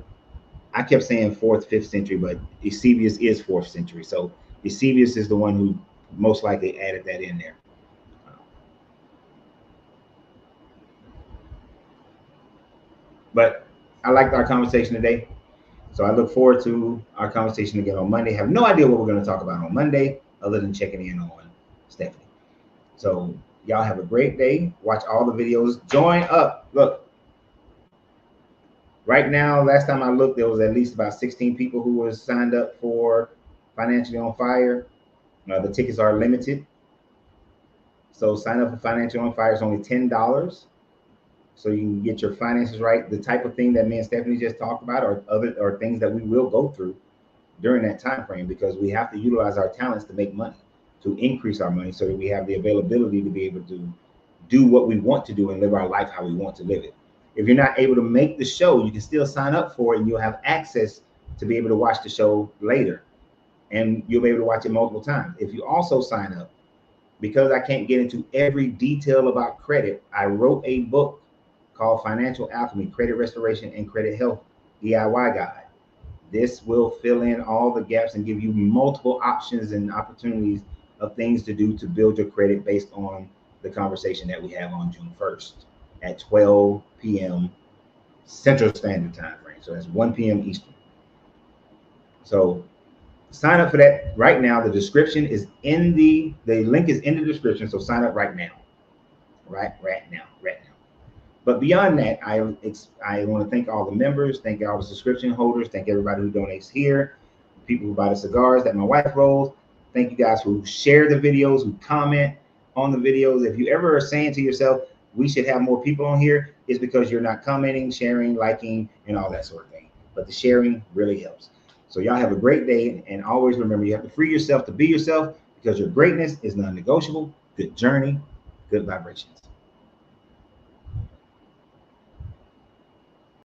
I kept saying 4th, 5th century, but Eusebius is 4th century. So Eusebius is the one who most likely added that in there. But I liked our conversation today. So I look forward to our conversation again on Monday. Have no idea what we're going to talk about on Monday other than checking in on Stephanie. So y'all have a great day. Watch all the videos. Join up. Look, right now, last time I looked, there was at least about 16 people who were signed up for Financially on Fire. The tickets are limited. So sign up for Financially on Fire. It's only $10. So you can get your finances right. The type of thing that me and Stephanie just talked about or things that we will go through during that time frame, because we have to utilize our talents to make money, to increase our money so that we have the availability to be able to do what we want to do and live our life how we want to live it. If you're not able to make the show, you can still sign up for it and you'll have access to be able to watch the show later, and you'll be able to watch it multiple times. If you also sign up, because I can't get into every detail about credit, I wrote a book called Financial Alchemy, Credit Restoration and Credit Health DIY Guide. This will fill in all the gaps and give you multiple options and opportunities of things to do to build your credit based on the conversation that we have on June 1st at 12 p.m. Central Standard Time frame. So that's 1 p.m. Eastern. So sign up for that right now. The description is in the link is in the description. So sign up right now. Right now. But beyond that, I want to thank all the members, thank all the subscription holders, thank everybody who donates here, people who buy the cigars that my wife rolls. Thank you guys who share the videos, who comment on the videos. If you ever are saying to yourself, we should have more people on here, it's because you're not commenting, sharing, liking, and all that sort of thing. But the sharing really helps. So y'all have a great day, and always remember, you have to free yourself to be yourself, because your greatness is non-negotiable. Good journey, good vibrations.